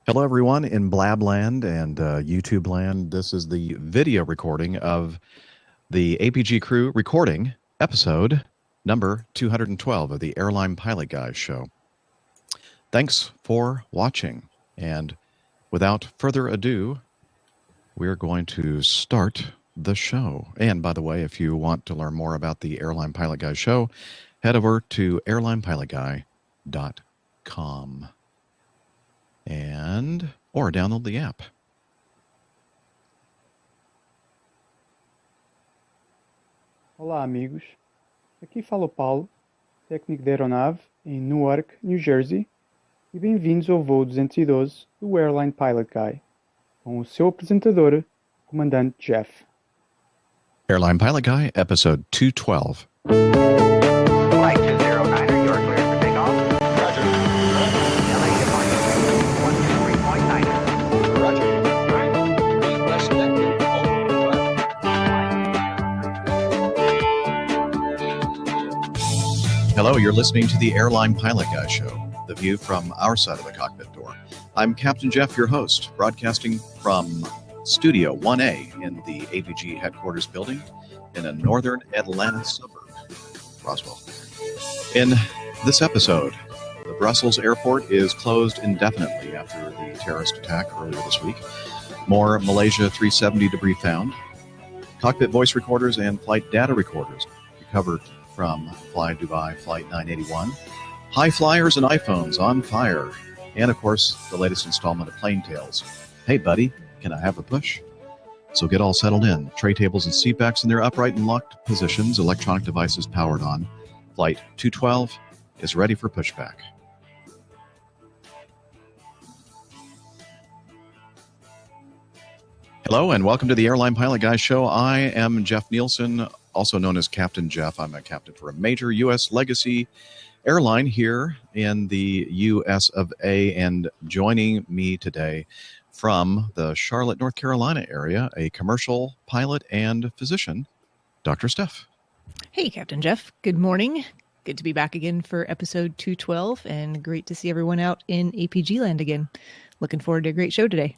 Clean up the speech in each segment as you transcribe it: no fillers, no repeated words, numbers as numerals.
Hello, everyone in Blabland and YouTube land. This is the video recording of the APG Crew recording episode number 212 of the Airline Pilot Guys show. Thanks for watching. And without further ado, we're going to start the show. And by the way, if you want to learn more about the Airline Pilot Guys show, head over to airlinepilotguy.com. Or download the app. Olá, amigos. Aqui fala o Paulo, técnico da aeronave em Newark, New Jersey, e bem-vindos ao voo 212 do Airline Pilot Guy, com o seu apresentador, o comandante Jeff. Airline Pilot Guy, episode 212. Flight 209, are you clear for takeoff? Roger. LA departure 123.9. Roger. Request connected. Hello, you're listening to the Airline Pilot Guy show, the view from our side of the cockpit door. I'm Captain Jeff, your host, broadcasting from Studio 1A in the APG headquarters building in a northern Atlanta suburb, Roswell. In this episode, the Brussels airport is closed indefinitely after the terrorist attack earlier this week. More Malaysia 370 debris found. Cockpit voice recorders and flight data recorders recovered from Fly Dubai Flight 981. High flyers and iPhones on fire. And, of course, the latest installment of Plane Tales. Hey, buddy, can I have a push? So get all settled in. Tray tables and seat backs in their upright and locked positions. Electronic devices powered on. Flight 212 is ready for pushback. Hello and welcome to the Airline Pilot Guys show. I am Jeff Nielsen, also known as Captain Jeff. I'm a captain for a major U.S. legacy airline here in the U.S. of A. And joining me today from the Charlotte, North Carolina area, a commercial pilot and physician, Dr. Steph. Hey, Captain Jeff. Good morning. Good to be back again for episode 212, and great to see everyone out in APG land again. Looking forward to a great show today.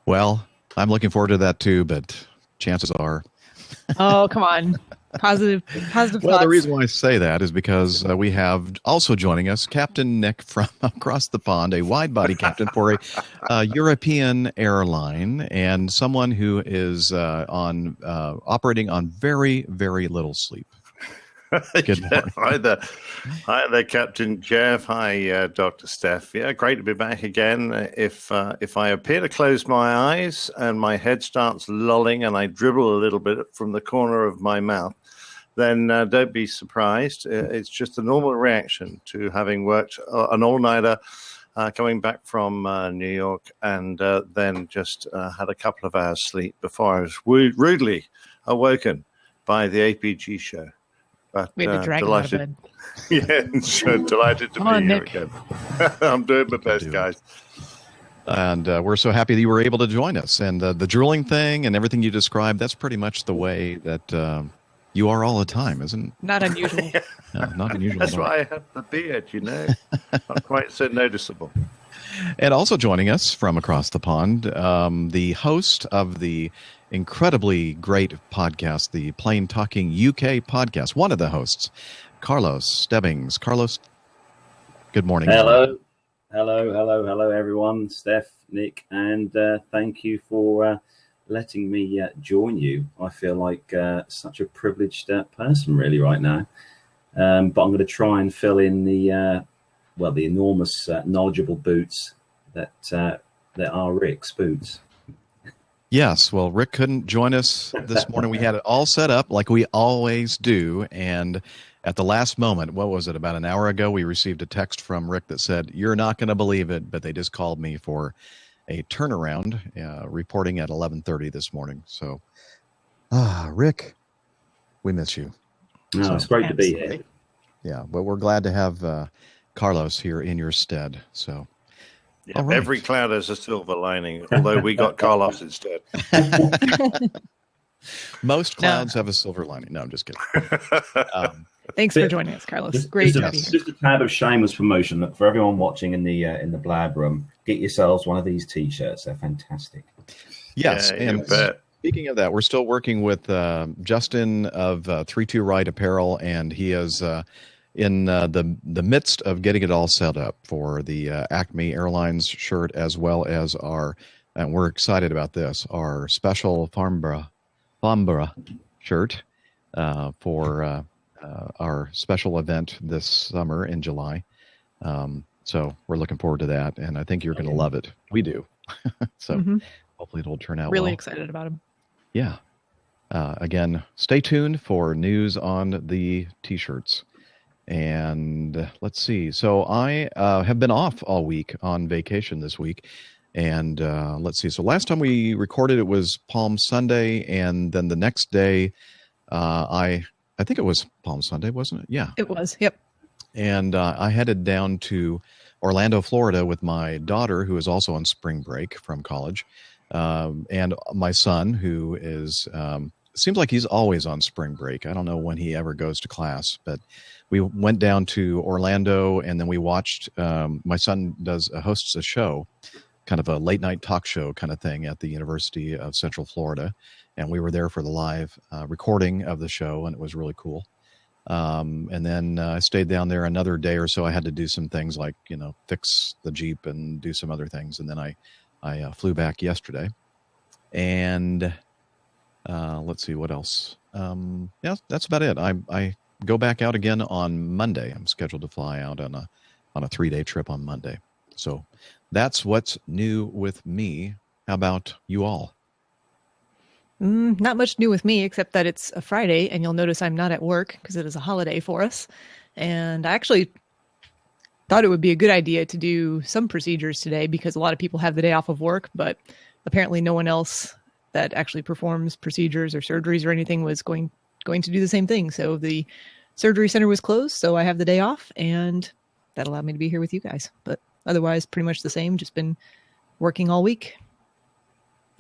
Well, I'm looking forward to that too, but chances are... Oh, come on. Positive Well, thoughts. the reason why I say that is because we have also joining us Captain Nick from across the pond, a wide-body captain for a European airline, and someone who is operating on very, very little sleep. Good morning. Hi there, Captain Jeff. Hi, Dr. Steph. Yeah, great to be back again. If I appear to close my eyes and my head starts lolling and I dribble a little bit from the corner of my mouth, then don't be surprised. It's just a normal reaction to having worked an all-nighter coming back from New York and then just had a couple of hours sleep before I was rudely awoken by the APG show. But, We had to drag him out of bed. Yeah, so delighted to Come on, be here Nick. again. I'm doing my best, guys. And we're so happy that you were able to join us. And the drooling thing and everything you described, that's pretty much the way that you are all the time, isn't it? Not unusual. Not unusual. That's why I have the beard, Not quite so noticeable. And also joining us from across the pond, the host of the incredibly great podcast, the Plane Talking UK podcast, one of the hosts, Carlos Stebbings. Carlos, good morning. Hello, everyone. Steph, Nick, and thank you for letting me join you. I feel like such a privileged person really right now. But I'm going to try and fill in the enormous knowledgeable boots that are Rick's boots. Yes, well, Rick couldn't join us this morning. We had it all set up like we always do, and at the last moment, what was it, about an hour ago, we received a text from Rick that said, "You're not going to believe it, but they just called me for a turnaround, reporting at 11:30 this morning." So, Rick, we miss you. No, it's great to be here. Yeah, but we're glad to have Carlos here in your stead, so... Yeah, right. Every cloud has a silver lining, although we got Carlos instead. Most clouds have a silver lining. No, I'm just kidding. Thanks for joining us, Carlos. Just, Great just to a, be here. just a tad of shameless promotion. Look, for everyone watching in the Blab room, get yourselves one of these T-shirts. They're fantastic. Yes, Yeah, you and bet. speaking of that, we're still working with Justin of 32 Right Apparel, and he is in the midst of getting it all set up for the Acme Airlines shirt, as well as our, and we're excited about this, our special Farnborough shirt for our special event this summer in July. So we're looking forward to that, and I think you're going to love it. We do. So hopefully it'll turn out Really well. excited about him. Yeah. Again, stay tuned for news on the T-shirts. And let's see. So I have been off all week on vacation this week. And let's see. So last time we recorded, it was Palm Sunday. And then the next day, I think it was Palm Sunday, wasn't it? Yeah. It was. Yep. And I headed down to Orlando, Florida with my daughter, who is also on spring break from college. And my son, who is, seems like he's always on spring break. I don't know when he ever goes to class, but we went down to Orlando, and then we watched, my son hosts a show, kind of a late night talk show kind of thing at the University of Central Florida. And we were there for the live recording of the show, and it was really cool. And then I stayed down there another day or so. I had to do some things like, fix the Jeep and do some other things. And then I flew back yesterday. And let's see what else. Yeah, that's about it. I go back out again on Monday. I'm scheduled to fly out on a 3-day trip on Monday. So that's what's new with me. How about you all? Not much new with me, except that it's a Friday, and you'll notice I'm not at work because it is a holiday for us. And I actually thought it would be a good idea to do some procedures today because a lot of people have the day off of work, but apparently no one else that actually performs procedures or surgeries or anything was going to do the same thing. So the surgery center was closed, so I have the day off, and that allowed me to be here with you guys. But otherwise, pretty much the same, just been working all week.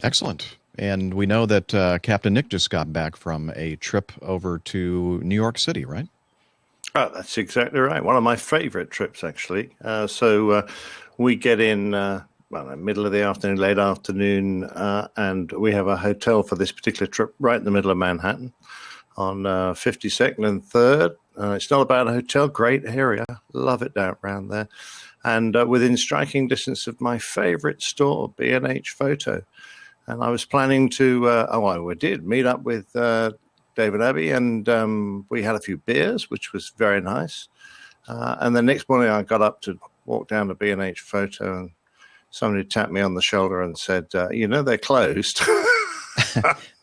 Excellent. And we know that Captain Nick just got back from a trip over to New York City, right? Oh, that's exactly right. One of my favorite trips, actually. So we get in middle of the afternoon, late afternoon, and we have a hotel for this particular trip right in the middle of Manhattan on 52nd and 3rd. It's not a bad hotel, great area. Love it down around there. And within striking distance of my favorite store, B&H Photo. And I was planning to, we did meet up with David Abbey, and we had a few beers, which was very nice. And the next morning I got up to walk down to B&H Photo, and somebody tapped me on the shoulder and said, they're closed.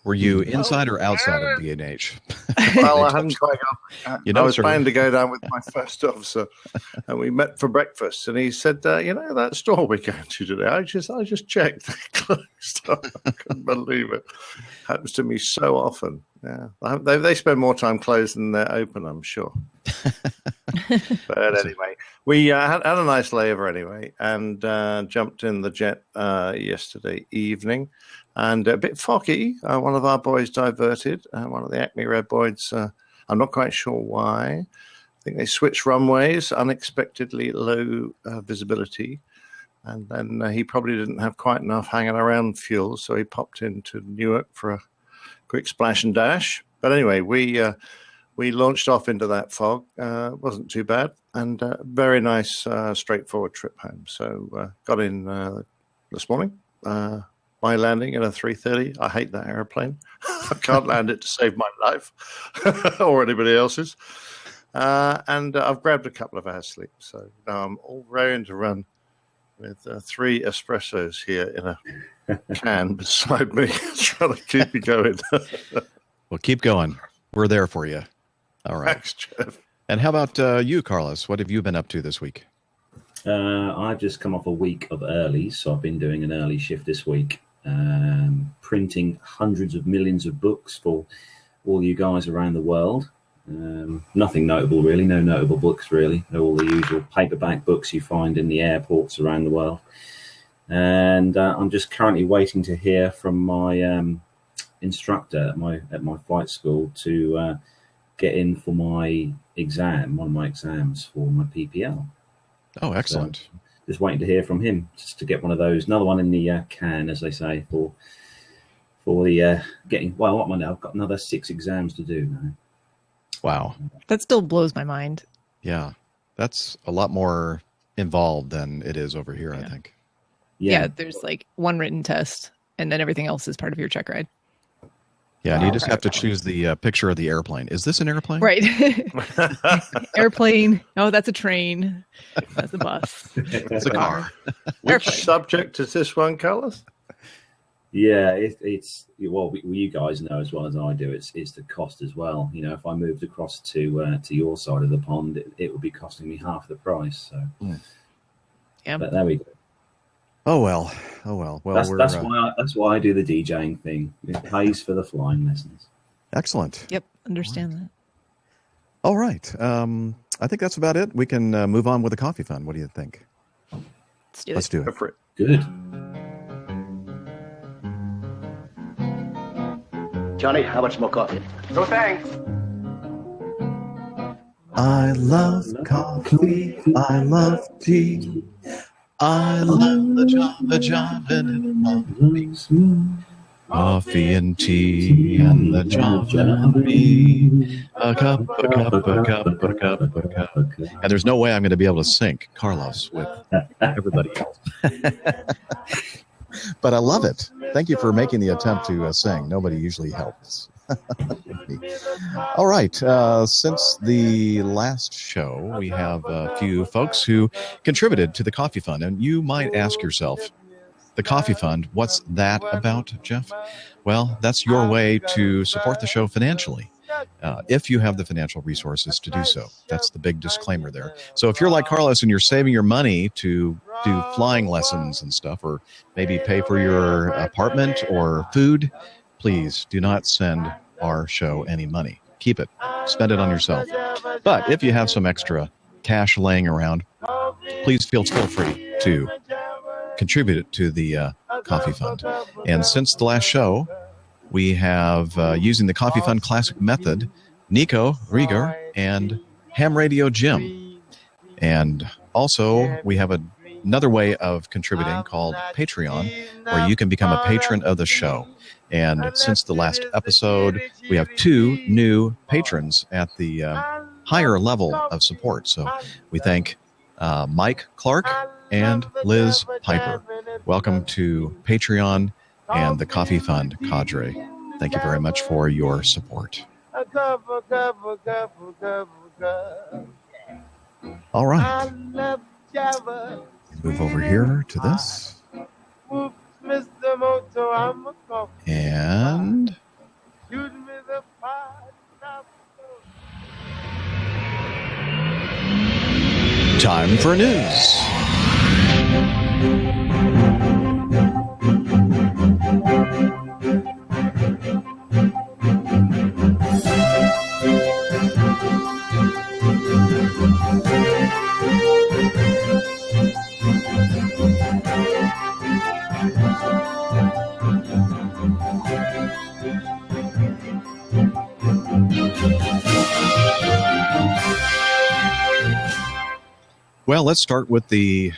Were you inside or outside of B&H? Well, I hadn't quite got. I was sir. planning to go down with my first officer, and we met for breakfast. And he said, that store we're going to today, I just checked, they closed. I couldn't believe it. Happens to me so often. Yeah, they spend more time closed than they're open, I'm sure. But anyway, we had a nice layover anyway, and jumped in the jet yesterday evening. And a bit foggy. One of our boys diverted. One of the Acme Red boys. I'm not quite sure why. I think they switched runways, unexpectedly low visibility. And then he probably didn't have quite enough hanging around fuel, so he popped into Newark for a quick splash and dash. But anyway, we launched off into that fog. Wasn't too bad. And very nice, straightforward trip home. So got in this morning. My landing at a 3:30. I hate that airplane. I can't land it to save my life or anybody else's. And I've grabbed a couple of hours sleep. So now I'm all raring to run with 3 espressos here in a can beside me, trying to keep you going. Well, keep going. We're there for you. All right. Thanks, Jeff. And how about you, Carlos? What have you been up to this week? I've just come off a week of early, so I've been doing an early shift this week. Printing hundreds of millions of books for all you guys around the world. Nothing notable, really. No notable books, really. They're all the usual paperback books you find in the airports around the world. And I'm just currently waiting to hear from my instructor at my flight school to get in for my exam, one of my exams for my PPL. Oh, excellent. So, just waiting to hear from him, just to get one of those, another one in the can, as they say, for the getting. Well, what am I now? I've got another 6 exams to do now. Wow. That still blows my mind. Yeah. That's a lot more involved than it is over here, I think. Yeah, there's like one written test, and then everything else is part of your check ride. Yeah, and you just have to choose the picture of the airplane. Is this an airplane? Right. Airplane. Oh, that's a train. That's a bus. It's a car. Which subject is this one, Carlos? Yeah, it's well, you guys know as well as I do. It's the cost as well. You know, if I moved across to your side of the pond, it would be costing me half the price. So, yeah. But there we go. Oh well. Well, that's why I do the DJing thing. It pays for the flying lessons. Excellent. Yep, understand that. All right. I think that's about it. We can move on with the coffee fund. What do you think? Let's do it. Go for it. Good. Johnny, how much more coffee? No thanks. I love coffee. I love tea. I love the Java and coffee and tea and the Java bee. A cup. And there's no way I'm going to be able to sync Carlos with everybody else. But I love it. Thank you for making the attempt to sing. Nobody usually helps. All right. Since the last show, we have a few folks who contributed to the Coffee Fund. And you might ask yourself, the Coffee Fund, what's that about, Jeff? Well, that's your way to support the show financially, if you have the financial resources to do so. That's the big disclaimer there. So if you're like Carlos and you're saving your money to do flying lessons and stuff, or maybe pay for your apartment or food, please do not send our show any money. Keep it. Spend it on yourself. But if you have some extra cash laying around, please feel free to contribute it to the Coffee Fund. And since the last show, we have, using the Coffee Fund Classic method, Nico Rieger and Ham Radio Jim. And also, we have another way of contributing called Patreon, where you can become a patron of the show. And since the last episode, we have 2 new patrons at the higher level of support. So we thank Mike Clark and Liz Piper. Welcome to Patreon and the Coffee Fund cadre. Thank you very much for your support. All right. Move over here to this. And time for news. Well, let's start with the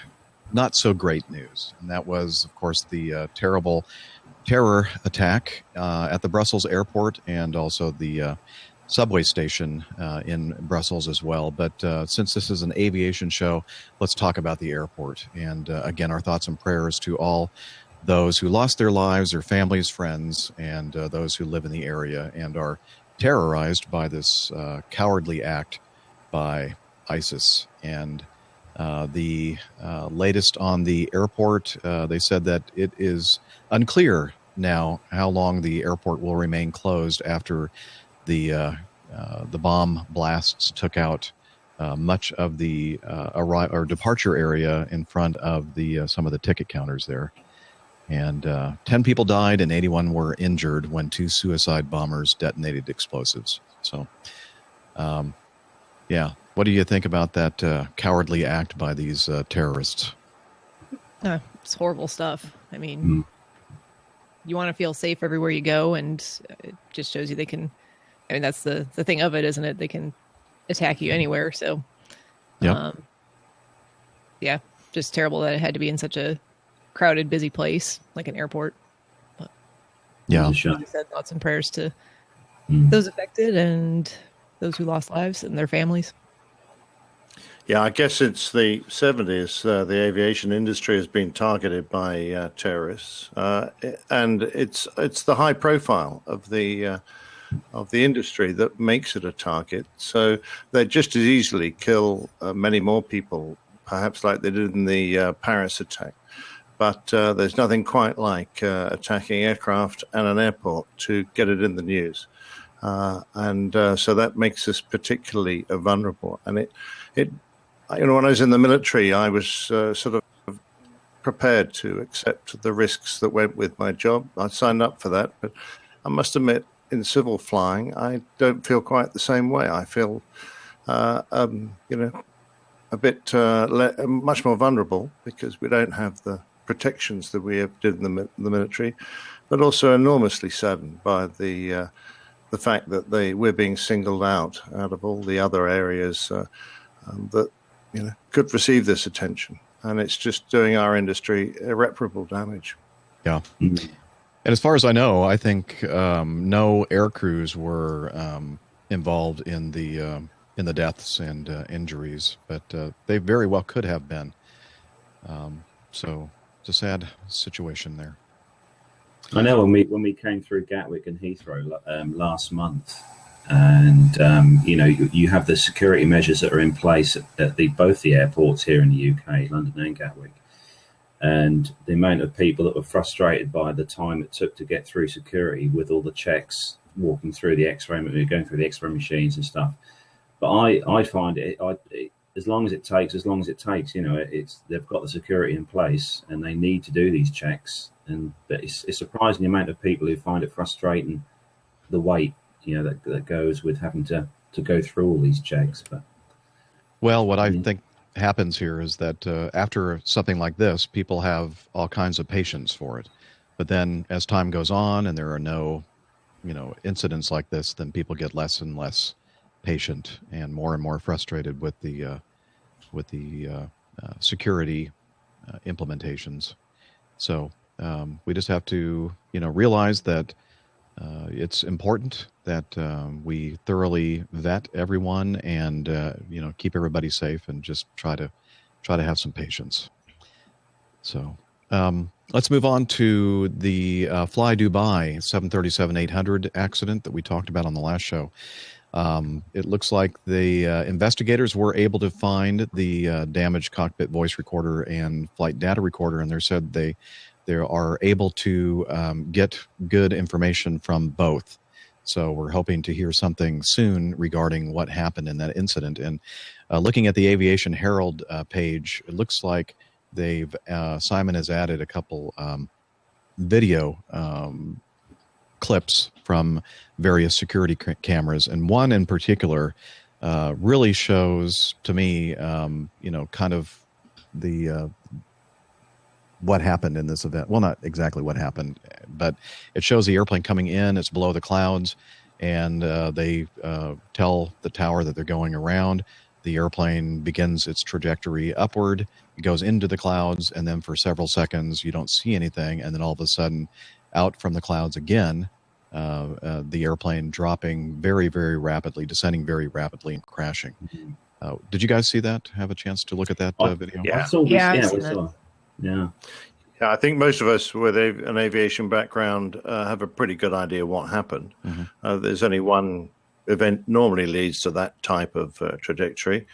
not so great news. And that was, of course, the terrible terror attack at the Brussels airport and also the subway station in Brussels as well. But since this is an aviation show, let's talk about the airport. And again, our thoughts and prayers to all those who lost their lives, their families, friends, and those who live in the area and are terrorized by this cowardly act by ISIS. And the latest on the airport, they said that it is unclear now how long the airport will remain closed after the bomb blasts took out much of the departure area in front of the some of the ticket counters there. And 10 people died and 81 were injured when 2 suicide bombers detonated explosives. So, yeah. What do you think about that cowardly act by these terrorists? It's horrible stuff. I mean, you want to feel safe everywhere you go, and it just shows you they can I mean, that's the thing of it, isn't it? They can attack you anywhere. So, Yeah. Yeah, just terrible that it had to be in such a crowded, busy place like an airport. But Yeah. It's a shame. like I said, thoughts and prayers to Mm. those affected and those who lost lives and their families. Yeah, I guess since the 70s, the aviation industry has been targeted by terrorists, and it's the high profile of the industry that makes it a target. So they just as easily kill many more people, perhaps like they did in the Paris attack. But there's nothing quite like attacking aircraft and an airport to get it in the news. So that makes us particularly vulnerable. And it, when I was in the military, I was sort of prepared to accept the risks that went with my job. I signed up for that, but I must admit, in civil flying, I don't feel quite the same way. I feel, a bit much more vulnerable because we don't have the protections that we did in the military, but also enormously saddened by the fact that we're being singled out of all the other areas that could receive this attention, and it's just doing our industry irreparable damage. Yeah. And as far as I know, I think no air crews were involved in the deaths and injuries, but they very well could have been. So it's a sad situation there. I know when we came through Gatwick and Heathrow last month, and you have the security measures that are in place at both the airports here in the UK, London and Gatwick, and the amount of people that were frustrated by the time it took to get through security with all the checks, walking through the X-ray, going through the X-ray machines and stuff. But I find it as long as it takes, they've got the security in place and they need to do these checks. And it's surprising the amount of people who find it frustrating, the wait, that goes with having to go through all these checks. But well, what I think happens here is that after something like this, people have all kinds of patience for it. But then as time goes on and there are no, incidents like this, then people get less and less patient and more frustrated with the security implementations. So we just have to, realize that it's important that we thoroughly vet everyone and keep everybody safe and just try to have some patience. So let's move on to the Fly Dubai 737-800 accident that we talked about on the last show. It looks like the investigators were able to find the damaged cockpit voice recorder and flight data recorder, and they said they are able to get good information from both. So we're hoping to hear something soon regarding what happened in that incident. And looking at the Aviation Herald page, it looks like Simon has added a couple video clips from various security cameras, and one in particular really shows to me, kind of the what happened in this event. Well, not exactly what happened, but it shows the airplane coming in. It's below the clouds, and they tell the tower that they're going around. The airplane begins its trajectory upward, it goes into the clouds, and then for several seconds you don't see anything, and then all of a sudden out from the clouds again, the airplane dropping very, very rapidly, descending very rapidly and crashing. Did you guys see that? Have a chance to look at that video? I saw this, I've seen we saw. Yeah. Yeah, I think most of us with an aviation background have a pretty good idea what happened. Mm-hmm. There's only one event normally leads to that type of trajectory,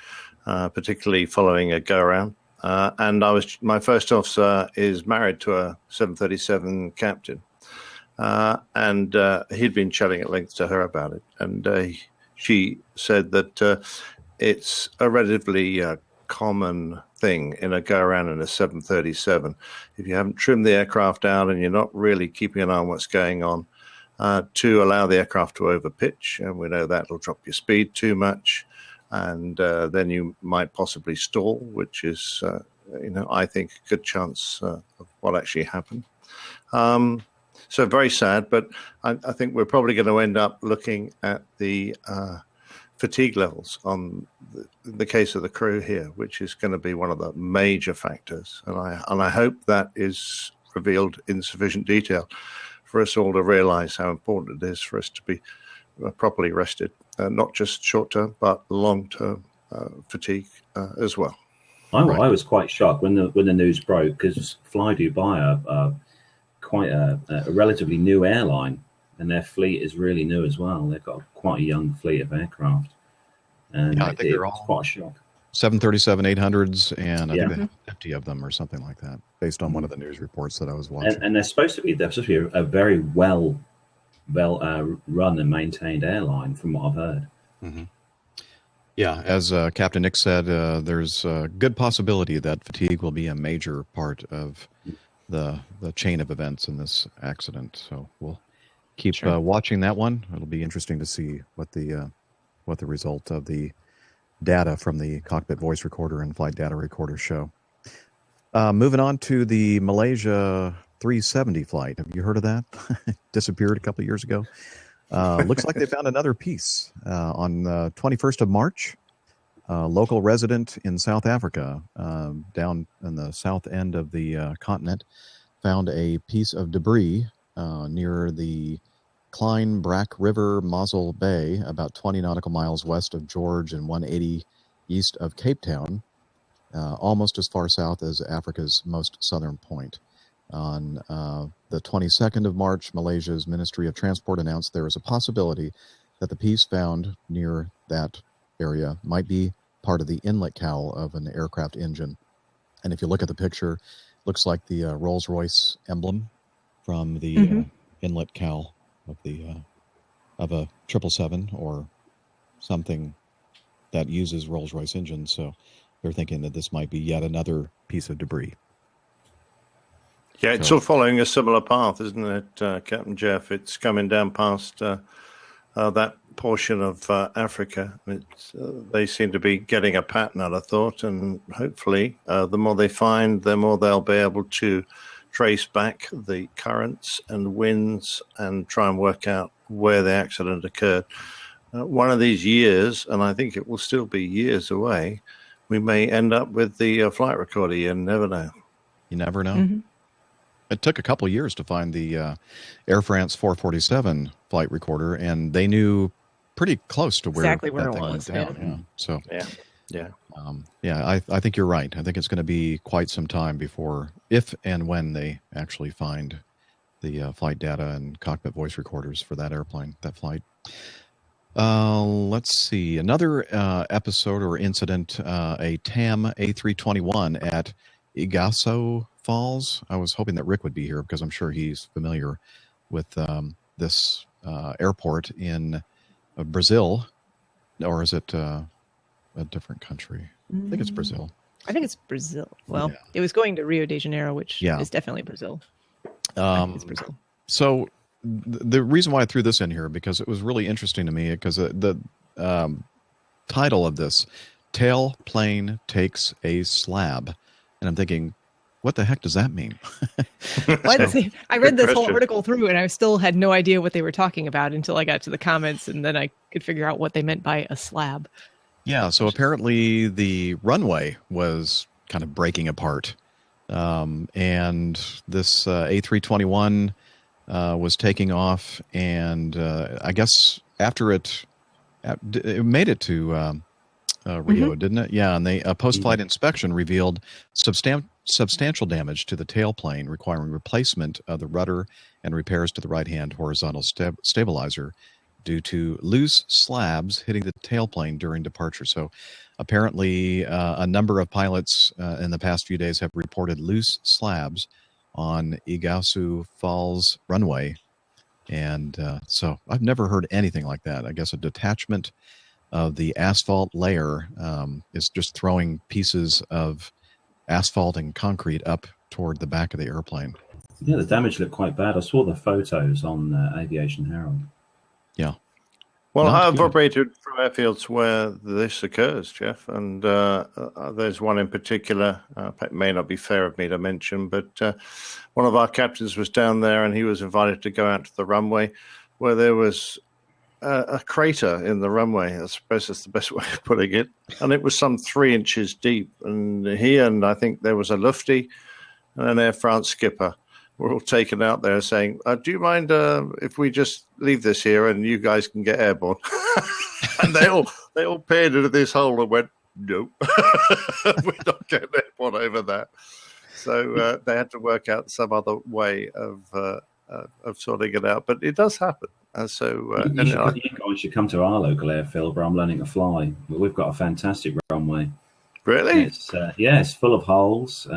particularly following a go-around. And my first officer is married to a 737 captain. And he'd been chatting at length to her about it. And she said that it's a relatively common thing in a go-around in a 737. If you haven't trimmed the aircraft out and you're not really keeping an eye on what's going on, to allow the aircraft to overpitch, and we know that will drop your speed too much, and then you might possibly stall, which is, I think, a good chance of what actually happened. So very sad, but I think we're probably going to end up looking at the fatigue levels on the case of the crew here, which is going to be one of the major factors. And I hope that is revealed in sufficient detail for us all to realize how important it is for us to be properly rested, not just short-term, but long-term fatigue as well. I was quite shocked when the news broke, because Fly Dubai are quite a relatively new airline, and their fleet is really new as well. They've got quite a young fleet of aircraft, and I think they're all quite a shock. 737-800s, and I think they Yeah. have 50 of them or something like that, based on one of the news reports that I was watching. And they're supposed to be a very well run and maintained airline, from what I've heard. Mm-hmm. Yeah, as Captain Nick said, there's a good possibility that fatigue will be a major part of the chain of events in this accident. So we'll keep watching that one. It'll be interesting to see what the result of the data from the cockpit voice recorder and flight data recorder show. Moving on to the Malaysia 370 flight. Have you heard of that? Disappeared a couple of years ago. Looks like they found another piece on the 21st of March. A local resident in South Africa, down in the south end of the continent, found a piece of debris near the Klein Brack River, Mossel Bay, about 20 nautical miles west of George and 180 east of Cape Town, almost as far south as Africa's most southern point. On the 22nd of March, Malaysia's Ministry of Transport announced there is a possibility that the piece found near that area might be part of the inlet cowl of an aircraft engine. And if you look at the picture, looks like the Rolls-Royce emblem from the inlet cowl of a 777 or something that uses Rolls-Royce engines. So they're thinking that this might be yet another piece of debris. Yeah, it's all following a similar path, isn't it, Captain Jeff? It's coming down past that portion of Africa. They seem to be getting a pattern, I'd have thought, and hopefully the more they find, the more they'll be able to trace back the currents and winds and try and work out where the accident occurred. One of these years, and I think it will still be years away, we may end up with the flight recorder. You never know. You never know. It took a couple of years to find the Air France 447 flight recorder, and they knew pretty close to where Exactly where that it thing was, went down. yeah. Yeah. So Yeah. I think you're right. I think it's going to be quite some time before, if and when they actually find the flight data and cockpit voice recorders for that airplane, that flight. Let's see. Another episode or incident, a TAM A321 at Igaso Falls. I was hoping that Rick would be here because I'm sure he's familiar with this airport in Brazil. Or is it a different country? I think it's Brazil. I think it's Brazil. Well, Yeah. it was going to Rio de Janeiro, which Yeah. is definitely Brazil. I think it's Brazil. So the reason why I threw this in here, because it was really interesting to me, because the title of this, Tail Plane Takes a Slab. And I'm thinking, what the heck does that mean? I read this whole question. article through, and I still had no idea what they were talking about until I got to the comments, and then I could figure out what they meant by a slab. Yeah, so apparently the runway was kind of breaking apart. And this A321 was taking off, and I guess after it made it to Rio, didn't it? Yeah, and a post-flight inspection revealed substantial damage to the tailplane, requiring replacement of the rudder and repairs to the right-hand horizontal stabilizer due to loose slabs hitting the tailplane during departure. So apparently a number of pilots in the past few days have reported loose slabs on Igasu Falls runway. And so I've never heard anything like that. I guess a detachment of the asphalt layer is just throwing pieces of asphalt and concrete up toward the back of the airplane. Yeah, the damage looked quite bad. I saw the photos on Aviation Herald. Yeah. Well, Not I've good. operated from airfields where this occurs, Jeff, and there's one in particular. It may not be fair of me to mention, but one of our captains was down there, and he was invited to go out to the runway, where there was a crater in the runway. I suppose that's the best way of putting it, and it was some 3 inches deep. And he and I think there was a lufty and an Air France skipper were all taken out there saying, do you mind if we just leave this here and you guys can get airborne? And they all peered into this hole and went, no, we're not getting airborne over that. So they had to work out some other way of sorting it out. But it does happen. So you guys should come to our local airfield where I'm learning to fly. We've got a fantastic runway. Really? It's full of holes.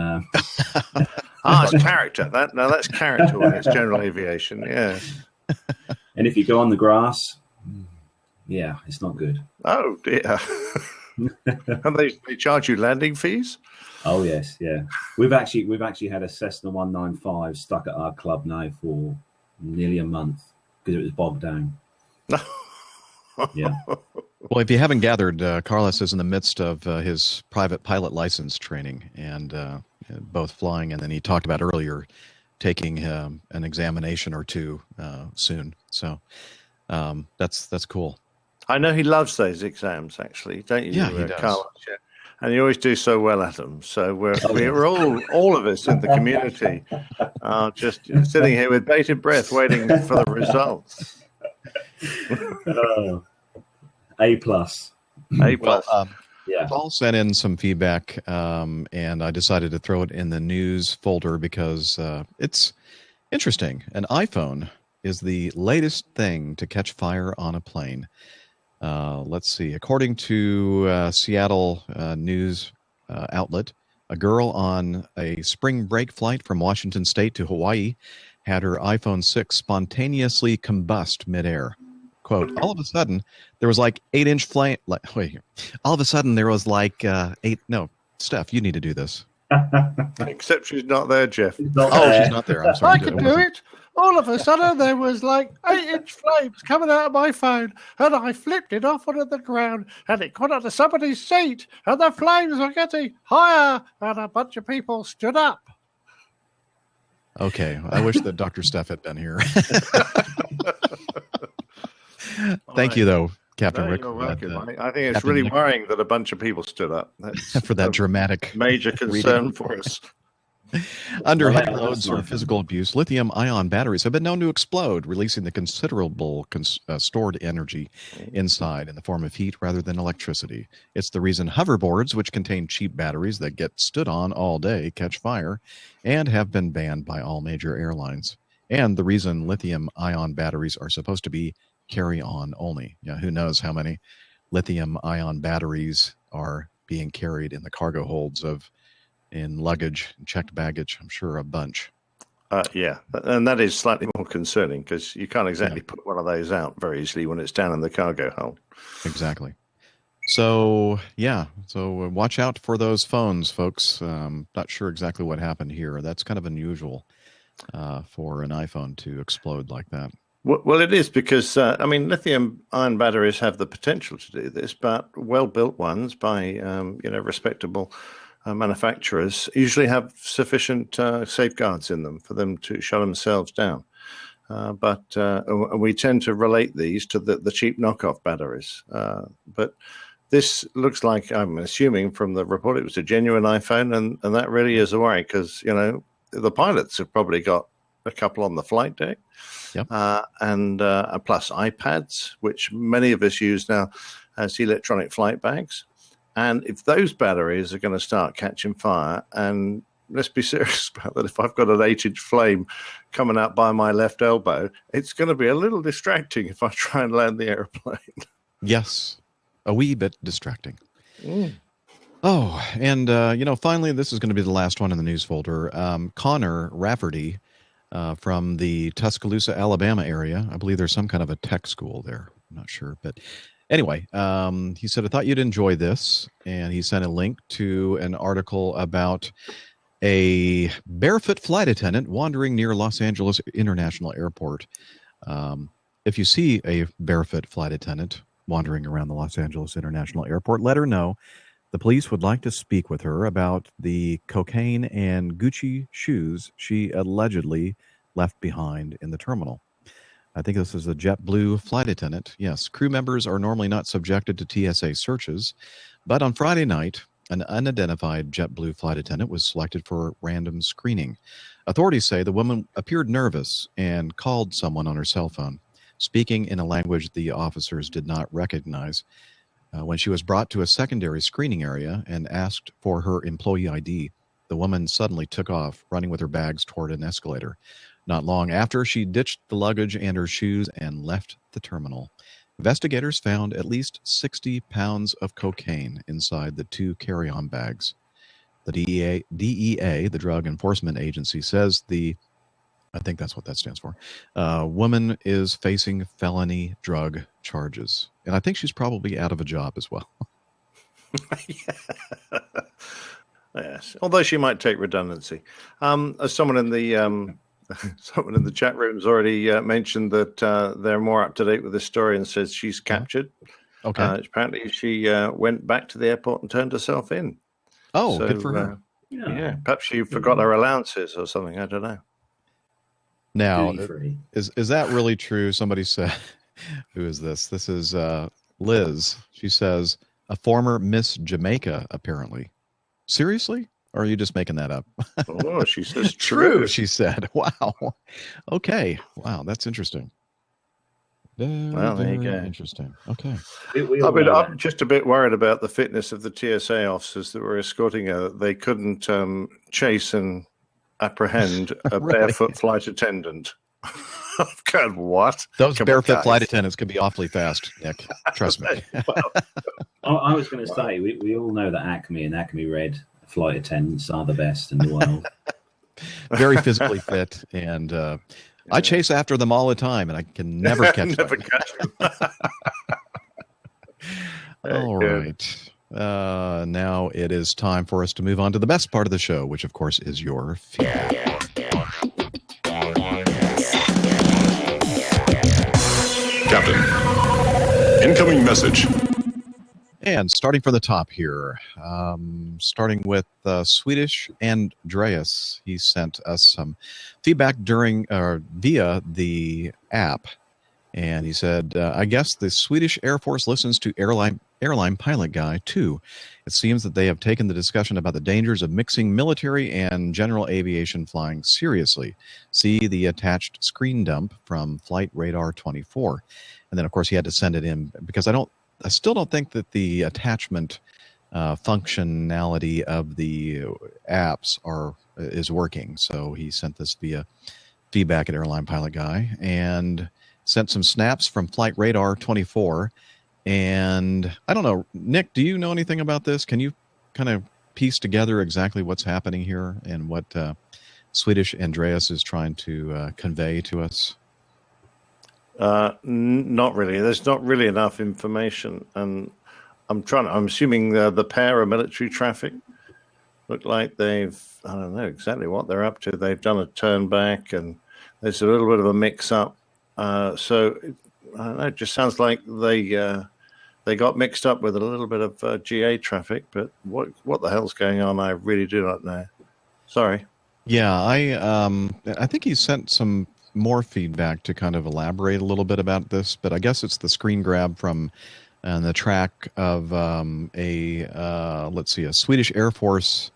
It's character. That's character when it's general aviation. Yeah. And if you go on the grass, yeah, it's not good. Oh dear. And they charge you landing fees? Oh yes, yeah. We've actually had a Cessna 195 stuck at our club now for nearly a month because it was bogged down. Yeah. Well, if you haven't gathered, Carlos is in the midst of his private pilot license training, and both flying, and then he talked about earlier taking an examination or two soon. So that's cool. I know he loves those exams, actually, don't you? Yeah, he does. Carlos? Yeah. And you always do so well at them. So we're all of us in the community are just sitting here with bated breath, waiting for the results. A plus. A plus. Yeah. Paul sent in some feedback, and I decided to throw it in the news folder because it's interesting. An iPhone is the latest thing to catch fire on a plane. Let's see. According to Seattle news outlet, a girl on a spring break flight from Washington State to Hawaii had her iPhone 6 spontaneously combust midair. Quote, all of a sudden, there was like 8-inch flame. Wait here. All of a sudden, there was like No, Steph, you need to do this. Except she's not there, Jeff. She's not there. I'm sorry. I can do it. All of a sudden, there was like 8-inch flames coming out of my phone, and I flipped it off onto the ground, and it got onto somebody's seat, and the flames were getting higher, and a bunch of people stood up. Okay, I wish that Dr. Steph had been here. Thank you, though, Captain Rick. You're welcome. I think it's really worrying that a bunch of people stood up. That's for that dramatic major concern for us. Under heavy loads or physical abuse, lithium-ion batteries have been known to explode, releasing the considerable stored energy inside in the form of heat rather than electricity. It's the reason hoverboards, which contain cheap batteries that get stood on all day, catch fire and have been banned by all major airlines. And the reason lithium-ion batteries are supposed to be carry-on only. Yeah, who knows how many lithium-ion batteries are being carried in the cargo holds in luggage and checked baggage. I'm sure a bunch. Yeah, and that is slightly more concerning because you can't exactly put one of those out very easily when it's down in the cargo hold. Exactly. So, so watch out for those phones, folks. Not sure exactly what happened here. That's kind of unusual for an iPhone to explode like that. Well, it is because, lithium-ion batteries have the potential to do this, but well-built ones by, respectable manufacturers usually have sufficient safeguards in them for them to shut themselves down. But we tend to relate these to the cheap knockoff batteries. But this looks like, I'm assuming from the report, it was a genuine iPhone, and that really is a worry because, the pilots have probably got a couple on the flight deck. Yep. And plus iPads, which many of us use now as electronic flight bags. And if those batteries are going to start catching fire, and let's be serious about that, if I've got an 8-inch flame coming out by my left elbow, it's going to be a little distracting if I try and land the airplane. Yes, a wee bit distracting. Mm. Oh, and, finally, this is going to be the last one in the news folder. Connor Rafferty from the Tuscaloosa, Alabama area. I believe there's some kind of a tech school there. I'm not sure, but anyway, he said, I thought you'd enjoy this. And he sent a link to an article about a barefoot flight attendant wandering near Los Angeles International Airport. If you see a barefoot flight attendant wandering around the Los Angeles International Airport, let her know. The police would like to speak with her about the cocaine and Gucci shoes she allegedly left behind in the terminal. I think this is a JetBlue flight attendant. Yes, crew members are normally not subjected to TSA searches, but on Friday night, an unidentified JetBlue flight attendant was selected for random screening. Authorities say the woman appeared nervous and called someone on her cell phone, speaking in a language the officers did not recognize. When she was brought to a secondary screening area and asked for her employee ID, the woman suddenly took off, running with her bags toward an escalator. Not long after, she ditched the luggage and her shoes and left the terminal. Investigators found at least 60 pounds of cocaine inside the 2 carry-on bags. The DEA, the Drug Enforcement Agency, says I think that's what that stands for, woman is facing felony drug charges. And I think she's probably out of a job as well. Yes, although she might take redundancy. As someone in the chat room has already mentioned that they're more up to date with this story and says she's captured. Okay. Apparently, she went back to the airport and turned herself in. Oh, good for her. Yeah, perhaps she forgot her allowances or something. I don't know. Now, is that really true? Somebody said, who is this? This is Liz. She says, a former Miss Jamaica, apparently. Seriously? Or are you just making that up? Oh, she says true, she said. Wow. Okay. Wow, that's interesting. Well, there you go. Interesting. Okay. I'm just a bit worried about the fitness of the TSA officers that were escorting her. They couldn't chase and apprehend a barefoot flight attendant. God, what? Those barefoot flight attendants could be awfully fast, Nick. Trust me. I was going to say, we all know that Acme and Acme Red flight attendants are the best in the world. Very physically fit, and I chase after them all the time, and I can never catch them. All right. Now it is time for us to move on to the best part of the show, which, of course, is your feedback. Captain, incoming message. And starting from the top here, starting with Swedish Andreas, he sent us some feedback via the app, and he said, "I guess the Swedish Air Force listens to Airline Pilot Guy too. It seems that they have taken the discussion about the dangers of mixing military and general aviation flying seriously. See the attached screen dump from Flight Radar 24." And then, of course, he had to send it in because I still don't think that the attachment functionality of the apps is working. So he sent this via feedback at Airline Pilot Guy and sent some snaps from Flight Radar 24. And I don't know, Nick, do you know anything about this? Can you kind of piece together exactly what's happening here and what Swedish Andreas is trying to convey to us? Not really. There's not really enough information, and I'm assuming the paramilitary traffic look like I don't know exactly what they're up to. They've done a turn back, and there's a little bit of a mix up. So I don't know. It just sounds like they got mixed up with a little bit of GA traffic, but what the hell's going on? I really do not know. Sorry. Yeah, I think he sent some more feedback to kind of elaborate a little bit about this, but I guess it's the screen grab from the track of a Swedish Air Force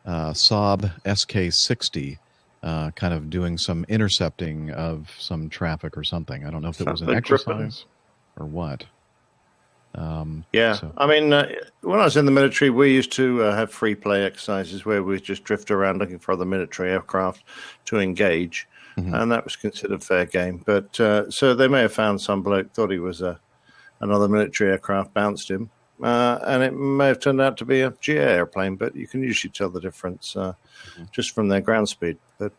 Saab SK-60 kind of doing some intercepting of some traffic or something. I don't know if it was an exercise or what. I mean, when I was in the military, we used to have free play exercises where we just drift around looking for other military aircraft to engage. Mm-hmm. And that was considered fair game. But so they may have found some bloke, thought he was another military aircraft, bounced him. And it may have turned out to be a GA airplane, but you can usually tell the difference just from their ground speed. But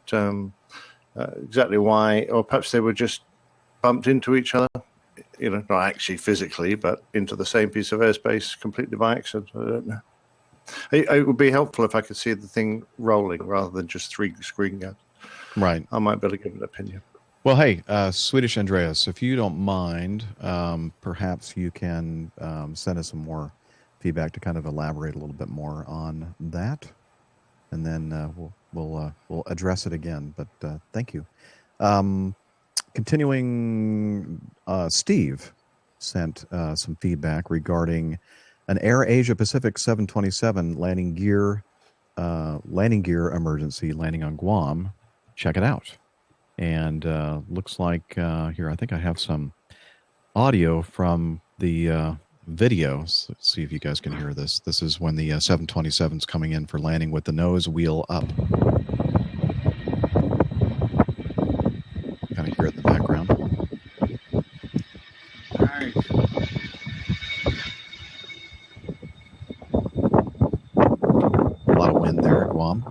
exactly why, or perhaps they were just bumped into each other, not actually physically, but into the same piece of airspace completely by accident. I don't know. It would be helpful if I could see the thing rolling rather than just 3 screen gaps. Right. I might be able to give an opinion. Well, hey, Swedish Andreas, if you don't mind, perhaps you can send us some more feedback to kind of elaborate a little bit more on that, and then we'll address it again. But thank you. Continuing, Steve sent some feedback regarding an Air Asia Pacific 727 landing gear emergency landing on Guam. Check it out. And looks like here, I think I have some audio from the video. So let's see if you guys can hear this. This is when the 727 is coming in for landing with the nose wheel up. Kind of hear it in the background. A lot of wind there at Guam.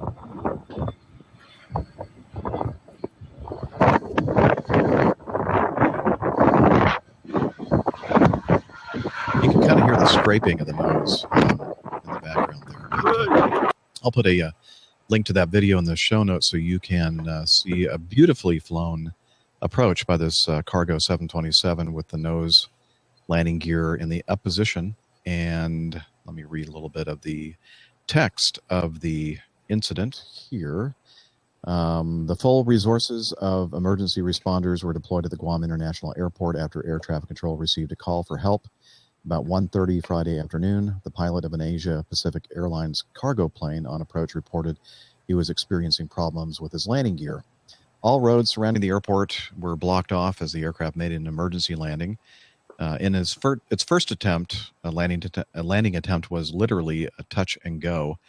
Scraping of the nose in the background there. I'll put a link to that video in the show notes so you can see a beautifully flown approach by this cargo 727 with the nose landing gear in the up position. And let me read a little bit of the text of the incident here. The full resources of emergency responders were deployed at the Guam International Airport after air traffic control received a call for help. About 1:30 Friday afternoon, the pilot of an Asia Pacific Airlines cargo plane on approach reported he was experiencing problems with his landing gear. All roads surrounding the airport were blocked off as the aircraft made an emergency landing. In its first attempt, a landing attempt was literally a touch and go.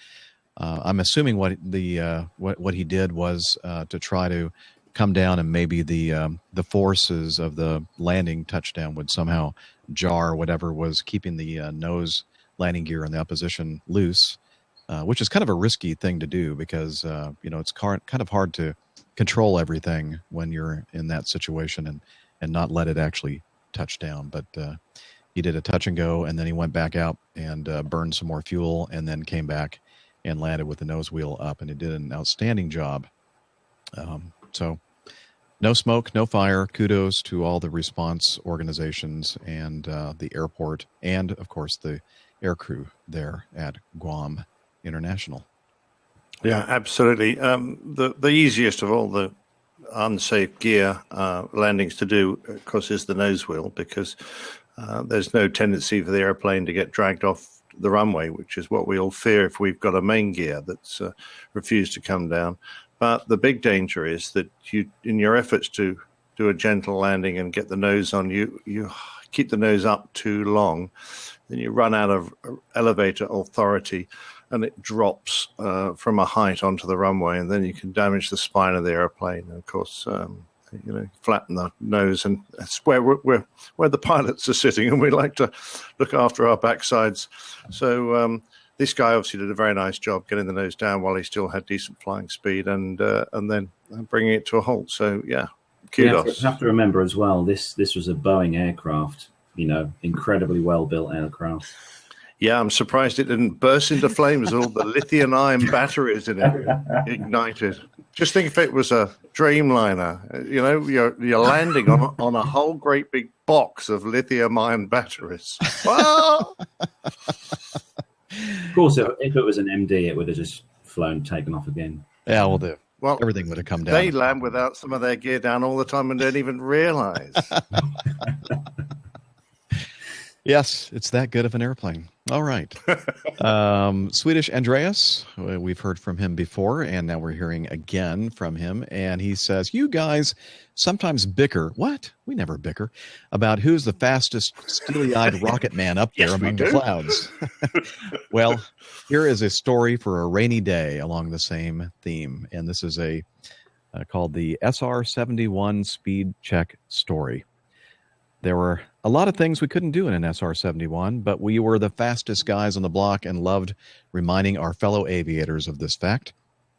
I'm assuming what he did was to try to come down, and maybe the forces of the landing touchdown would somehow jar whatever was keeping the nose landing gear in the opposition loose, which is kind of a risky thing to do because it's kind of hard to control everything when you're in that situation and not let it actually touch down. But he did a touch and go, and then he went back out and burned some more fuel, and then came back and landed with the nose wheel up, and it did an outstanding job. So no smoke, no fire. Kudos to all the response organizations and the airport and, of course, the air crew there at Guam International. Yeah, absolutely. The easiest of all the unsafe gear landings to do, of course, is the nose wheel, because there's no tendency for the airplane to get dragged off the runway, which is what we all fear if we've got a main gear that's refused to come down. But the big danger is that you, in your efforts to do a gentle landing and get the nose on, you keep the nose up too long, then you run out of elevator authority, and it drops from a height onto the runway, and then you can damage the spine of the airplane. And of course, flatten the nose, and that's where the pilots are sitting, and we like to look after our backsides. So this guy obviously did a very nice job getting the nose down while he still had decent flying speed, and then bringing it to a halt. So yeah, kudos. You have to remember as well, this was a Boeing aircraft, incredibly well built aircraft. Yeah, I'm surprised it didn't burst into flames with all the lithium-ion batteries in it ignited. Just think if it was a Dreamliner, you're landing on a whole great big box of lithium-ion batteries. Well, of course, if it was an MD, it would have just taken off again. Yeah, well, everything would have come down. They land without some of their gear down all the time and don't even realize. Yes, it's that good of an airplane. All right. Swedish Andreas, we've heard from him before, and now we're hearing again from him. And he says, you guys sometimes bicker. What? We never bicker about who's the fastest steely-eyed rocket man up there among the clouds. Well, here is a story for a rainy day along the same theme. And this is called the SR-71 Speed Check Story. There were a lot of things we couldn't do in an SR-71, but we were the fastest guys on the block and loved reminding our fellow aviators of this fact.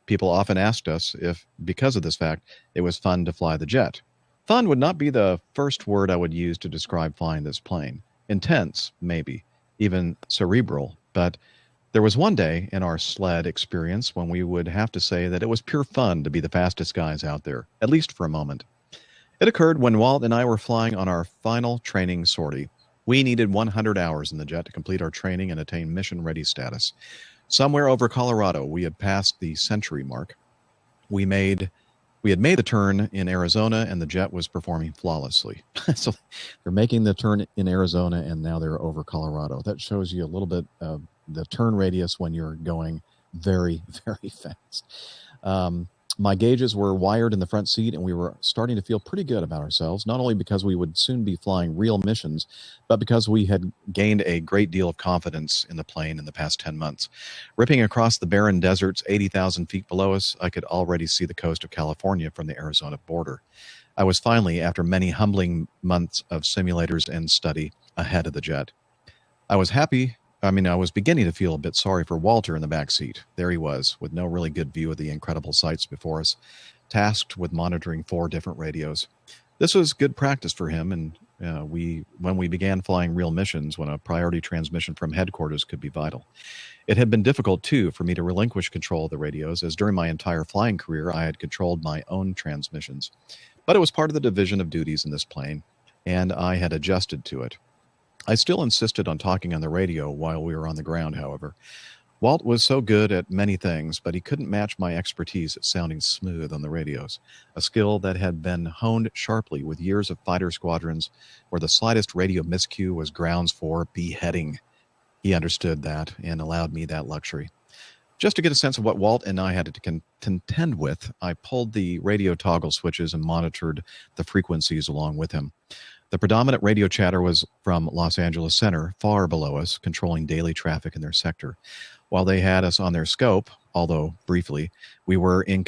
People often asked us if, because of this fact, it was fun to fly the jet. Fun would not be the first word I would use to describe flying this plane. Intense, maybe, even cerebral, but there was one day in our sled experience when we would have to say that it was pure fun to be the fastest guys out there, at least for a moment. It occurred when Walt and I were flying on our final training sortie. We needed 100 hours in the jet to complete our training and attain mission-ready status. Somewhere over Colorado, we had passed the century mark. We had made the turn in Arizona, and the jet was performing flawlessly. So they're making the turn in Arizona, and now they're over Colorado. That shows you a little bit of the turn radius when you're going very, very fast. My gauges were wired in the front seat, and we were starting to feel pretty good about ourselves, not only because we would soon be flying real missions, but because we had gained a great deal of confidence in the plane in the past 10 months. Ripping across the barren deserts 80,000 feet below us, I could already see the coast of California from the Arizona border. I was finally, after many humbling months of simulators and study, ahead of the jet. I was beginning to feel a bit sorry for Walter in the back seat. There he was, with no really good view of the incredible sights before us, tasked with monitoring 4 different radios. This was good practice for him, and when we began flying real missions, when a priority transmission from headquarters could be vital. It had been difficult, too, for me to relinquish control of the radios, as during my entire flying career I had controlled my own transmissions. But it was part of the division of duties in this plane, and I had adjusted to it. I still insisted on talking on the radio while we were on the ground, however. Walt was so good at many things, but he couldn't match my expertise at sounding smooth on the radios, a skill that had been honed sharply with years of fighter squadrons where the slightest radio miscue was grounds for beheading. He understood that and allowed me that luxury. Just to get a sense of what Walt and I had to contend with, I pulled the radio toggle switches and monitored the frequencies along with him. The predominant radio chatter was from Los Angeles Center, far below us, controlling daily traffic in their sector. While they had us on their scope, although briefly, we were in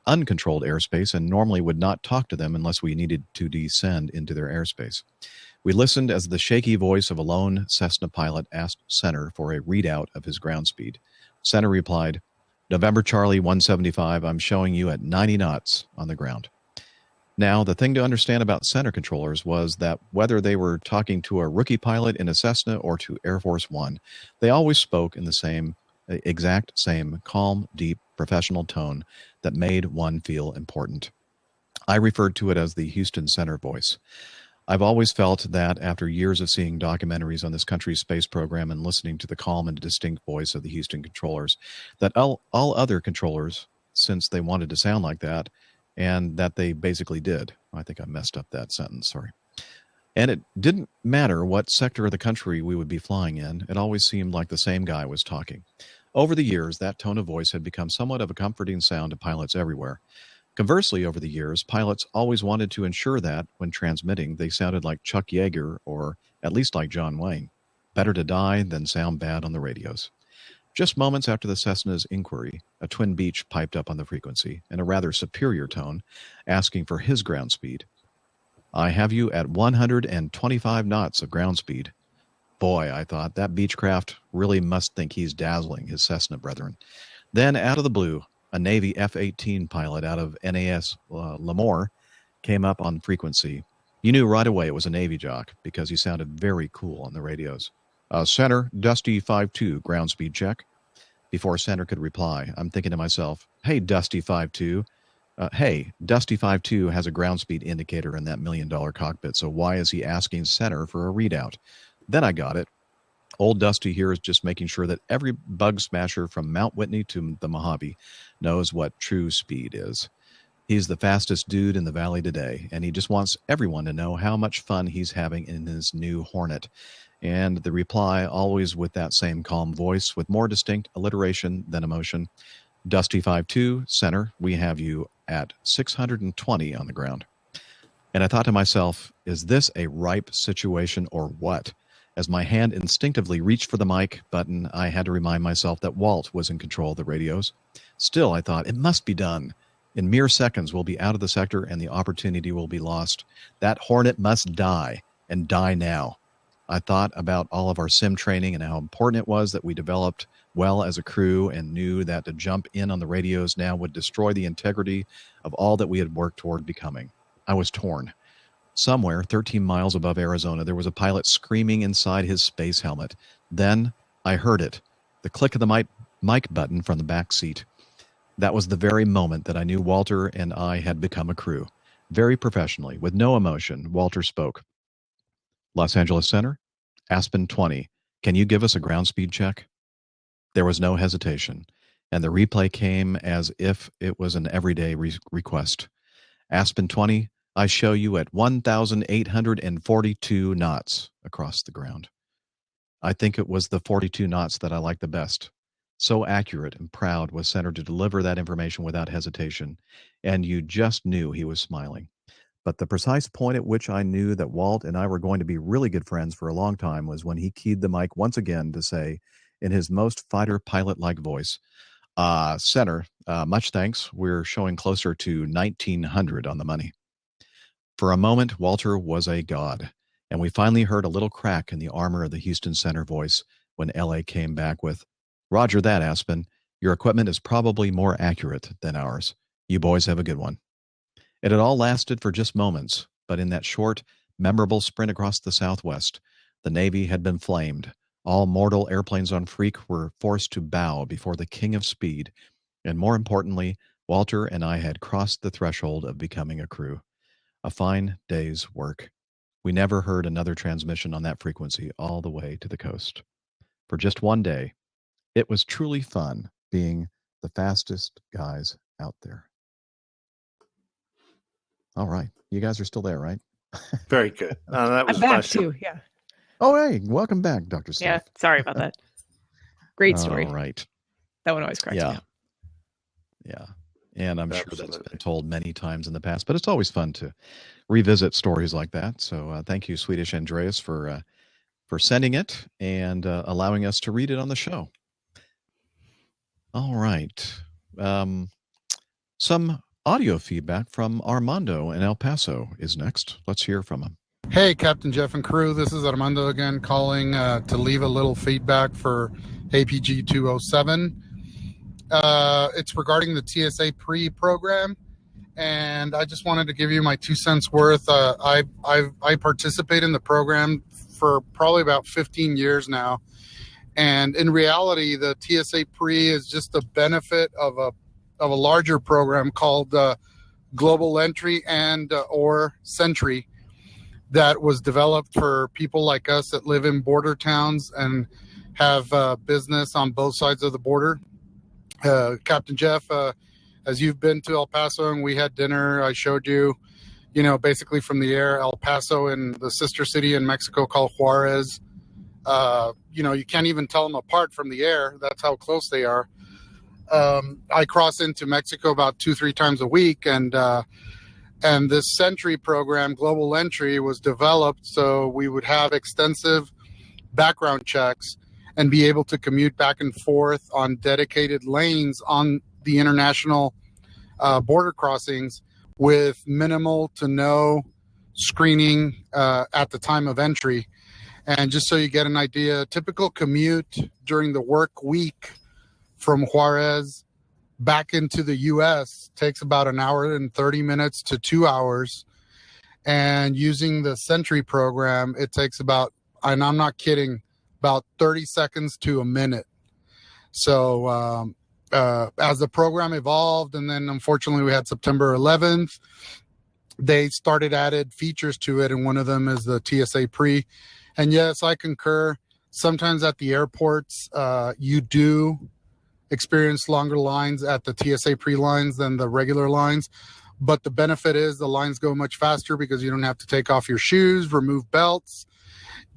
uncontrolled airspace and normally would not talk to them unless we needed to descend into their airspace. We listened as the shaky voice of a lone Cessna pilot asked Center for a readout of his ground speed. Center replied, "November Charlie 175, I'm showing you at 90 knots on the ground." Now, the thing to understand about center controllers was that whether they were talking to a rookie pilot in a Cessna or to Air Force One, they always spoke in the exact same calm, deep, professional tone that made one feel important. I referred to it as the Houston Center voice. I've always felt that after years of seeing documentaries on this country's space program and listening to the calm and distinct voice of the Houston controllers, that all other controllers, since they wanted to sound like that, and that they basically did. I think I messed up that sentence, sorry. And it didn't matter what sector of the country we would be flying in, it always seemed like the same guy was talking. Over the years, that tone of voice had become somewhat of a comforting sound to pilots everywhere. Conversely, over the years, pilots always wanted to ensure that, when transmitting, they sounded like Chuck Yeager or at least like John Wayne. Better to die than sound bad on the radios. Just moments after the Cessna's inquiry, a Twin Beach piped up on the frequency in a rather superior tone, asking for his ground speed. "I have you at 125 knots of ground speed." Boy, I thought, that Beechcraft really must think he's dazzling his Cessna brethren. Then, out of the blue, a Navy F-18 pilot out of NAS Lemoore came up on frequency. You knew right away it was a Navy jock because he sounded very cool on the radios. "Center, Dusty 52, ground speed check." Before Center could reply, I'm thinking to myself, hey, Dusty 52 has a ground speed indicator in that $1 million cockpit, so why is he asking Center for a readout? Then I got it. Old Dusty here is just making sure that every bug smasher from Mount Whitney to the Mojave knows what true speed is. He's the fastest dude in the valley today, and he just wants everyone to know how much fun he's having in his new Hornet. And the reply, always with that same calm voice, with more distinct alliteration than emotion. "Dusty 52, Center, we have you at 620 on the ground." And I thought to myself, is this a ripe situation or what? As my hand instinctively reached for the mic button, I had to remind myself that Walt was in control of the radios. Still, I thought, it must be done. In mere seconds, we'll be out of the sector and the opportunity will be lost. That Hornet must die, and die now. I thought about all of our sim training and how important it was that we developed well as a crew and knew that to jump in on the radios now would destroy the integrity of all that we had worked toward becoming. I was torn. Somewhere, 13 miles above Arizona, there was a pilot screaming inside his space helmet. Then I heard it, the click of the mic button from the back seat. That was the very moment that I knew Walter and I had become a crew. Very professionally, with no emotion, Walter spoke. Los Angeles Center, Aspen 20. Can you give us a ground speed check? There was no hesitation, and the replay came as if it was an everyday request. Aspen 20, I show you at 1,842 knots across the ground. I think it was the 42 knots that I liked the best. So accurate and proud was Center to deliver that information without hesitation, and you just knew he was smiling. But the precise point at which I knew that Walt and I were going to be really good friends for a long time was when he keyed the mic once again to say, in his most fighter pilot-like voice, Center, much thanks. We're showing closer to 1,900 on the money. For a moment, Walter was a god, and we finally heard a little crack in the armor of the Houston Center voice when LA came back with, Roger that, Aspen. Your equipment is probably more accurate than ours. You boys have a good one. It had all lasted for just moments, but in that short, memorable sprint across the Southwest, the Navy had been flamed. All mortal airplanes on Freak were forced to bow before the king of speed, and more importantly, Walter and I had crossed the threshold of becoming a crew. A fine day's work. We never heard another transmission on that frequency all the way to the coast. For just one day, it was truly fun being the fastest guys out there. All right. You guys are still there, right? Very good. That was I'm back special. too. Yeah. Oh, hey, welcome back, Dr. Steph. Yeah. Sorry about that. Great story. All right. That one always cracks me up. Yeah. And I'm sure that's Absolutely. been told many times in the past, but it's always fun to revisit stories like that. So thank you, Swedish Andreas, for sending it and allowing us to read it on the show. All right. Some audio feedback from Armando in El Paso is next. Let's hear from him. Hey, Captain Jeff and crew. This is Armando again calling to leave a little feedback for APG 207. It's regarding the TSA pre-program, and I just wanted to give you my 2 cents worth. I participate in the program for probably about 15 years now, and in reality, the TSA pre is just a benefit of a larger program called Global Entry and or Sentry that was developed for people like us that live in border towns and have business on both sides of the border. Captain Jeff, as you've been to El Paso and we had dinner, I showed you, basically from the air, El Paso and the sister city in Mexico called Juarez. You can't even tell them apart from the air. That's how close they are. I cross into Mexico about 2-3 times a week, and this Sentry program, Global Entry, was developed so we would have extensive background checks and be able to commute back and forth on dedicated lanes on the international border crossings with minimal to no screening at the time of entry. And just so you get an idea, typical commute during the work week from Juarez back into the U.S. takes about an hour and 30 minutes to 2 hours. And using the Sentry program, it takes about, and I'm not kidding, about 30 seconds to a minute. So as the program evolved, and then unfortunately we had September 11th, they started added features to it, and one of them is the TSA pre. And yes, I concur. Sometimes at the airports, you do experience longer lines at the TSA pre-lines than the regular lines. But the benefit is the lines go much faster because you don't have to take off your shoes, remove belts.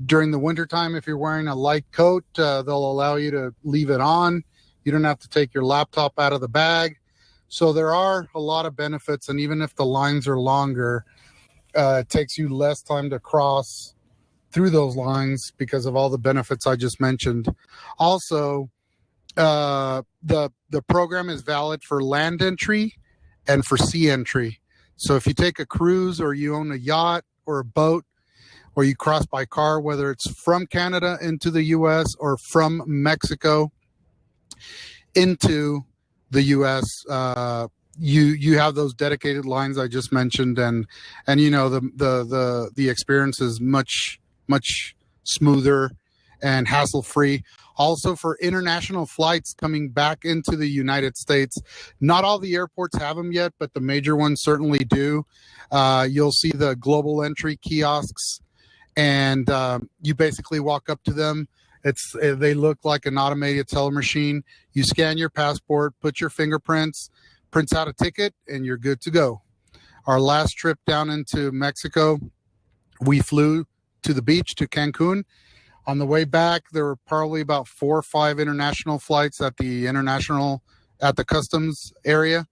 During the wintertime, if you're wearing a light coat, they'll allow you to leave it on. You don't have to take your laptop out of the bag. So there are a lot of benefits. And even if the lines are longer, it takes you less time to cross through those lines because of all the benefits I just mentioned. Also, the program is valid for land entry and for sea entry. So if you take a cruise or you own a yacht or a boat or you cross by car, whether it's from Canada into the U.S. or from Mexico into the U.S., you have those dedicated lines I just mentioned, and the experience is much smoother and hassle-free. Also for international flights coming back into the United States, not all the airports have them yet, but the major ones certainly do. You'll see the global entry kiosks, and you basically walk up to them. They look like an automated teller machine. You scan your passport, put your fingerprints, prints out a ticket, and you're good to go. Our last trip down into Mexico, we flew to the beach to Cancun. On the way back, there were probably about 4 or 5 international flights at the customs area,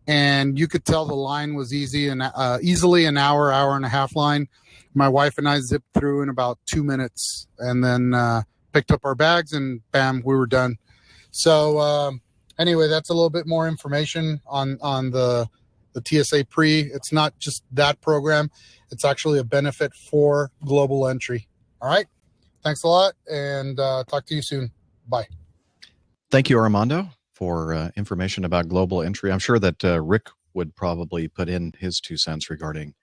and you could tell the line was easily an hour and a half line. My wife and I zipped through in about 2 minutes, and then picked up our bags, and bam, we were done. So anyway, that's a little bit more information on the TSA pre. It's not just that program; it's actually a benefit for global entry. All right. Thanks a lot, and talk to you soon. Bye. Thank you, Armando, for information about global entry. I'm sure that Rick would probably put in his 2 cents regarding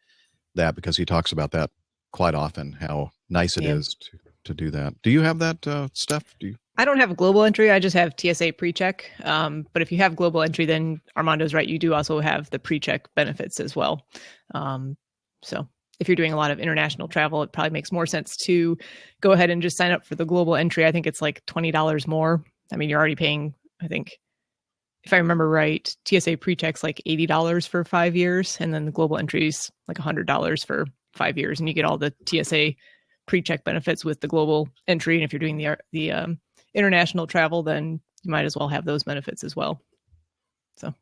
that, because he talks about that quite often, how nice it is to do that. Do you have that, Steph? I don't have global entry. I just have TSA pre-check. But if you have global entry, then Armando's right. You do also have the pre-check benefits as well. So if you're doing a lot of international travel, it probably makes more sense to go ahead and just sign up for the global entry. I think it's like $20 more. I mean, you're already paying, I think, if I remember right, TSA pre-check's like $80 for 5 years. And then the global entry's like $100 for 5 years. And you get all the TSA pre-check benefits with the global entry. And if you're doing the international travel, then you might as well have those benefits as well. So,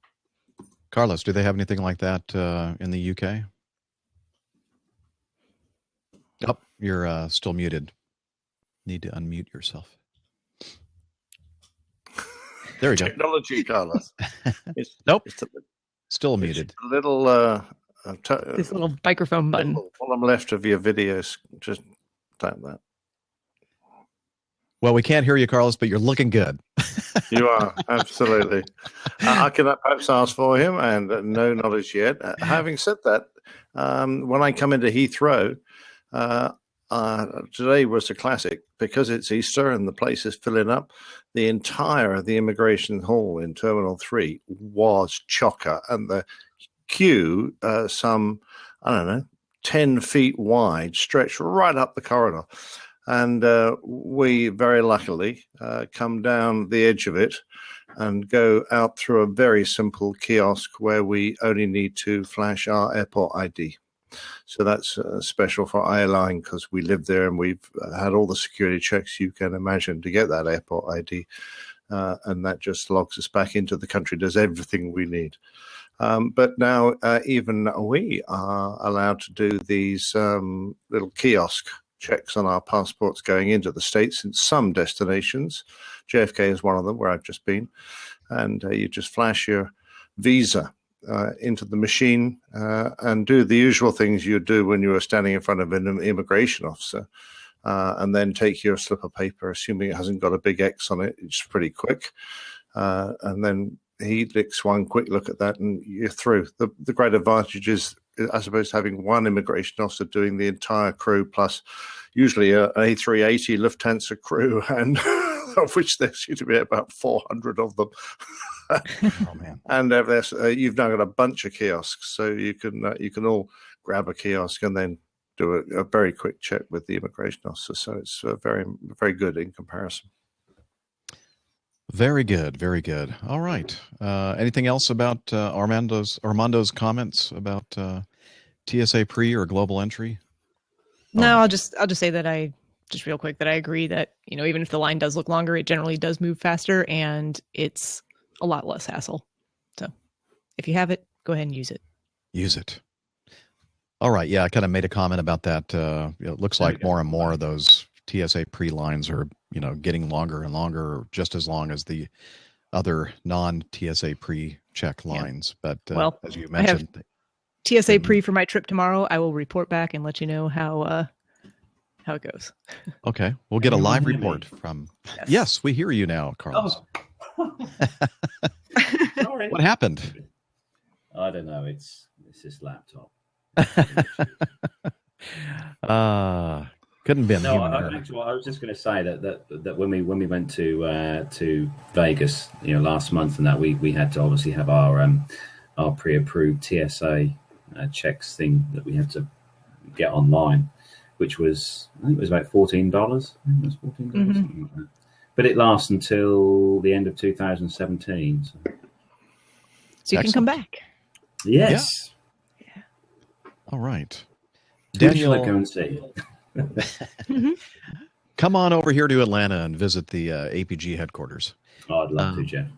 Carlos, do they have anything like that in the UK? Oh, you're still muted. Need to unmute yourself. There we go. Technology, Carlos. Nope. It's still muted. A little this little microphone button. Bottom left of your videos. Just tap that. Well, we can't hear you, Carlos, but you're looking good. You are, absolutely. I can perhaps ask for him, and no knowledge yet. Having said that, when I come into Heathrow, today was a classic because it's Easter and the place is filling up. The entire of the immigration hall in Terminal 3 was chocker, and the queue, some, 10 feet wide, stretched right up the corridor. And we very luckily come down the edge of it and go out through a very simple kiosk where we only need to flash our airport ID. So that's special for Airline because we live there and we've had all the security checks you can imagine to get that airport ID. And that just logs us back into the country, does everything we need. But now even we are allowed to do these little kiosk checks on our passports going into the States in some destinations. JFK is one of them where I've just been. And you just flash your visa into the machine and do the usual things you do when you were standing in front of an immigration officer. And then take your slip of paper, assuming it hasn't got a big X on it. It's pretty quick. And then he licks one quick look at that and you're through. The great advantage is, I suppose, having one immigration officer doing the entire crew, plus usually an A380 Lufthansa crew, and of which there seem to be about 400 of them. Oh, man. And you've now got a bunch of kiosks, so you can all grab a kiosk and then do a very quick check with the immigration officer. So it's very, very good in comparison. Very good, very good. All right. Anything else about Armando's comments about TSA pre or global entry? No, I'll just say that I real quick that I agree that, even if the line does look longer, it generally does move faster and it's a lot less hassle. So if you have it, go ahead and use it. Use it. All right. Yeah, I kind of made a comment about that. It looks like more and more of those TSA pre lines are, getting longer and longer, just as long as the other non-TSA pre-check lines. Yeah. But as you mentioned, I have TSA pre for my trip tomorrow. I will report back and let you know how it goes. Okay, we'll get a live report from. Yes, we hear you now, Carlos. Oh. Sorry. What happened? I don't know. It's this laptop. Couldn't been No, human I, error. actually, I was just going to say that when we went to Vegas, last month, and that we had to obviously have our pre-approved TSA checks thing that we had to get online, which was, I think it was about $14. I think it was $14, something like that. But it lasts until the end of 2017. So So you can come back. yes, All right. who shall I Daniel, go and see? come on over here to Atlanta and visit the APG headquarters. Oh, I'd love to, Jeff.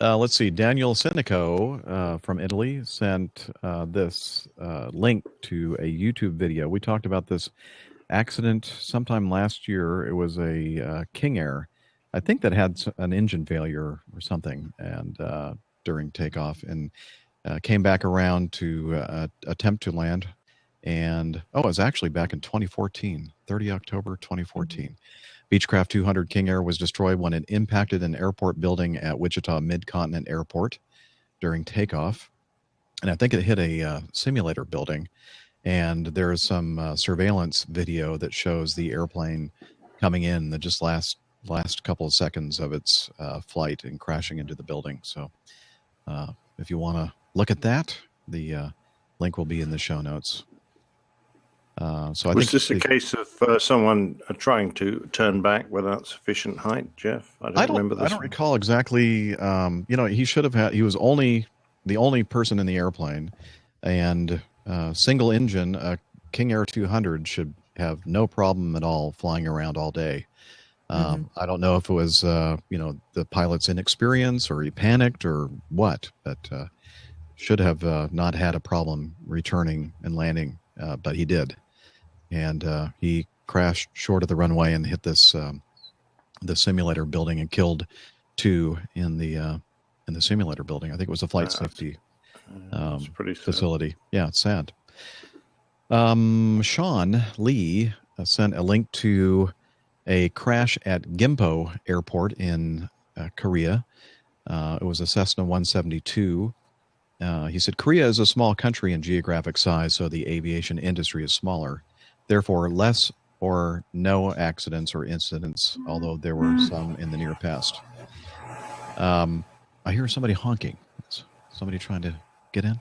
Let's see. Daniel Sinico from Italy sent this link to a YouTube video. We talked about this accident sometime last year. It was a King Air, I think, that had an engine failure or something, and during takeoff, and came back around to attempt to land. And it was actually back in 2014, 30 October 2014. Beechcraft 200 King Air was destroyed when it impacted an airport building at Wichita Mid-Continent Airport during takeoff. And I think it hit a simulator building. And there is some surveillance video that shows the airplane coming in the just last couple of seconds of its flight and crashing into the building. So if you want to look at that, the link will be in the show notes. So Was this a case of someone trying to turn back without sufficient height, Jeff? I don't remember this. I don't recall exactly. He should have had. He was the only person in the airplane, and single engine. A King Air 200 should have no problem at all flying around all day. I don't know if it was the pilot's inexperience or he panicked or what, but should have not had a problem returning and landing, but he did. And he crashed short of the runway and hit this the simulator building and killed two in the simulator building. I think it was a flight safety facility. Yeah, it's sad. Sean Lee sent a link to a crash at Gimpo Airport in Korea. It was a Cessna 172. He said, Korea is a small country in geographic size, so the aviation industry is smaller. Therefore, less or no accidents or incidents, although there were some in the near past. I hear somebody honking. Is somebody trying to get in?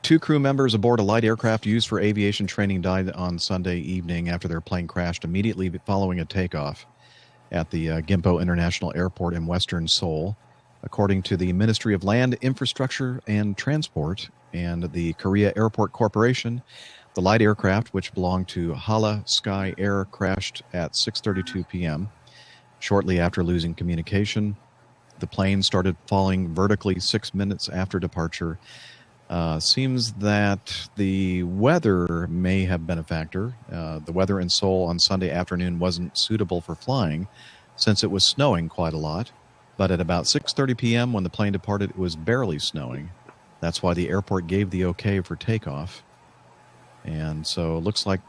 Two crew members aboard a light aircraft used for aviation training died on Sunday evening after their plane crashed immediately following a takeoff at the Gimpo International Airport in western Seoul. According to the Ministry of Land, Infrastructure and Transport and the Korea Airport Corporation, the light aircraft, which belonged to Hala Sky Air, crashed at 6:32 p.m. Shortly after losing communication, the plane started falling vertically 6 minutes after departure. Seems that the weather may have been a factor. The weather in Seoul on Sunday afternoon wasn't suitable for flying since it was snowing quite a lot. But at about 6:30 p.m. when the plane departed, it was barely snowing. That's why the airport gave the okay for takeoff. And so it looks like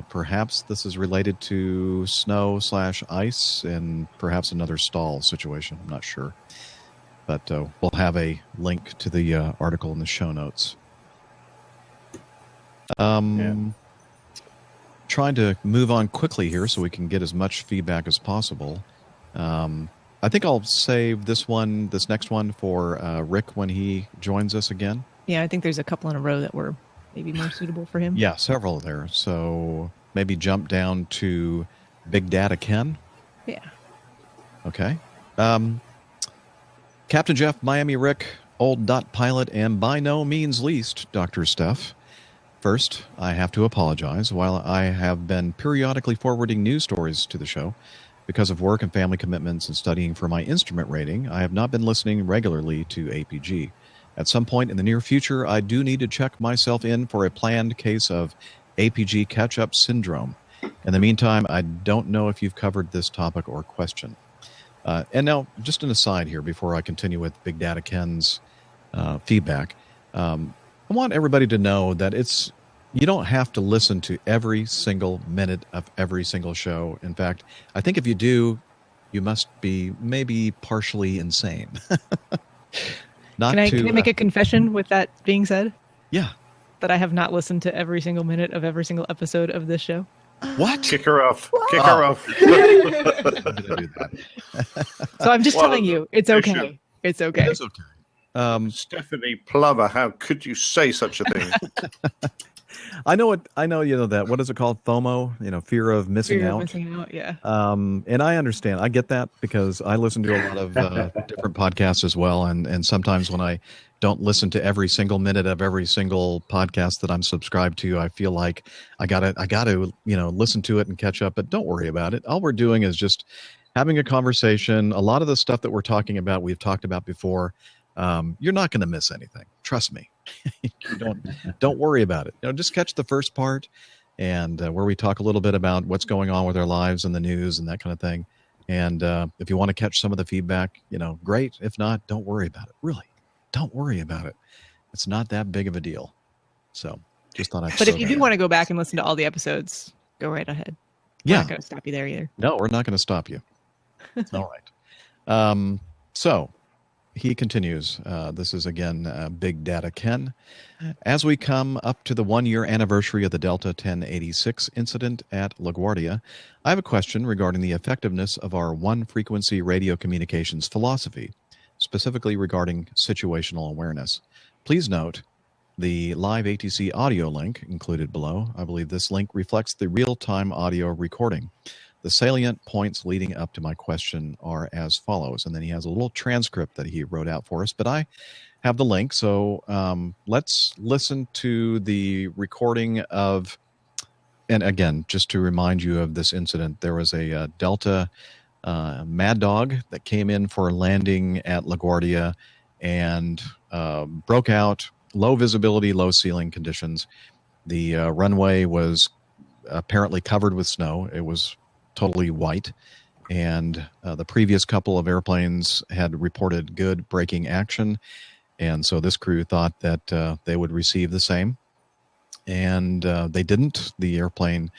perhaps this is related to snow/ice and perhaps another stall situation. I'm not sure. But we'll have a link to the article in the show notes. Trying to move on quickly here so we can get as much feedback as possible. I think I'll save this next one for Rick when he joins us again. Yeah, I think there's a couple in a row that were maybe more suitable for him. Yeah, several there. So maybe jump down to Big Data Ken. Yeah. Okay. Captain Jeff, Miami Rick, old dot pilot, and by no means least, Dr. Steph. First, I have to apologize. While I have been periodically forwarding news stories to the show, because of work and family commitments and studying for my instrument rating, I have not been listening regularly to APG. At some point in the near future, I do need to check myself in for a planned case of APG catch-up syndrome. In the meantime, I don't know if you've covered this topic or question. And now, just an aside here before I continue with Big Data Ken's feedback. I want everybody to know that you don't have to listen to every single minute of every single show. In fact, I think if you do, you must be maybe partially insane. Can I make a confession with that being said? Yeah. that I have not listened to every single minute of every single episode of this show? What? Kick her off. Kick her off. I'm going to do that. So I'm just Well, telling you, it's you okay. should. It's okay. It's okay. Stephanie Plover, how could you say such a thing? I know that. What is it called? FOMO, fear of missing Fear of out. missing out, yeah. And I understand. I get that because I listen to a lot of different podcasts as well. And sometimes when I don't listen to every single minute of every single podcast that I'm subscribed to, I feel like I gotta, listen to it and catch up. But don't worry about it. All we're doing is just having a conversation. A lot of the stuff that we're talking about, we've talked about before. You're not going to miss anything. Trust me. Don't worry about it. Just catch the first part and where we talk a little bit about what's going on with our lives and the news and that kind of thing. And if you want to catch some of the feedback, great. If not, don't worry about it. Really, don't worry about it. It's not that big of a deal. So just thought I'd. But if you do want to go back and listen to all the episodes, go right ahead. We're not going to stop you there either. No, we're not going to stop you. All right. So he continues. This is again Big Data Ken. As we come up to the 1-year anniversary of the Delta 1086 incident at LaGuardia, I have a question regarding the effectiveness of our one-frequency radio communications philosophy, specifically regarding situational awareness. Please note the live ATC audio link included below. I believe this link reflects the real-time audio recording. The salient points leading up to my question are as follows. And then he has a little transcript that he wrote out for us, but I have the link. So let's listen to the recording of, and again, just to remind you of this incident, there was a Delta Mad Dog that came in for landing at LaGuardia and broke out, low visibility, low ceiling conditions. The runway was apparently covered with snow. It was totally white, and the previous couple of airplanes had reported good braking action, and so this crew thought that they would receive the same, and they didn't. The airplane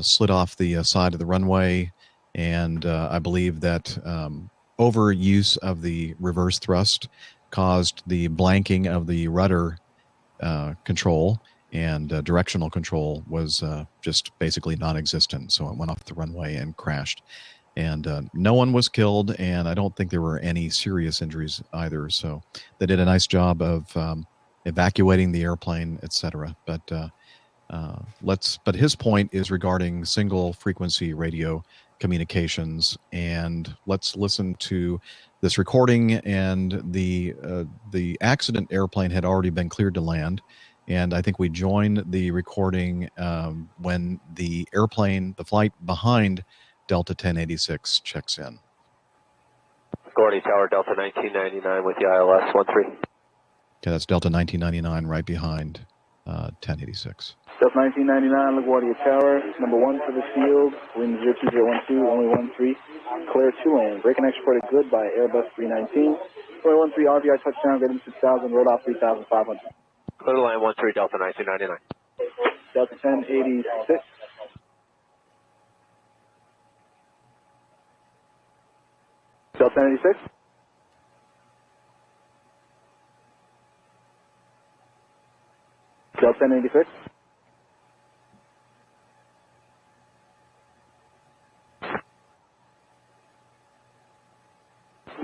slid off the side of the runway, and I believe that overuse of the reverse thrust caused the blanking of the rudder control, and directional control was just basically non-existent. So it went off the runway and crashed. And no one was killed, and I don't think there were any serious injuries either. So they did a nice job of evacuating the airplane, etc. But his point is regarding single frequency radio communications, and let's listen to this recording. And the accident airplane had already been cleared to land. And I think we joined the recording when the flight behind Delta 1086 checks in. LaGuardia Tower, Delta 1999 with the ILS 13. Okay, that's Delta 1999 right behind 1086. Delta 1999, LaGuardia Tower, number 1 for the field, wind 02012, only 13, clear to land. Break and exported good by Airbus 319. Only 13, RVI touchdown, getting 6,000, rolled off 3,500. Clear to land 13, Delta 1999. Delta 1086. Delta 1086. Delta 1086.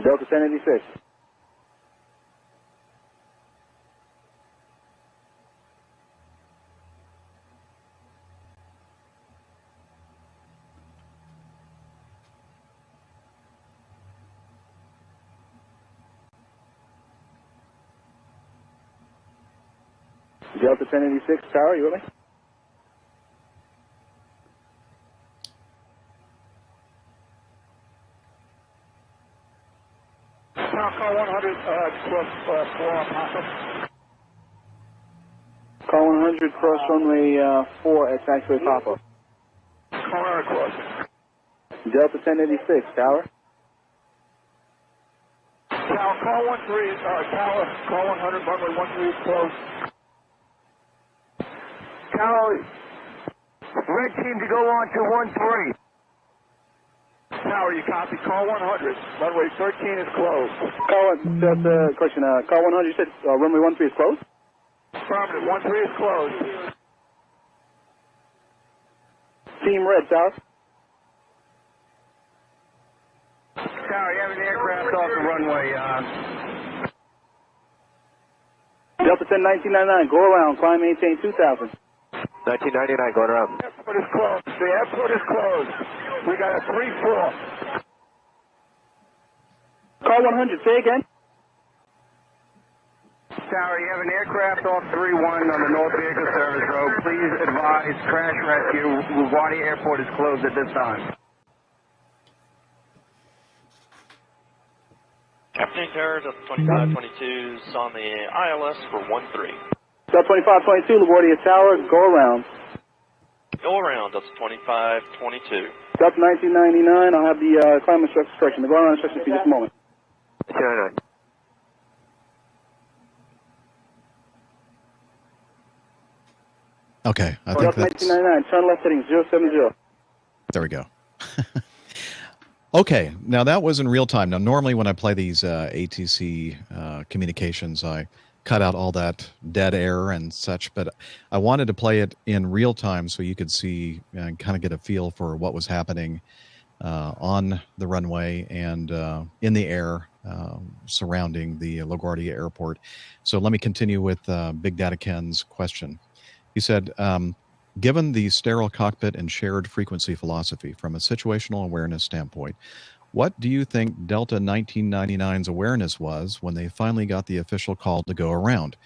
Delta 1086. Delta 1086, Tower, you with me? Call 100, cross 4 on Papa. Call 100, cross runway 4 at taxiway Papa. Call crossing. Delta 1086, Tower. Tower, call 13, Tower, call 100, runway 13 is closed. Tower, red team to go on to 13. Tower, you copy, call 100, runway 13 is closed. Call 100, question, call 100, you said runway 13 is closed? affirmative. 13 is closed. Team Red, South. Tower, you have an aircraft off the runway. Delta 10 1999, go around, climb, maintain 2000. 1999 going around. Airport is closed. The airport is closed. We got a 3-4. Car 100, say again. Tower, you have an aircraft off 3-1 on the North Vehicle Service Road. Please advise crash rescue. LaGuardia Airport is closed at this time. Captain Tower, Delta 2522 is on the ILS for 13. Delta 2522, LaGuardia Tower, go around. Go around, Delta 2522. Delta 1999, I'll have the climb instructions correction. The go around instructions for just a moment. 1999. Okay, I think Delta that's... 1999, turn left heading 070. There we go. Okay, now that was in real time. Now, normally when I play these ATC communications, I cut out all that dead air and such, but I wanted to play it in real time so you could see and kind of get a feel for what was happening on the runway and in the air surrounding the LaGuardia Airport. So let me continue with Big Data Ken's question. He said, given the sterile cockpit and shared frequency philosophy from a situational awareness standpoint, what do you think Delta 1999's awareness was when they finally got the official call to go around?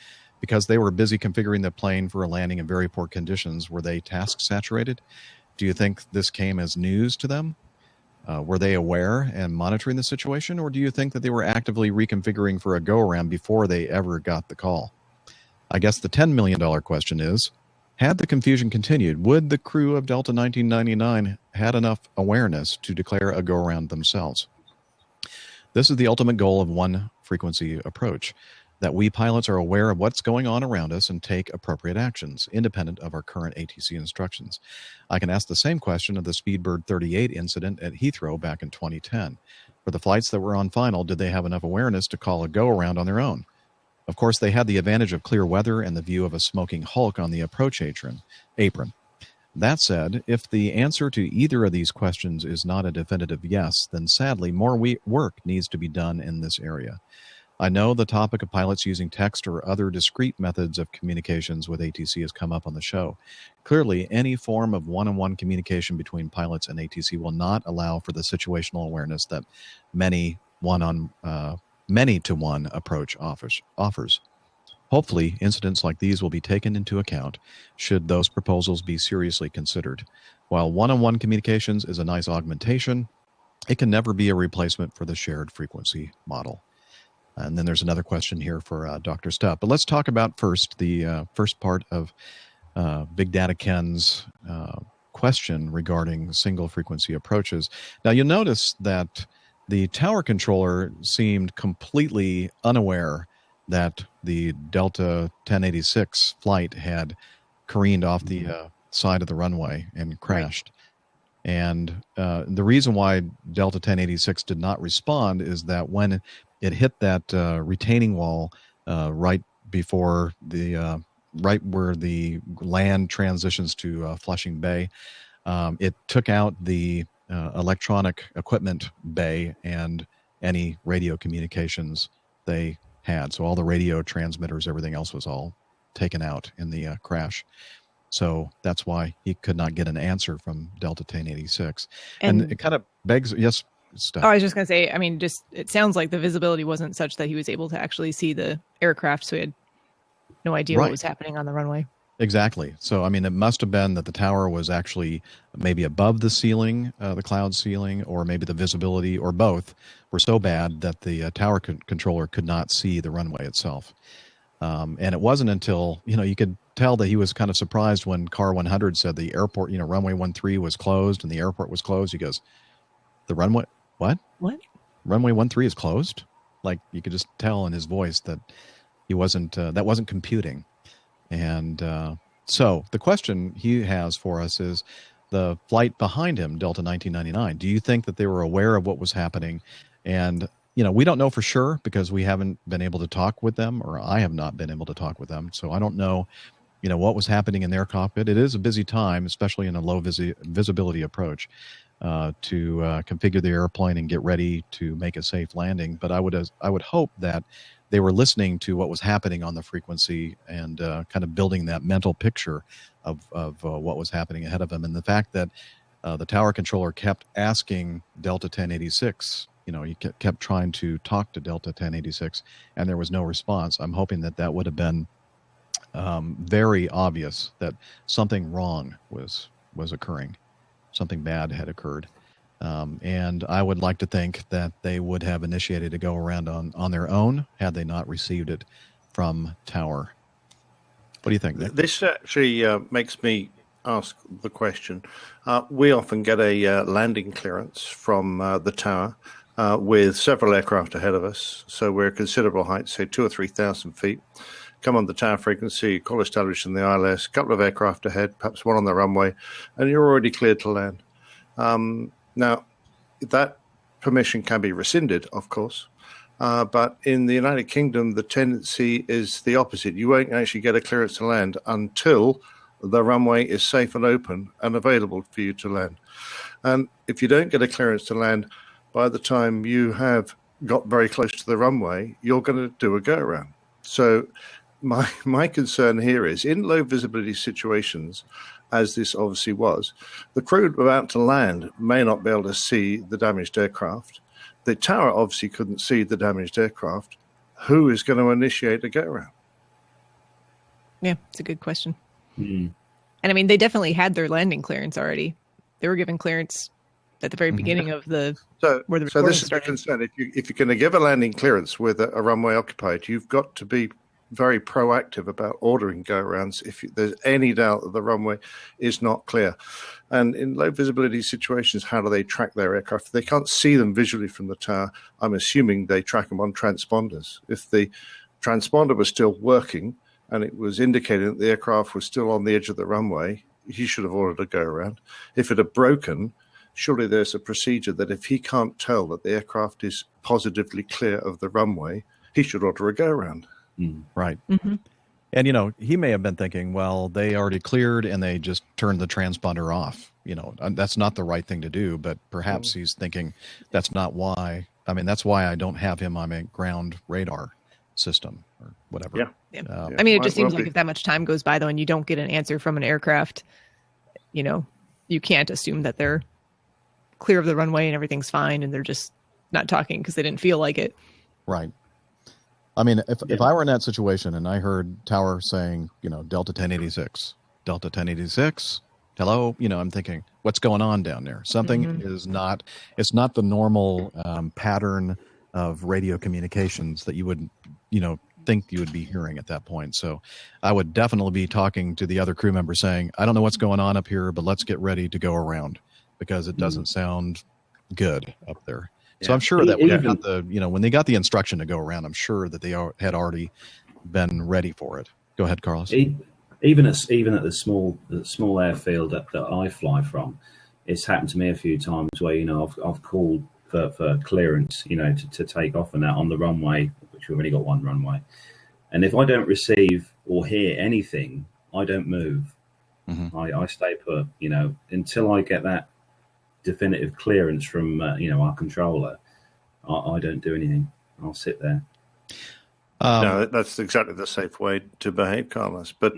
Because they were busy configuring the plane for a landing in very poor conditions, were they task saturated? Do you think this came as news to them? Were they aware and monitoring the situation, or do you think that they were actively reconfiguring for a go-around before they ever got the call? I guess the $10 million question is, had the confusion continued, would the crew of Delta 1999 had enough awareness to declare a go-around themselves? This is the ultimate goal of one frequency approach, that we pilots are aware of what's going on around us and take appropriate actions, independent of our current ATC instructions. I can ask the same question of the Speedbird 38 incident at Heathrow back in 2010. For the flights that were on final, did they have enough awareness to call a go-around on their own? Of course, they had the advantage of clear weather and the view of a smoking hulk on the approach apron. That said, if the answer to either of these questions is not a definitive yes, then sadly, more work needs to be done in this area. I know the topic of pilots using text or other discrete methods of communications with ATC has come up on the show. Clearly, any form of one-on-one communication between pilots and ATC will not allow for the situational awareness that many-to-one approach offers. Hopefully, incidents like these will be taken into account should those proposals be seriously considered. While one-on-one communications is a nice augmentation, it can never be a replacement for the shared frequency model. And then there's another question here for Dr. Stubb. But let's talk about first the first part of Big Data Ken's question regarding single frequency approaches. Now, you'll notice that the tower controller seemed completely unaware that the Delta 1086 flight had careened off the side of the runway and crashed. And the reason why Delta 1086 did not respond is that when it hit that retaining wall right before the right where the land transitions to Flushing Bay, it took out the electronic equipment bay and any radio communications they had. So all the radio transmitters, everything else was all taken out in the crash. So that's why he could not get an answer from Delta 1086. And it kind of begs, yes, Steph. Oh, I was just going to say, I mean, just it sounds like the visibility wasn't such that he was able to actually see the aircraft, so he had no idea what was happening on the runway. Exactly. So, I mean, it must have been that the tower was actually maybe above the ceiling, the cloud ceiling, or maybe the visibility, or both, were so bad that the tower controller could not see the runway itself. And it wasn't until, you could tell that he was kind of surprised when Car 100 said the airport, runway 13 was closed and the airport was closed. He goes, the runway, what? What? Runway 13 is closed? Like, you could just tell in his voice that he wasn't, that wasn't computing. And so the question he has for us is the flight behind him, Delta 1999. Do you think that they were aware of what was happening? And we don't know for sure because we haven't been able to talk with them, or I have not been able to talk with them. So I don't know, what was happening in their cockpit. It is a busy time, especially in a low visibility approach, to configure the airplane and get ready to make a safe landing. But I would hope that they were listening to what was happening on the frequency and kind of building that mental picture of what was happening ahead of them. And the fact that the tower controller kept asking Delta 1086, he kept trying to talk to Delta 1086, and there was no response. I'm hoping that would have been very obvious that something wrong was occurring. Something bad had occurred. And I would like to think that they would have initiated a go-around on their own had they not received it from tower. What do you think, Nick? This actually makes me ask the question. We often get a landing clearance from the tower with several aircraft ahead of us. So we're at considerable height, say 2,000 or 3,000 feet. Come on the tower frequency, call established in the ILS, a couple of aircraft ahead, perhaps one on the runway, and you're already cleared to land. Now, that permission can be rescinded, of course, but in the United Kingdom, the tendency is the opposite. You won't actually get a clearance to land until the runway is safe and open and available for you to land. And if you don't get a clearance to land, by the time you have got very close to the runway, you're going to do a go-around. So my concern here is, in low visibility situations, as this obviously was, the crew about to land may not be able to see the damaged aircraft. The tower obviously couldn't see the damaged aircraft. Who is going to initiate a go-around? Yeah, it's a good question. Mm. And I mean, they definitely had their landing clearance already. They were given clearance at the very beginning of the where the so recording this is the started. concern. If you're going to give a landing clearance with a runway occupied, you've got to be very proactive about ordering go-arounds if there's any doubt that the runway is not clear. And in low visibility situations, how do they track their aircraft? If they can't see them visually from the tower, I'm assuming they track them on transponders. If the transponder was still working and it was indicating that the aircraft was still on the edge of the runway, he should have ordered a go-around. If it had broken, surely there's a procedure that if he can't tell that the aircraft is positively clear of the runway, he should order a go-around. Right. Mm-hmm. And, he may have been thinking, well, they already cleared and they just turned the transponder off. That's not the right thing to do, but perhaps he's thinking that's not why. I mean, that's why I don't have him on a ground radar system or whatever. Yeah. I mean, it just seems like if that much time goes by, though, and you don't get an answer from an aircraft, you can't assume that they're clear of the runway and everything's fine and they're just not talking because they didn't feel like it. Right. I mean, if I were in that situation and I heard tower saying, Delta 1086, Delta 1086, hello, I'm thinking, what's going on down there? Something is not, it's not the normal pattern of radio communications that you would, think you would be hearing at that point. So I would definitely be talking to the other crew member saying, I don't know what's going on up here, but let's get ready to go around because it doesn't sound good up there. So I'm sure that when they got the instruction to go around, I'm sure that they had already been ready for it. Go ahead, Carlos. Even at the small airfield that I fly from, it's happened to me a few times where I've called for clearance, to take off and out on the runway, which we've only got one runway, and if I don't receive or hear anything, I don't move. I stay put, until I get that definitive clearance from our controller. I don't do anything. I'll sit there. No, that's exactly the safe way to behave, Carlos. But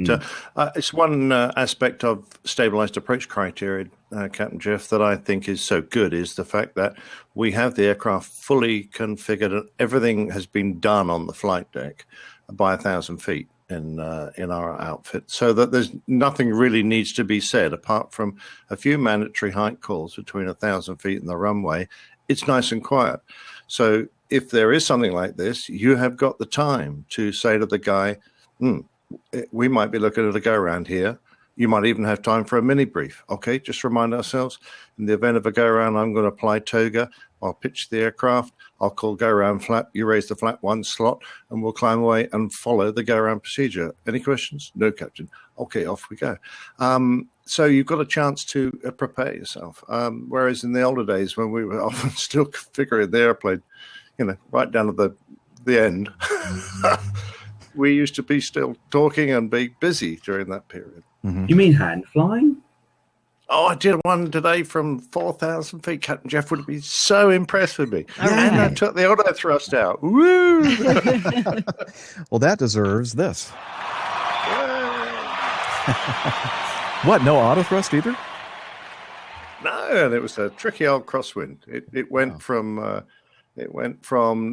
it's one aspect of stabilized approach criteria, Captain Jeff, that I think is so good is the fact that we have the aircraft fully configured and everything has been done on the flight deck by 1,000 feet in our outfit, so that there's nothing really needs to be said apart from a few mandatory height calls between 1,000 feet and the runway. It's nice and quiet. So if there is something like this, you have got the time to say to the guy, we might be looking at a go-around here. You might even have time for a mini brief. Okay, just remind ourselves, in the event of a go-around, I'm going to apply toga. I'll pitch the aircraft. I'll call go-around flap. You raise the flap one slot, and we'll climb away and follow the go-around procedure. Any questions? No, Captain. Okay, off we go. So you've got a chance to prepare yourself. Whereas in the older days when we were often still configuring the airplane, right down at the end, we used to be still talking and be busy during that period. Mm-hmm. You mean hand flying? Oh, I did one today from 4,000 feet. Captain Jeff would be so impressed with me. All And I right. took the auto thrust out. Woo! Well, that deserves this. What? No auto thrust either? No, and it was a tricky old crosswind. It went from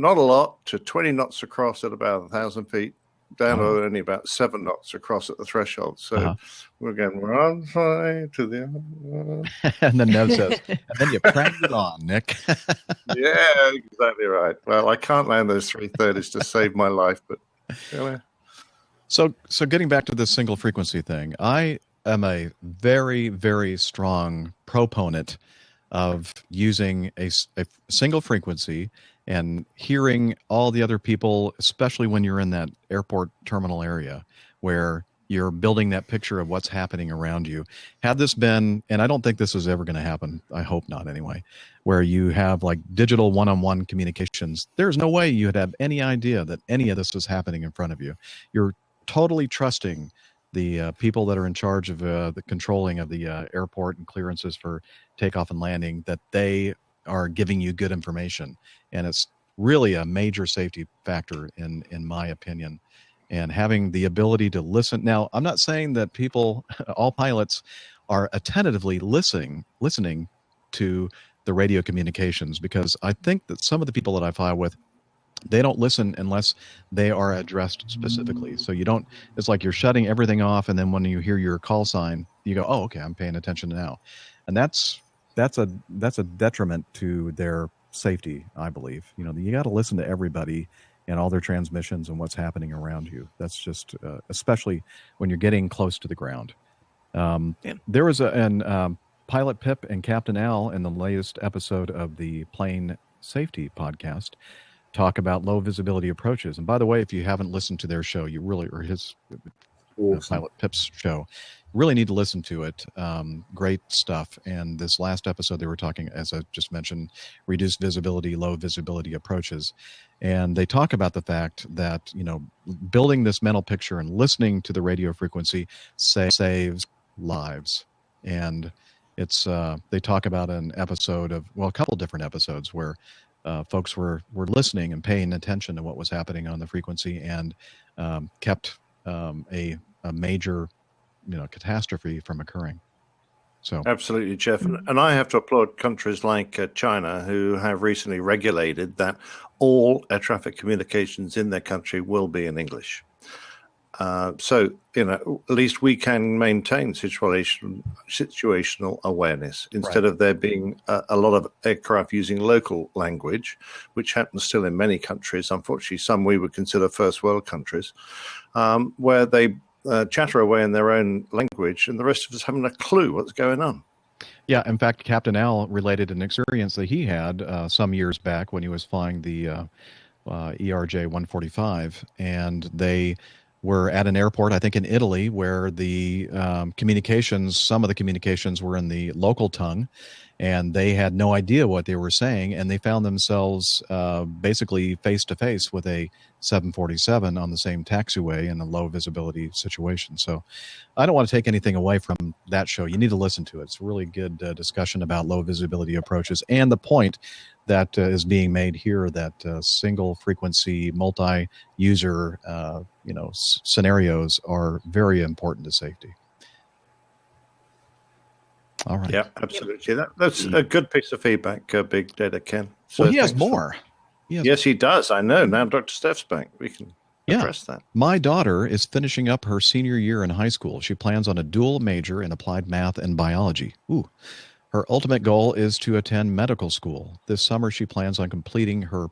not a lot to 20 knots across at about 1,000 feet, down to only about 7 knots across at the threshold. So we're going one side to the other. And then Nev says, and then you cranked it on, Nick. Yeah, exactly right. Well, I can't land those 330s to save my life, but anyway. So getting back to this single frequency thing, I am a very, very strong proponent of using a single frequency and hearing all the other people, especially when you're in that airport terminal area where you're building that picture of what's happening around you. Had this been, and I don't think this is ever going to happen, I hope not anyway, where you have like digital one-on-one communications, there's no way you would have any idea that any of this is happening in front of you. You're totally trusting the people that are in charge of the controlling of the airport and clearances for takeoff and landing, that they are giving you good information. And it's really a major safety factor in my opinion. And having the ability to listen. Now, I'm not saying that people, all pilots, are attentively listening to the radio communications, because I think that some of the people that I fly with, they don't listen unless they are addressed specifically. So you don't, it's like you're shutting everything off, and then when you hear your call sign, you go, oh, okay, I'm paying attention now. And that's a detriment to their safety, I believe. You got to listen to everybody and all their transmissions and what's happening around you. That's just, especially when you're getting close to the ground. There was Pilot Pip and Captain Al in the latest episode of the Plane Safety podcast talk about low visibility approaches. And by the way, if you haven't listened to their show, you really, or his Pilot Pip's show, really need to listen to it. Great stuff. And this last episode, they were talking, as I just mentioned, reduced visibility, low visibility approaches. And they talk about the fact that, building this mental picture and listening to the radio frequency saves lives. And it's, they talk about an episode of, a couple different episodes where folks were listening and paying attention to what was happening on the frequency, and kept a major catastrophe from occurring. So absolutely, Jeff. And I have to applaud countries like China, who have recently regulated that all air traffic communications in their country will be in English. So, at least we can maintain situational awareness instead of there being a lot of aircraft using local language, which happens still in many countries. Unfortunately, some we would consider first world countries, where they chatter away in their own language, and the rest of us haven't a clue what's going on. Yeah, in fact, Captain Al related an experience that he had some years back when he was flying the ERJ 145, and they were at an airport, I think in Italy, where the some of the communications were in the local tongue, and they had no idea what they were saying, and they found themselves basically face-to-face with a 747 on the same taxiway in a low visibility situation. So I don't want to take anything away from that show. You need to listen to it. It's a really good discussion about low visibility approaches, and the point that is being made here, that single frequency, multi-user scenarios are very important to safety. All right. Yeah, absolutely. That's a good piece of feedback, Big Data Ken. So well, he has more. Yes, he does. I know. Now Dr. Steph's back. We can address that. My daughter is finishing up her senior year in high school. She plans on a dual major in applied math and biology. Ooh. Her ultimate goal is to attend medical school. This summer, she plans on completing her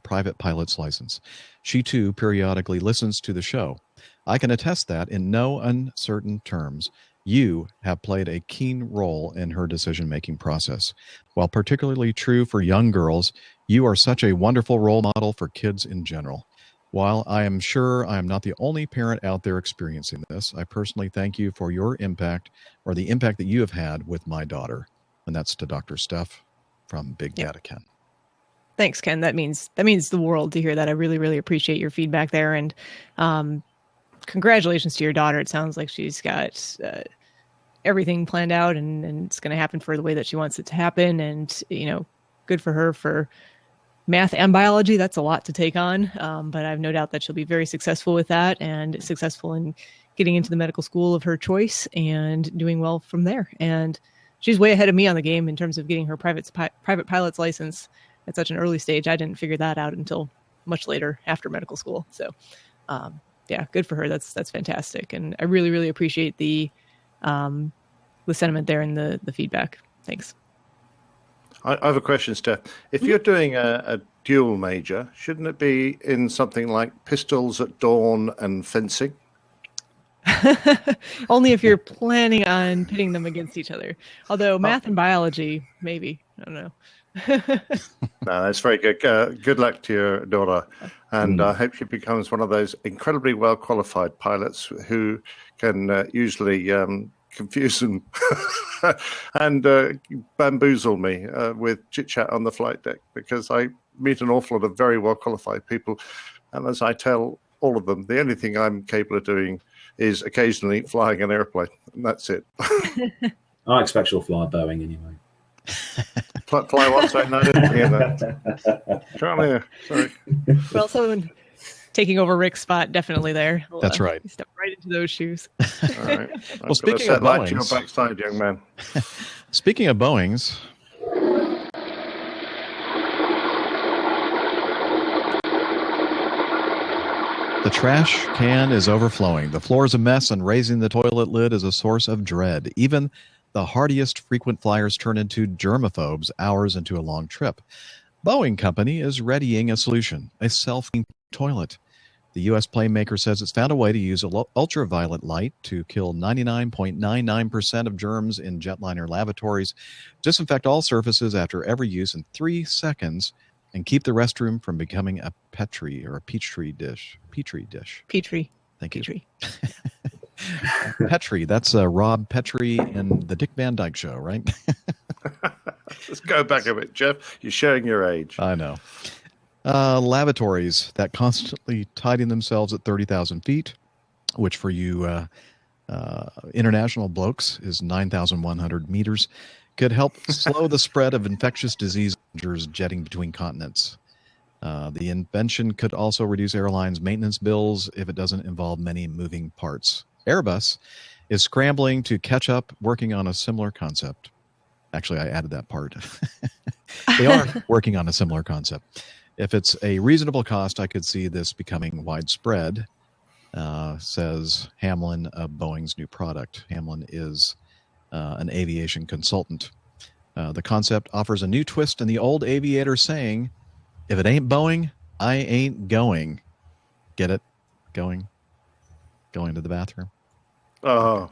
private pilot's license. She, too, periodically listens to the show. I can attest that, in no uncertain terms, you have played a keen role in her decision-making process. While particularly true for young girls, you are such a wonderful role model for kids in general. While I am sure I am not the only parent out there experiencing this, I personally thank you for your impact, or the impact that you have had with my daughter. And that's to Dr. Steph from Big Data Ken. Thanks, Ken. That means the world to hear that. I really, really appreciate your feedback there. And congratulations to your daughter. It sounds like she's got everything planned out and it's going to happen for the way that she wants it to happen. And, good for her for math and biology. That's a lot to take on. But I have no doubt that she'll be very successful with that and successful in getting into the medical school of her choice and doing well from there. And she's way ahead of me on the game in terms of getting her private pilot's license at such an early stage. I didn't figure that out until much later after medical school. So, yeah, good for her. That's fantastic. And I really, really appreciate the sentiment there and the feedback. Thanks. I have a question, Steph. If you're doing a dual major, shouldn't it be in something like pistols at dawn and fencing? Only if you're planning on pitting them against each other. Although math and biology, maybe. I don't know. No, that's very good. Good luck to your daughter. And I hope she becomes one of those incredibly well-qualified pilots who can usually confuse and, and bamboozle me with chit-chat on the flight deck, because I meet an awful lot of very well-qualified people. And as I tell all of them, the only thing I'm capable of doing is occasionally flying an airplane, and that's it. I expect you'll fly Boeing anyway. Fly what? Sorry, no, I didn't hear that. Come here. Sorry. Well, someone taking over Rick's spot, definitely there. That's right. Step right into those shoes. All right. Well, speaking of light to your Boeings, backside, young man. Speaking of Boeings, the trash can is overflowing. The floor is a mess, and raising the toilet lid is a source of dread. Even the hardiest frequent flyers turn into germaphobes hours into a long trip. Boeing Company is readying a solution, a self-cleaning toilet. The U.S. plane maker says it's found a way to use ultraviolet light to kill 99.99% of germs in jetliner lavatories, disinfect all surfaces after every use in 3 seconds, and keep the restroom from becoming a Petri or a Petri dish. Petri dish. Petri. Thank you. Petri. Petri. That's Rob Petri in the Dick Van Dyke Show, right? Let's go back a bit, Jeff. You're showing your age. I know. Lavatories that constantly tidy themselves at 30,000 feet, which for you international blokes is 9,100 meters, could help slow the spread of infectious diseases jetting between continents. The invention could also reduce airlines' maintenance bills if it doesn't involve many moving parts. Airbus is scrambling to catch up, working on a similar concept. Actually, I added that part. They are working on a similar concept. If it's a reasonable cost, I could see this becoming widespread, says Hamlin of Boeing's new product. Hamlin is an aviation consultant. The concept offers a new twist in the old aviator saying, if it ain't Boeing, I ain't going. Get it? Going to the bathroom. Oh.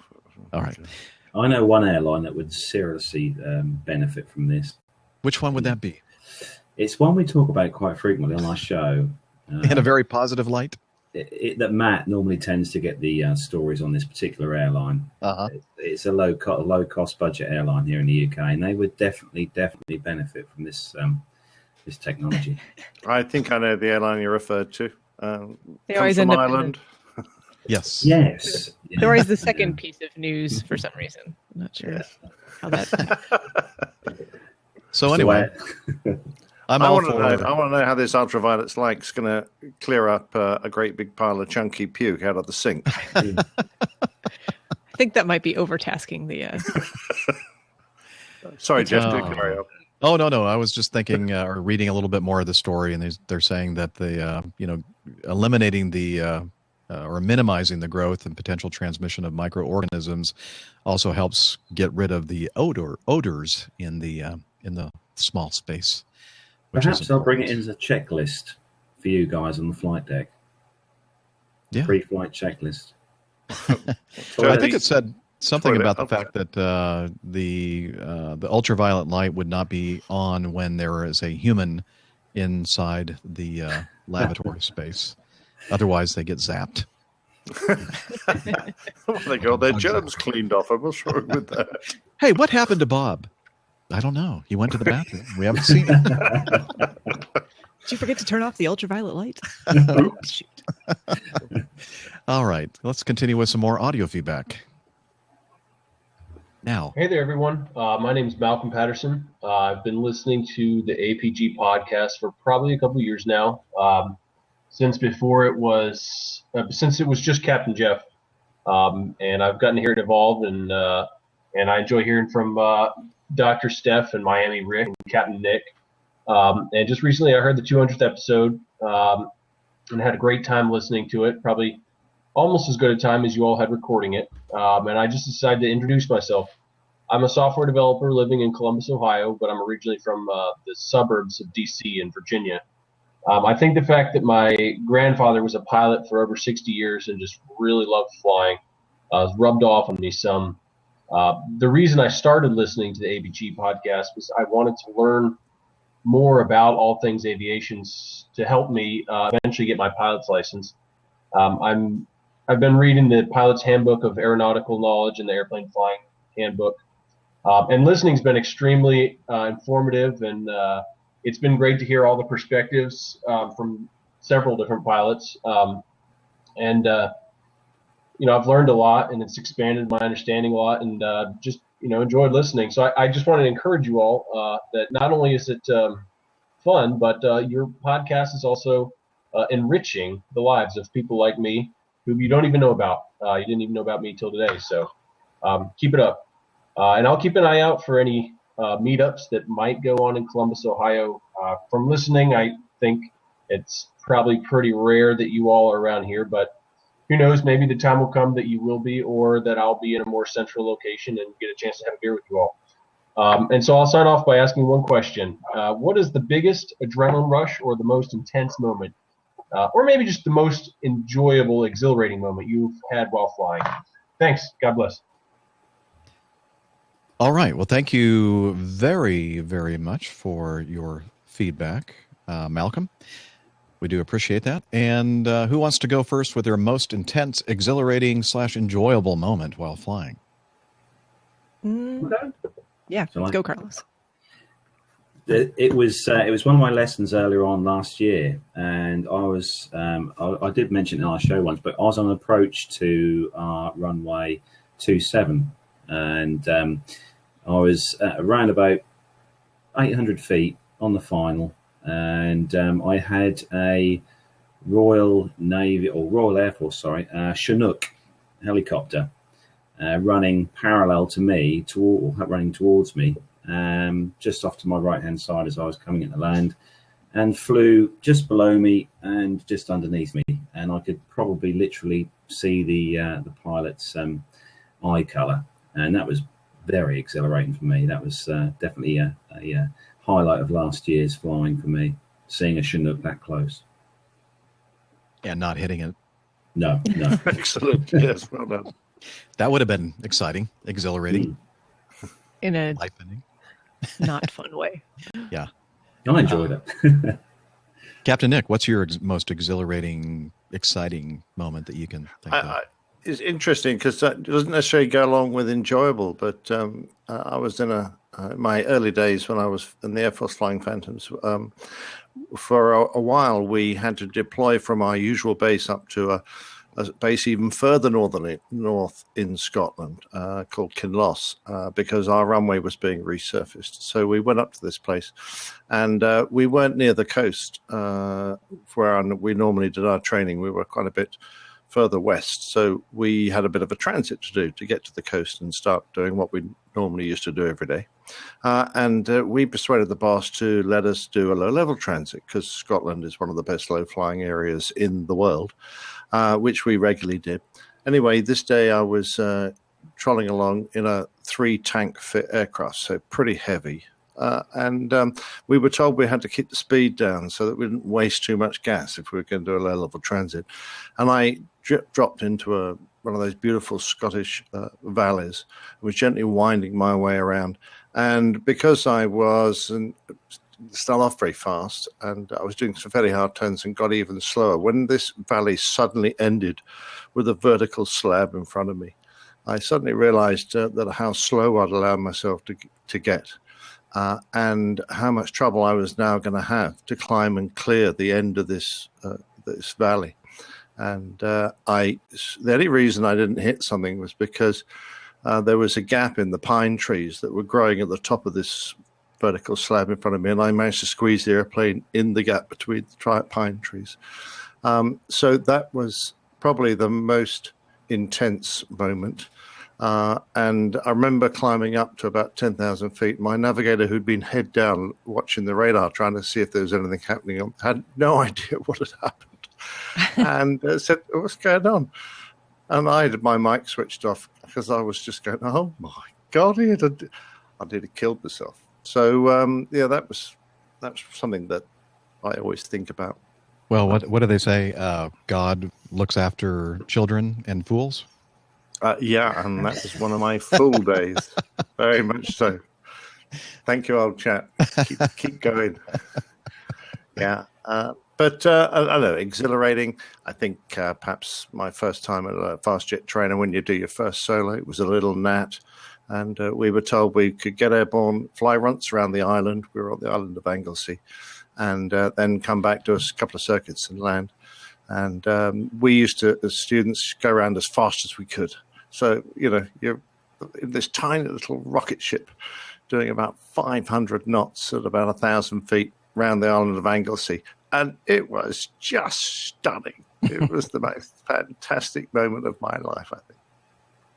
All right. I know one airline that would seriously benefit from this. Which one would that be? It's one we talk about quite frequently on our show. In a very positive light? That Matt normally tends to get the stories on this particular airline. Uh-huh. It's a low cost budget airline here in the UK, and they would definitely benefit from this this technology. I think I know the airline you referred to. They always end up Ireland. Yes. Yes. They're always the second piece of news for some reason. I'm not sure how that. So anyway, I want to know how this ultraviolet light's going to clear up a great big pile of chunky puke out of the sink. I think that might be overtasking the. Sorry, Jeff. Do carry on. Oh no! I was just thinking or reading a little bit more of the story, and they're saying that the eliminating the or minimizing the growth and potential transmission of microorganisms also helps get rid of the odors in the small space. Perhaps I'll bring it in as a checklist for you guys on the flight deck. Yeah. Pre-flight checklist. I think it said something about the fact that the ultraviolet light would not be on when there is a human inside the lavatory space. Otherwise, they get zapped. They got their germs cleaned off. I'm not sure with that. Hey, what happened to Bob? I don't know. He went to the bathroom. We haven't seen him. Did you forget to turn off the ultraviolet light? Shoot. All right. Let's continue with some more audio feedback. Now. Hey there, everyone. My name is Malcolm Patterson. I've been listening to the APG podcast for probably a couple years now. Since it was just Captain Jeff. And I've gotten to hear it evolve, and I enjoy hearing from Dr. Steph and Miami Rick and Captain Nick. And just recently I heard the 200th episode and had a great time listening to it, probably almost as good a time as you all had recording it. And I just decided to introduce myself. I'm a software developer living in Columbus, Ohio, but I'm originally from the suburbs of D.C. in Virginia. I think the fact that my grandfather was a pilot for over 60 years and just really loved flying has rubbed off on me some. The reason I started listening to the ABG podcast was I wanted to learn more about all things aviation to help me eventually get my pilot's license. I've been reading the Pilot's Handbook of Aeronautical Knowledge and the Airplane Flying Handbook, and listening's been extremely informative, and it's been great to hear all the perspectives from several different pilots, and I've learned a lot, and it's expanded my understanding a lot, and just enjoyed listening. So I just wanted to encourage you all that not only is it fun, but your podcast is also enriching the lives of people like me who you don't even know about. You didn't even know about me till today. So keep it up. And I'll keep an eye out for any meetups that might go on in Columbus, Ohio. From listening, I think it's probably pretty rare that you all are around here, but who knows, maybe the time will come that you will be, or that I'll be in a more central location and get a chance to have a beer with you all. And so I'll start off by asking one question. What is the biggest adrenaline rush or the most intense moment, or maybe just the most enjoyable, exhilarating moment you've had while flying? Thanks. God bless. All right. Well, thank you very, very much for your feedback, Malcolm. We do appreciate that. And who wants to go first with their most intense, exhilarating / enjoyable moment while flying? Yeah, let's go, Carlos. It was one of my lessons earlier on last year, and I did mention it in our show once, but I was on an approach to runway 27, and I was around about 800 feet on the final. And I had a Royal Air Force, Chinook helicopter running parallel to me, running towards me, just off to my right-hand side as I was coming into land, and flew just below me and just underneath me. And I could probably literally see the pilot's eye colour, and that was very exhilarating for me. That was definitely a highlight of last year's flying for me, seeing a Chinook that close. And not hitting it. No. Excellent. Yes, well done. That would have been exciting, exhilarating. In a life-ending, not fun way. Yeah. I enjoyed it. Captain Nick, what's your most exhilarating, exciting moment that you can think of? It's interesting because that doesn't necessarily go along with enjoyable, but I was in my early days when I was in the Air Force Flying Phantoms. For a while, we had to deploy from our usual base up to a base even further north in Scotland called Kinloss because our runway was being resurfaced. So we went up to this place, and we weren't near the coast where we normally did our training. We were quite a bit further west, so we had a bit of a transit to do to get to the coast and start doing what we normally used to do every day. And we persuaded the boss to let us do a low-level transit because Scotland is one of the best low-flying areas in the world, which we regularly did. Anyway, this day I was trolling along in a 3-tank fit aircraft, so pretty heavy. And we were told we had to keep the speed down so that we didn't waste too much gas if we were going to do a low-level transit. And I dropped into one of those beautiful Scottish valleys. I was gently winding my way around. And because I was started off very fast, and I was doing some very hard turns and got even slower, when this valley suddenly ended with a vertical slab in front of me, I suddenly realized that how slow I'd allowed myself to get. and how much trouble I was now going to have to climb and clear the end of this valley. And the only reason I didn't hit something was because there was a gap in the pine trees that were growing at the top of this vertical slab in front of me, and I managed to squeeze the airplane in the gap between the pine trees. So that was probably the most intense moment. And I remember climbing up to about 10,000 feet. My navigator, who'd been head down watching the radar, trying to see if there was anything happening, had no idea what had happened, and said, "What's going on?" And I had my mic switched off because I was just going, "Oh my God, I nearly killed myself." So yeah, that was something that I always think about. Well, what do they say? God looks after children and fools. Yeah, and that was one of my fool days. Very much so. Thank you, old chap. Keep going. Yeah. But I don't know, exhilarating. I think perhaps my first time at a fast jet trainer, when you do your first solo, it was a little gnat. And we were told we could get airborne, fly once around the island. We were on the island of Anglesey. And then come back to a couple of circuits and land. And we used to, as students, go around as fast as we could. So, you're in this tiny little rocket ship doing about 500 knots at about 1,000 feet around the island of Anglesey. And it was just stunning. It was the most fantastic moment of my life, I think.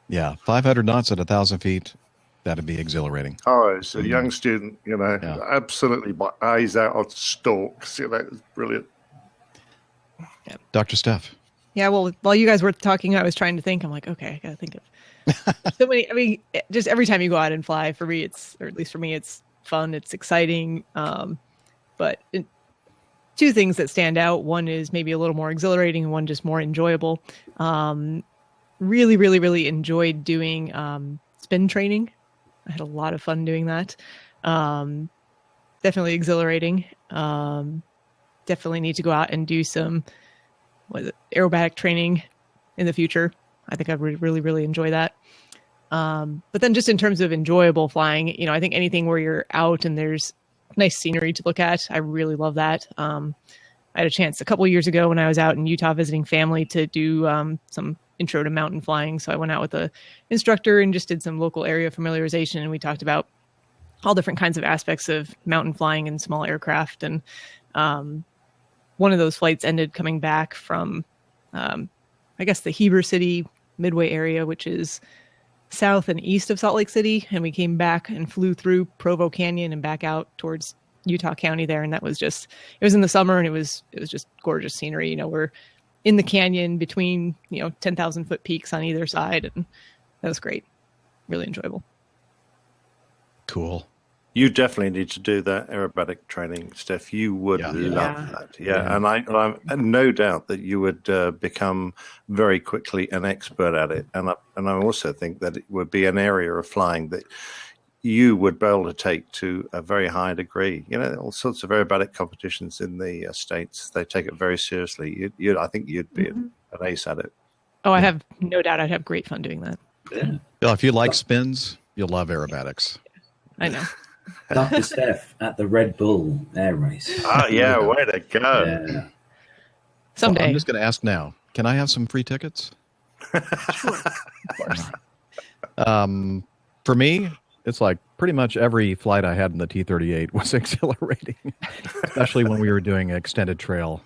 Yeah, 500 knots at 1,000 feet. That'd be exhilarating. Oh, as a young student, absolutely my eyes out on stalks. It was brilliant. Yeah. Dr. Steph. Yeah, well, while you guys were talking, I was trying to think. I'm like, okay, I got to think of so many. I mean, just every time you go out and fly, for me, or at least for me, it's fun. It's exciting. But two things that stand out. One is maybe a little more exhilarating, and one just more enjoyable. Really, really, really enjoyed doing spin training. I had a lot of fun doing that. Definitely exhilarating. Definitely need to go out and do some aerobatic training in the future. I think I would really, really enjoy that. But then just in terms of enjoyable flying, I think anything where you're out and there's nice scenery to look at, I really love that. I had a chance a couple of years ago when I was out in Utah visiting family to do some intro to mountain flying. So I went out with a instructor and just did some local area familiarization. And we talked about all different kinds of aspects of mountain flying and small aircraft. And one of those flights ended coming back from, I guess, the Heber City Midway area, which is south and east of Salt Lake City. And we came back and flew through Provo Canyon and back out towards Utah County there. And that was it was in the summer, and it was just gorgeous scenery. We're in the canyon between, 10,000 foot peaks on either side. And that was great. Really enjoyable. Cool. You definitely need to do that aerobatic training, Steph. You would love that. Yeah. And I'm no doubt that you would become very quickly an expert at it. And I also think that it would be an area of flying that you would be able to take to a very high degree. All sorts of aerobatic competitions in the States, they take it very seriously. I think you'd be an ace at it. Oh, I have no doubt I'd have great fun doing that. Yeah. Well, if you like spins, you'll love aerobatics. I know. Dr. Steph at the Red Bull Air Race. Oh, yeah, way to go. Yeah. Someday. Well, I'm just going to ask now, can I have some free tickets? Sure. Of course. For me, it's like pretty much every flight I had in the T-38 was exhilarating, especially when we were doing extended trail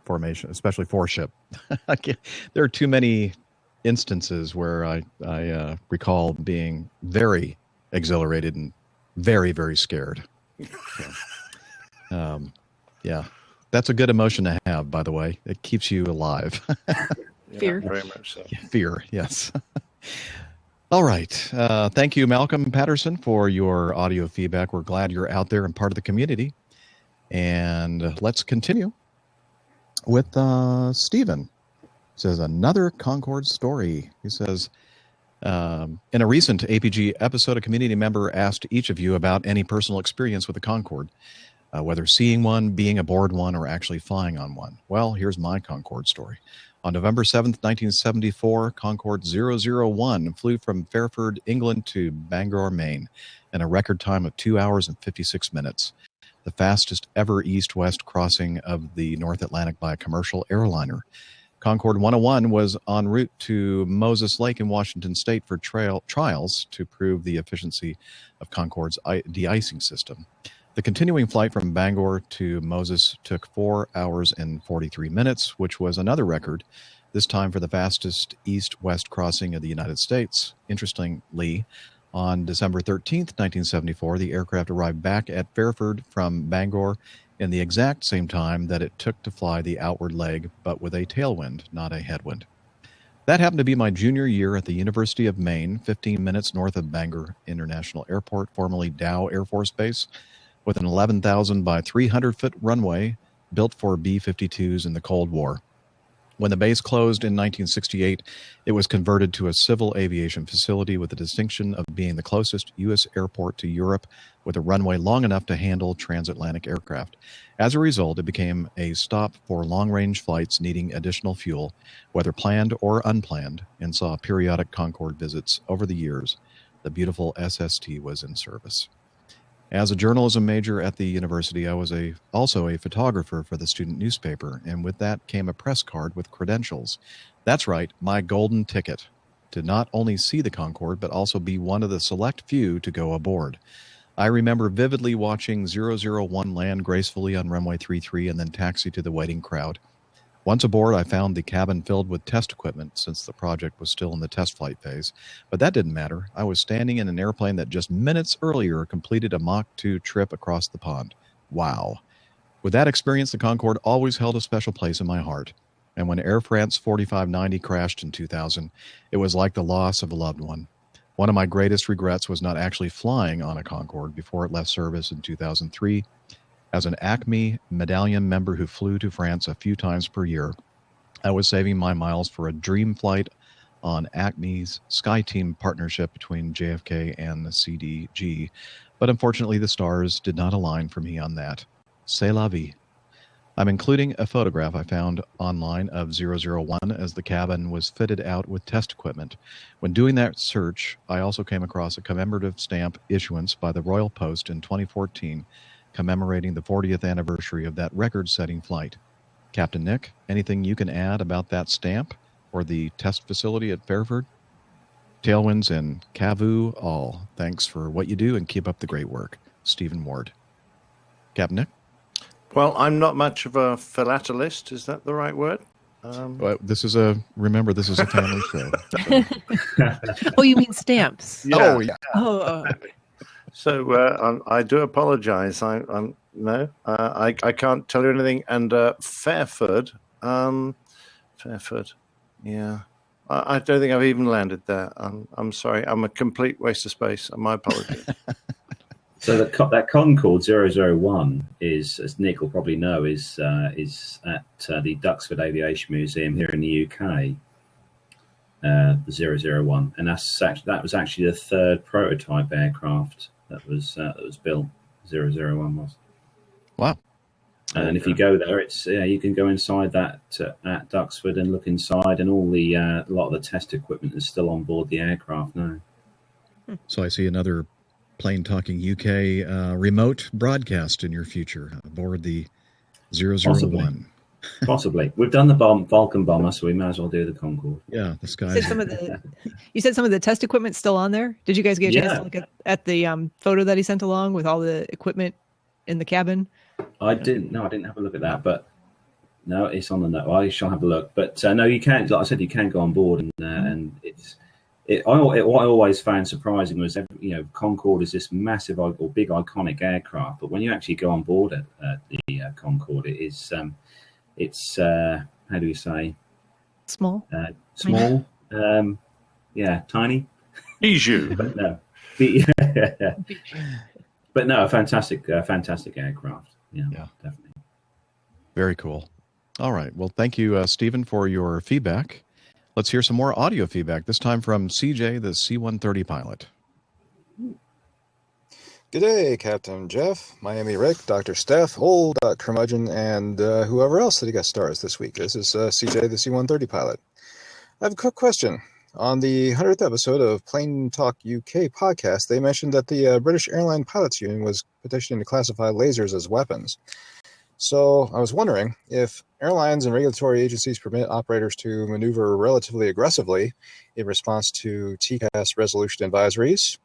formation, especially four-ship. There are too many instances where I recall being very exhilarated and very, very scared. So, yeah, that's a good emotion to have, by the way. It keeps you alive. Fear. Yeah, very much so. Fear, yes. All right. Thank you, Malcolm Patterson, for your audio feedback. We're glad you're out there and part of the community. And let's continue with Stephen. He says, another Concorde story. He says, in a recent APG episode, a community member asked each of you about any personal experience with a Concorde, whether seeing one, being aboard one, or actually flying on one. Well, here's my Concorde story. On November 7th, 1974, Concorde 001 flew from Fairford, England to Bangor, Maine, in a record time of 2 hours and 56 minutes, the fastest ever east-west crossing of the North Atlantic by a commercial airliner. Concorde 101 was en route to Moses Lake in Washington State for trials to prove the efficiency of Concorde's de-icing system. The continuing flight from Bangor to Moses took 4 hours and 43 minutes, which was another record, this time for the fastest east-west crossing of the United States. Interestingly, on December 13th, 1974, the aircraft arrived back at Fairford from Bangor in the exact same time that it took to fly the outward leg, but with a tailwind, not a headwind. That happened to be my junior year at the University of Maine, 15 minutes north of Bangor International Airport, formerly Dow Air Force Base, with an 11,000 by 300-foot runway built for B-52s in the Cold War. When the base closed in 1968, it was converted to a civil aviation facility with the distinction of being the closest U.S. airport to Europe with a runway long enough to handle transatlantic aircraft. As a result, it became a stop for long-range flights needing additional fuel, whether planned or unplanned, and saw periodic Concorde visits over the years. The beautiful SST was in service. As a journalism major at the university, I was also a photographer for the student newspaper, and with that came a press card with credentials. That's right, my golden ticket to not only see the Concorde, but also be one of the select few to go aboard. I remember vividly watching 001 land gracefully on runway 33 and then taxi to the waiting crowd. Once aboard, I found the cabin filled with test equipment since the project was still in the test flight phase. But that didn't matter. I was standing in an airplane that just minutes earlier completed a Mach 2 trip across the pond. Wow. With that experience, the Concorde always held a special place in my heart. And when Air France 4590 crashed in 2000, it was like the loss of a loved one. One of my greatest regrets was not actually flying on a Concorde before it left service in 2003. As an Acme Medallion member who flew to France a few times per year, I was saving my miles for a dream flight on Acme's SkyTeam partnership between JFK and the CDG, but unfortunately the stars did not align for me on that. C'est la vie. I'm including a photograph I found online of 001 as the cabin was fitted out with test equipment. When doing that search, I also came across a commemorative stamp issuance by the Royal Post in 2014 commemorating the 40th anniversary of that record-setting flight. Captain Nick, anything you can add about that stamp or the test facility at Fairford? Tailwinds and Cavu all. Thanks for what you do and keep up the great work. Stephen Ward. Captain Nick? Well, I'm not much of a philatelist. Is that the right word? Well, this is a family show. Oh, you mean stamps? Yeah. Oh, yeah. Oh. So I do apologize. I can't tell you anything. And Fairford, yeah. I don't think I've even landed there. I'm sorry. I'm a complete waste of space. My apologies. So that Concorde 001 is, as Nick will probably know, is at the Duxford Aviation Museum here in the UK. The 001, and that was actually the third prototype aircraft that was built. 001 was. Wow. And if you go there, you can go inside that at Duxford and look inside, and all the a lot of the test equipment is still on board the aircraft now. So I see another Plane Talking UK remote broadcast in your future aboard the 001. Possibly. We've done the Vulcan bomber, so we may as well do the Concorde. Yeah, the sky. You said some of the test equipment's still on there? Did you guys get a chance to look at the photo that he sent along with all the equipment in the cabin? I didn't have a look at that, but no, it's on the note. I shall have a look. But no, you can, like I said, you can go on board, and what I always found surprising was, Concorde is this massive or big iconic aircraft, but when you actually go on board at the Concorde, it is it's how do we say? Small. Small. Tiny. Bijou. But no. But no, a fantastic aircraft. Yeah, definitely. Very cool. All right. Well, thank you, Stephen, for your feedback. Let's hear some more audio feedback, this time from CJ, the C-130 pilot. Good G'day, Captain Jeff, Miami Rick, Dr. Steph, old Curmudgeon, and whoever else that he got stars this week. This is CJ, the C-130 pilot. I have a quick question. On the 100th episode of Plane Talk UK podcast, they mentioned that the British Airline Pilots Union was petitioning to classify lasers as weapons. So I was wondering if airlines and regulatory agencies permit operators to maneuver relatively aggressively in response to TCAS resolution advisories,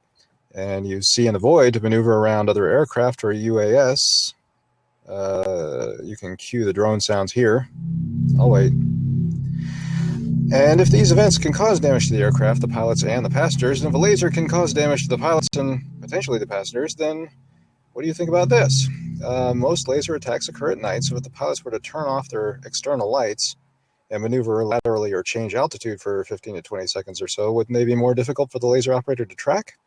and you see and avoid to maneuver around other aircraft or UAS. You can cue the drone sounds here. I'll wait. And if these events can cause damage to the aircraft, the pilots, and the passengers, and if a laser can cause damage to the pilots and potentially the passengers, then what do you think about this? Most laser attacks occur at night, so if the pilots were to turn off their external lights and maneuver laterally or change altitude for 15 to 20 seconds or so, wouldn't they be more difficult for the laser operator to track?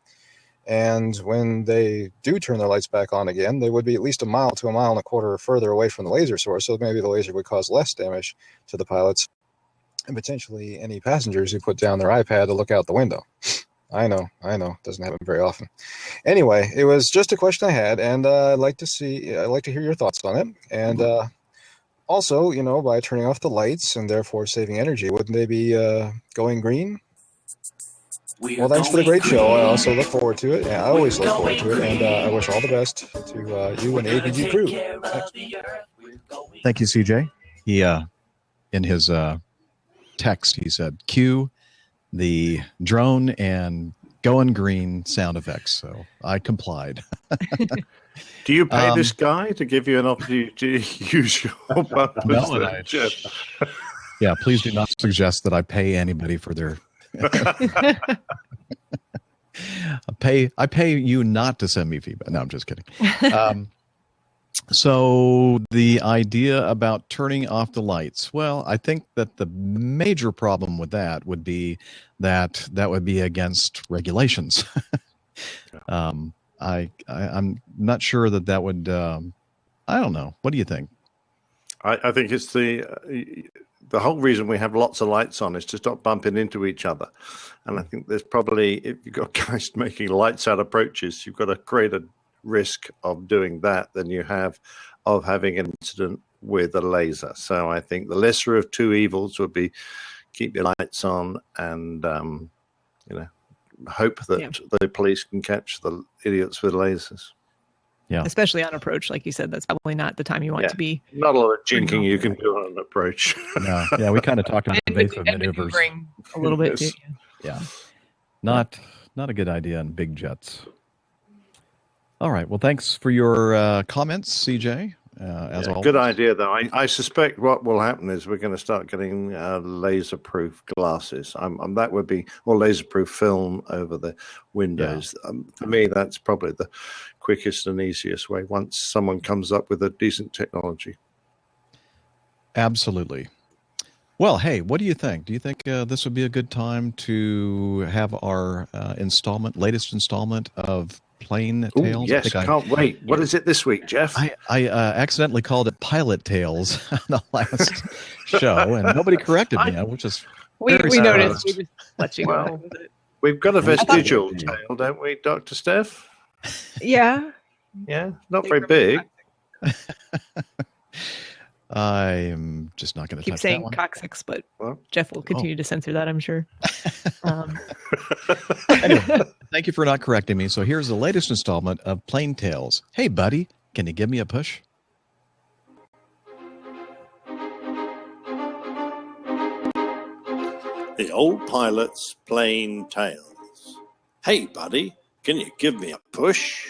And when they do turn their lights back on again, they would be at least a mile to a mile and a quarter further away from the laser source, so maybe the laser would cause less damage to the pilots and potentially any passengers who put down their iPad to look out the window. I know, doesn't happen very often. Anyway, it was just a question I had, and I'd like to hear your thoughts on it. And also, by turning off the lights and therefore saving energy, wouldn't they be going green? Well, thanks for the great show. I also look forward to it. Yeah, I always look forward to it, and I wish all the best to you and the APG crew. Thanks. Thank you, CJ. He, in his text, he said, cue the drone and going green sound effects. So I complied. Do you pay this guy to give you an opportunity to use your buttons? No, yeah, please do not suggest that I pay anybody for their... I pay you not to send me feedback. No, I'm just kidding. So the idea about turning off the lights, well, I think that the major problem with that would be that would be against regulations. I'm not sure that would. I don't know. What do you think? I think it's the whole reason we have lots of lights on is to stop bumping into each other. And I think there's probably, if you've got guys making lights out approaches, you've got a greater risk of doing that than you have of having an incident with a laser. So I think the lesser of two evils would be keep your lights on and, hope that the police can catch the idiots with lasers. Yeah. Especially on approach, like you said, that's probably not the time you want to be. Not a lot of jinking you can do on an approach. No. Yeah, we kind of talked about invasive maneuvers. A little bit too. Yeah. Not a good idea on big jets. All right. Well, thanks for your comments, CJ. As always. Good idea, though. I suspect what will happen is we're going to start getting laser-proof glasses. That would be, or laser-proof film over the windows. Yeah. For me, that's probably the quickest and easiest way once someone comes up with a decent technology. Absolutely. Well, hey, what do you think? Do you think this would be a good time to have our latest installment of Plane Tales? Yes, can't wait. What is it this week, Jeff? I accidentally called it Pilot Tales on the last show, and nobody corrected me, which is we noticed. We just let you go. We've got a vestigial tail, don't we, Dr. Steph? Yeah. Yeah, not very big. I'm just not going to keep saying coccyx, but Jeff will continue to censor that, I'm sure. Anyway, thank you for not correcting me. So here's the latest installment of Plane Tales. Hey, buddy, can you give me a push? The Old Pilot's Plane Tales. Hey, buddy, can you give me a push?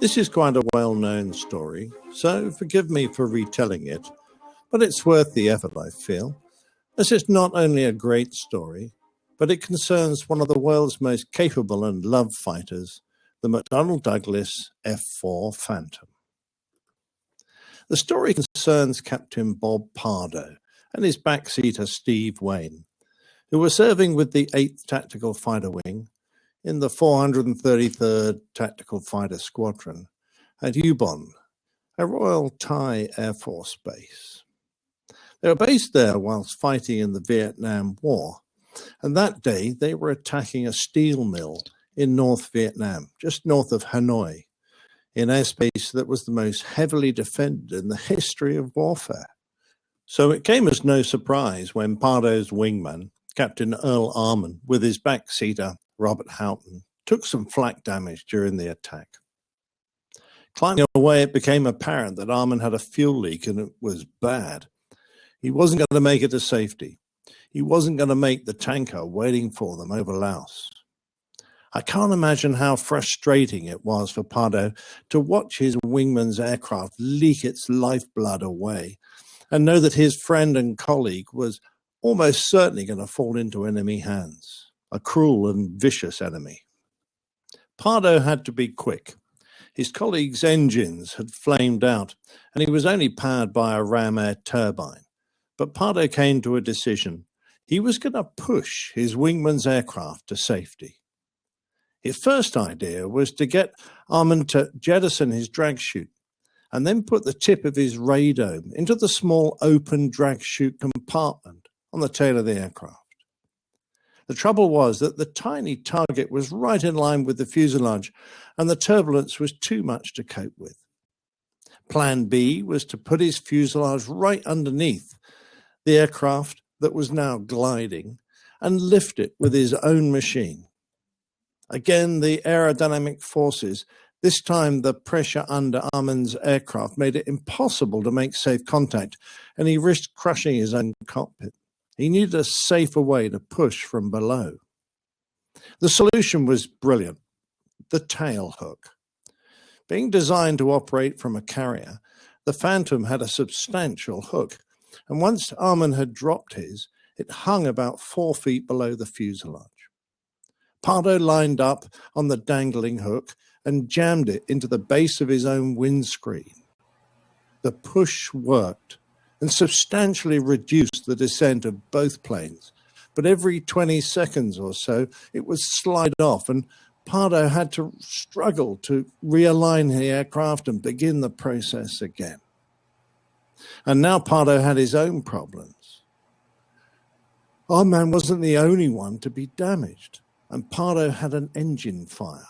This is quite a well-known story, so forgive me for retelling it, but it's worth the effort, I feel, as it's not only a great story, but it concerns one of the world's most capable and loved fighters, the McDonnell Douglas F-4 Phantom. The story concerns Captain Bob Pardo and his backseater Steve Wayne, who were serving with the 8th Tactical Fighter Wing in the 433rd Tactical Fighter Squadron at Ubon, a Royal Thai Air Force base. They were based there whilst fighting in the Vietnam War, and that day they were attacking a steel mill in North Vietnam, just north of Hanoi, in airspace that was the most heavily defended in the history of warfare. So it came as no surprise when Pardo's wingman, Captain Earl Arman, with his backseater, Robert Houghton, took some flak damage during the attack. Climbing away, it became apparent that Arman had a fuel leak, and it was bad. He wasn't going to make it to safety. He wasn't going to make the tanker waiting for them over Laos. I can't imagine how frustrating it was for Pardo to watch his wingman's aircraft leak its lifeblood away and know that his friend and colleague was almost certainly going to fall into enemy hands, a cruel and vicious enemy. Pardo had to be quick. His colleague's engines had flamed out, and he was only powered by a ram air turbine. But Pardo came to a decision. He was going to push his wingman's aircraft to safety. His first idea was to get Arman to jettison his drag chute and then put the tip of his radome into the small open drag chute compartment on the tail of the aircraft. The trouble was that the tiny target was right in line with the fuselage, and the turbulence was too much to cope with. Plan B was to put his fuselage right underneath the aircraft that was now gliding and lift it with his own machine. Again, the aerodynamic forces, this time the pressure under Arman's aircraft, made it impossible to make safe contact, and he risked crushing his own cockpit. He needed a safer way to push from below. The solution was brilliant: the tail hook. Being designed to operate from a carrier, the Phantom had a substantial hook, and once Arman had dropped his, it hung about 4 feet below the fuselage. Pardo lined up on the dangling hook and jammed it into the base of his own windscreen. The push worked and substantially reduced the descent of both planes, but every 20 seconds or so it would slide off, and Pardo had to struggle to realign the aircraft and begin the process again. And now Pardo had his own problems. Arman wasn't the only one to be damaged, and Pardo had an engine fire.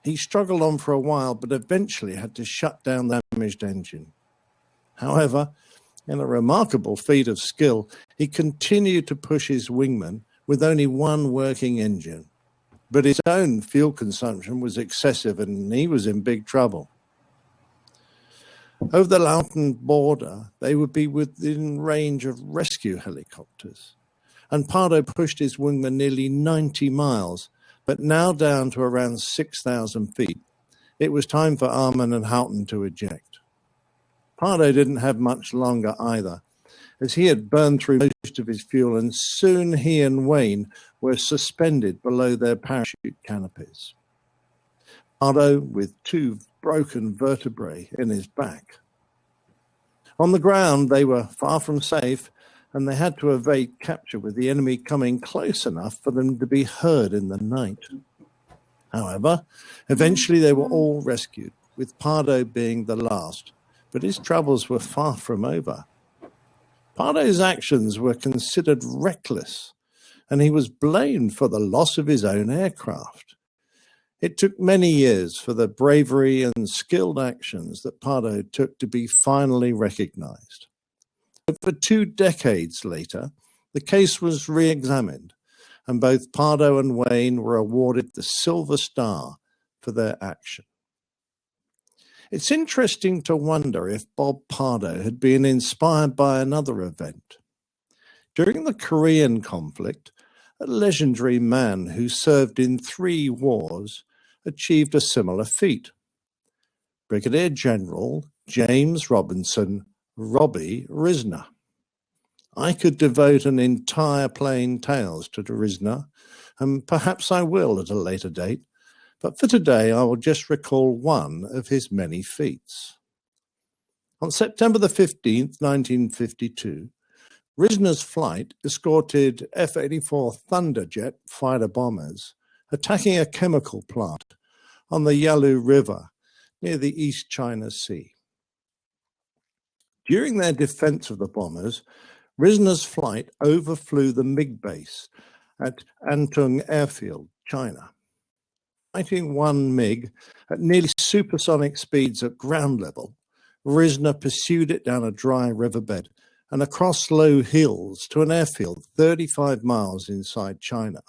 He struggled on for a while, but eventually had to shut down the damaged engine. However, in a remarkable feat of skill, he continued to push his wingman with only one working engine. But his own fuel consumption was excessive, and he was in big trouble. Over the Laotian border, they would be within range of rescue helicopters, and Pardo pushed his wingman nearly 90 miles, but now down to around 6,000 feet. It was time for Arman and Houghton to eject. Pardo didn't have much longer either, as he had burned through most of his fuel, and soon he and Wayne were suspended below their parachute canopies. Pardo with 2 broken vertebrae in his back. On the ground, they were far from safe, and they had to evade capture with the enemy coming close enough for them to be heard in the night. However, eventually they were all rescued, with Pardo being the last, but his troubles were far from over. Pardo's actions were considered reckless, and he was blamed for the loss of his own aircraft. It took many years for the bravery and skilled actions that Pardo took to be finally recognized. But for 2 decades later, the case was re-examined, and both Pardo and Wayne were awarded the Silver Star for their action. It's interesting to wonder if Bob Pardo had been inspired by another event. During the Korean conflict, a legendary man who served in 3 wars achieved a similar feat. Brigadier General James Robinson Robbie Risner. I could devote an entire Plain Tales to Risner, and perhaps I will at a later date, but for today I will just recall one of his many feats. On September the 15th, 1952, Risner's flight escorted F-84 Thunderjet fighter bombers attacking a chemical plant on the Yalu River near the East China Sea. During their defense of the bombers, Risner's flight overflew the MiG base at Antung Airfield, China. fighting one MiG at nearly supersonic speeds at ground level, Risner pursued it down a dry riverbed and across low hills to an airfield 35 miles inside China.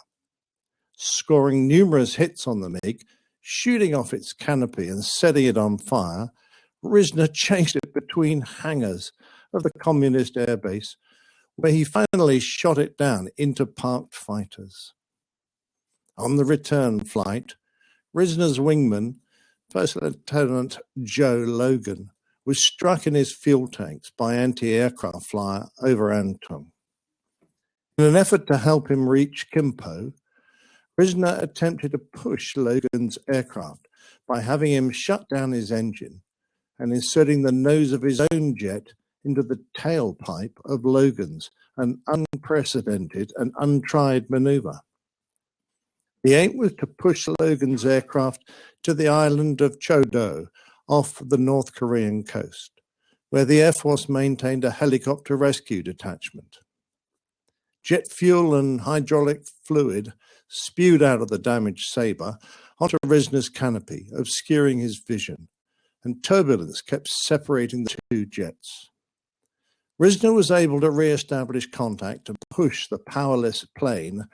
Scoring numerous hits on the MiG, shooting off its canopy and setting it on fire, Risner chased it between hangars of the communist airbase, where he finally shot it down into parked fighters. On the return flight, Risner's wingman, First Lieutenant Joe Logan, was struck in his fuel tanks by anti-aircraft fire over Antung. In an effort to help him reach Kimpo, Risner attempted to push Logan's aircraft by having him shut down his engine and inserting the nose of his own jet into the tailpipe of Logan's, an unprecedented and untried maneuver. The aim was to push Logan's aircraft to the island of Chodo off the North Korean coast, where the Air Force maintained a helicopter rescue detachment. Jet fuel and hydraulic fluid spewed out of the damaged Sabre onto Risner's canopy, obscuring his vision, and turbulence kept separating the two jets. Risner was able to re-establish contact and push the powerless plane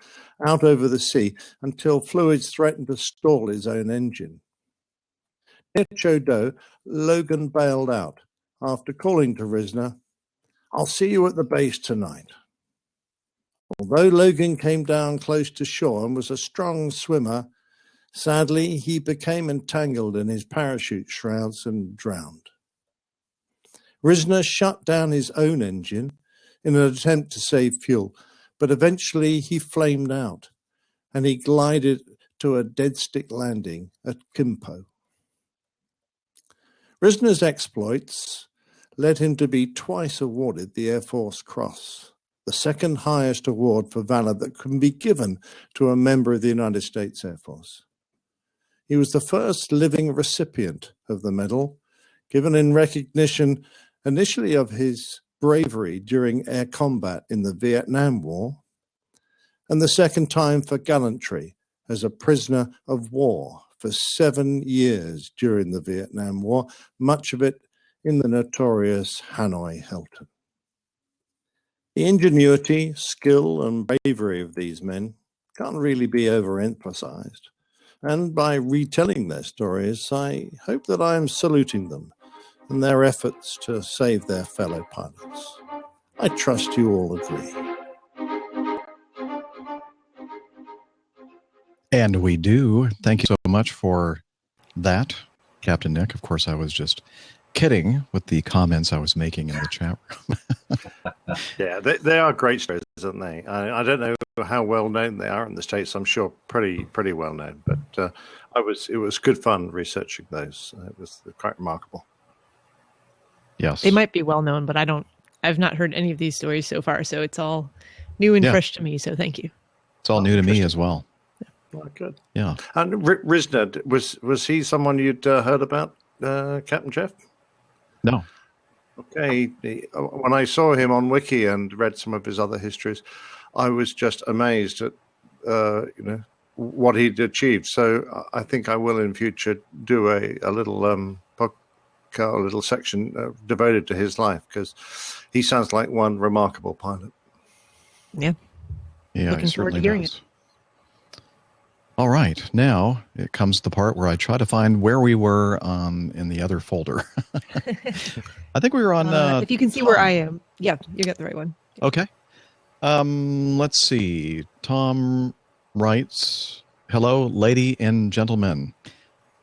out over the sea until fluids threatened to stall his own engine. Near Chodo, Logan bailed out after calling to Risner, "I'll see you at the base tonight." Although Logan came down close to shore and was a strong swimmer, sadly, he became entangled in his parachute shrouds and drowned. Risner shut down his own engine in an attempt to save fuel, but eventually he flamed out and he glided to a dead stick landing at Kimpo. Risner's exploits led him to be twice awarded the Air Force Cross, the second highest award for valor that can be given to a member of the United States Air Force. He was the first living recipient of the medal, given in recognition initially of his bravery during air combat in the Vietnam War, and the second time for gallantry as a prisoner of war for 7 years during the Vietnam War, much of it in the notorious Hanoi Hilton. The ingenuity, skill, and bravery of these men can't really be overemphasized. And by retelling their stories, I hope that I am saluting them in their efforts to save their fellow pilots. I trust you all agree. And we do. Thank you so much for that, Captain Nick. Of course, I was just kidding with the comments I was making in the chat room. Yeah, they are great stories, aren't they? I don't know how well known they are in the States. I'm sure pretty well known, but it was good fun researching those. It was quite remarkable. Yes, they might be well known, but I've not heard any of these stories so far, so it's all new and fresh to me. So thank you. It's all new to me as well. Oh, good. Yeah. And Risner, was he someone you'd heard about, Captain Jeff? No. Okay. When I saw him on Wiki and read some of his other histories, I was just amazed at what he'd achieved. So I think I will in future do a little podcast, a little section devoted to his life, because he sounds like one remarkable pilot. Yeah. Yeah. Looking forward to hearing it. All right, now it comes to the part where I try to find where we were in the other folder. I think we were on... if you can see where I am. Yeah, you got the right one. Okay. Let's see. Tom writes, "Hello, lady and gentlemen.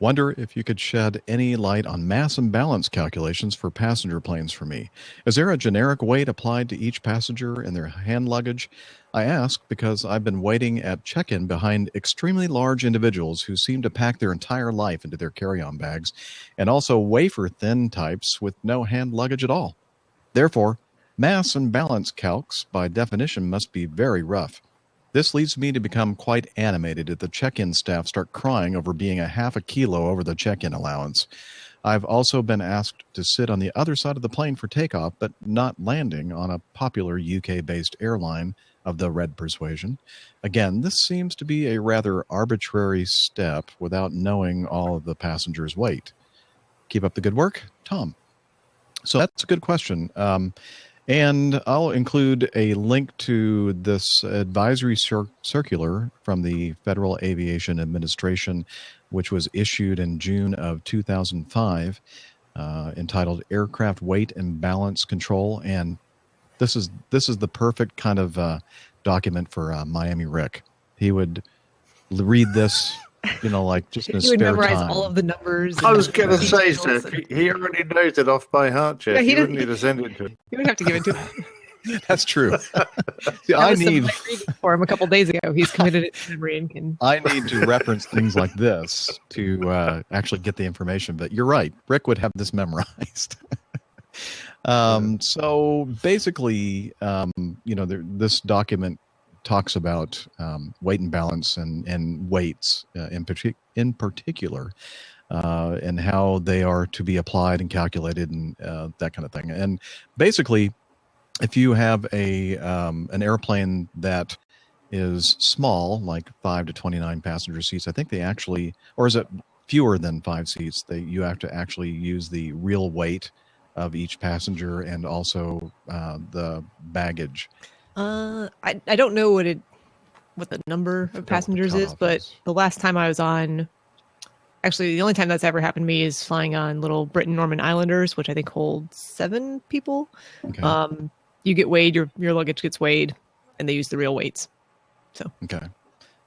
Wonder if you could shed any light on mass and balance calculations for passenger planes for me. Is there a generic weight applied to each passenger and their hand luggage? I ask because I've been waiting at check-in behind extremely large individuals who seem to pack their entire life into their carry-on bags, and also wafer-thin types with no hand luggage at all. Therefore, mass and balance calcs, by definition, must be very rough. This leads me to become quite animated if the check-in staff start crying over being a half a kilo over the check-in allowance. I've also been asked to sit on the other side of the plane for takeoff, but not landing on a popular UK-based airline of the red persuasion. Again, this seems to be a rather arbitrary step without knowing all of the passengers' weight. Keep up the good work, Tom. So that's a good question. And I'll include a link to this advisory circular from the Federal Aviation Administration, which was issued in June of 2005, entitled Aircraft Weight and Balance Control. And this is the perfect kind of document for Miami Rick. He would read this, like just in his He would spare memorize time. all of the numbers. I was going to say, Steph, he already knows it off by heart, Jeff. Yeah, you wouldn't need to send it to him. You would have to give it to him. That's true. See, I need for him a couple days ago. He's committed it to memory and can. I need to reference things like this to actually get the information. But you're right. Rick would have this memorized. So basically, this document talks about weight and balance and weights in particular, and how they are to be applied and calculated and that kind of thing. And basically, if you have an airplane that is small, like 5 to 29 passenger seats, I think they actually, or is it fewer than 5 seats? You have to actually use the real weight of each passenger and also the baggage. I don't know what the number of passengers is, but the last time I was on, actually the only time that's ever happened to me is flying on little Britain Norman Islanders, which I think hold 7 people. Okay. You get weighed, your luggage gets weighed, and they use the real weights. So okay,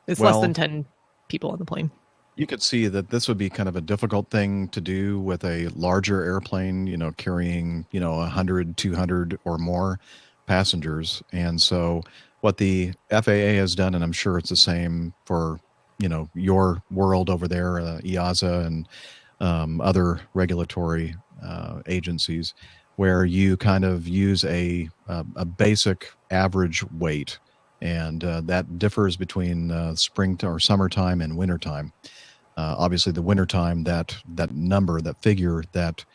it's less than 10 people on the plane. You could see that this would be kind of a difficult thing to do with a larger airplane, carrying, 100, 200 or more passengers. And so what the FAA has done, and I'm sure it's the same for, your world over there, EASA and other regulatory agencies, where you kind of use a basic average weight, and that differs between spring or summertime and wintertime. Obviously, the wintertime, that number, that figure that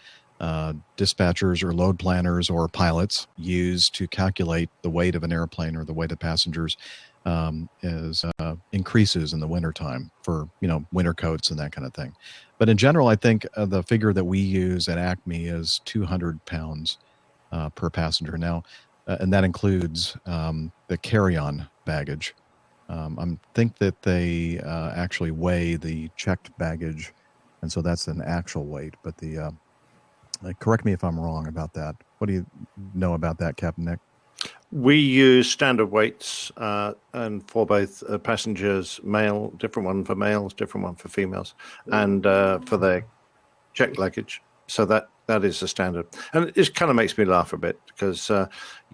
dispatchers or load planners or pilots use to calculate the weight of an airplane or the weight of passengers increases in the wintertime for winter coats and that kind of thing. But in general, I think the figure that we use at Acme is 200 pounds per passenger now, and that includes the carry-on baggage. I think that they actually weigh the checked baggage, and so that's an actual weight. But correct me if I'm wrong about that. What do you know about that, Captain Nick? We use standard weights, and for both passengers, male, different one for males, different one for females, and for their checked luggage. So that is the standard. And it kind of makes me laugh a bit because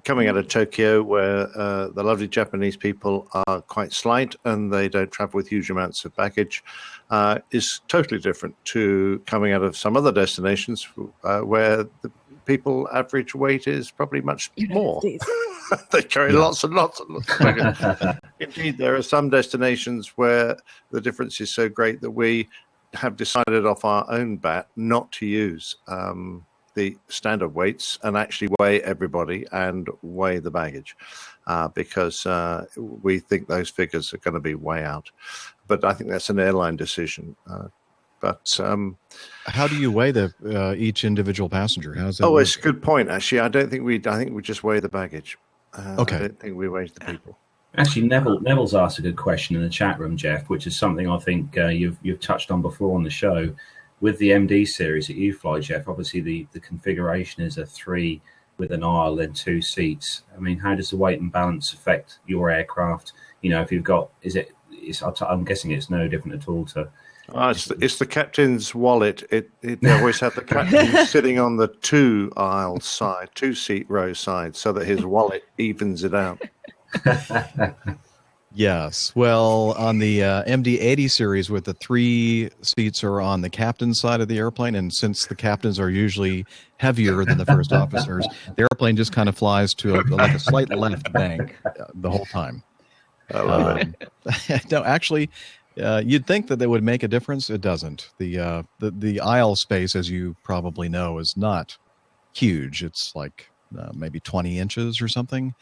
coming out of Tokyo, where the lovely Japanese people are quite slight and they don't travel with huge amounts of baggage, is totally different to coming out of some other destinations where the people average weight is probably much more. They carry lots and lots and lots of baggage. Indeed, there are some destinations where the difference is so great that we have decided off our own bat not to use the standard weights and actually weigh everybody and weigh the baggage because we think those figures are going to be way out. But I think that's an airline decision. But how do you weigh each individual passenger? How's that? Oh, it's a good point. Actually, I think we just weigh the baggage. Okay. I don't think we weigh the people. Actually, Neville's asked a good question in the chat room, Jeff, which is something I think you've touched on before on the show. With the MD series that you fly, Jeff, obviously the configuration is a 3 with an aisle and 2 seats. I mean, how does the weight and balance affect your aircraft? If you've got, I'm guessing it's no different at all to. It's the captain's wallet. They always have the captain sitting on the 2-aisle side, 2-seat row side, so that his wallet evens it out. Yes. Well, on the MD-80 series, with the 3 seats are on the captain's side of the airplane, and since the captains are usually heavier than the first officers, the airplane just kind of flies to a slight left bank the whole time. I love it. No, actually, you'd think that would make a difference. It doesn't. The aisle space, as you probably know, is not huge. It's like maybe 20 inches or something.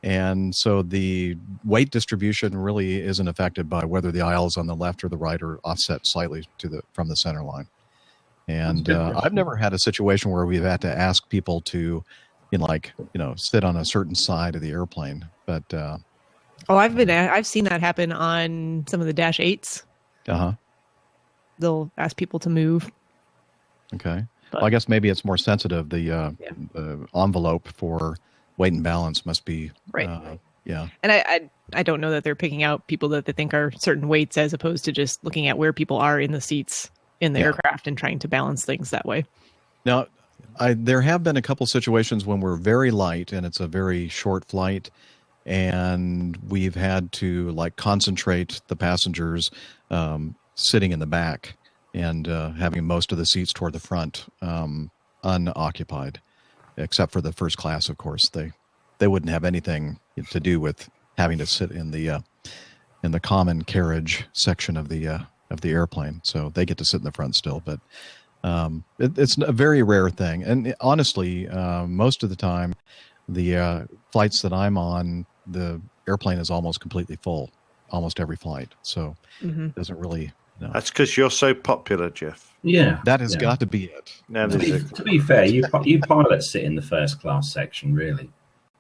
And so the weight distribution really isn't affected by whether the aisle is on the left or the right or offset slightly from the center line. And I've never had a situation where we've had to ask people to, sit on a certain side of the airplane. But I've seen that happen on some of the Dash 8s. They'll ask people to move. Okay. Well, I guess maybe it's more sensitive. The envelope for weight and balance must be right. Yeah. And I don't know that they're picking out people that they think are certain weights as opposed to just looking at where people are in the seats in the aircraft and trying to balance things that way. Now, there have been a couple situations when we're very light and it's a very short flight, and we've had to concentrate the passengers sitting in the back and having most of the seats toward the front unoccupied, except for the first class, of course. They wouldn't have anything to do with having to sit in the common carriage section of the airplane, so they get to sit in the front still. But it's a very rare thing, and honestly, most of the time, the flights that I'm on, the airplane is almost completely full, almost every flight. So it doesn't really. No. That's because you're so popular, Jeff. Yeah, that has got to be it. To be fair, you pilots sit in the first class section, really.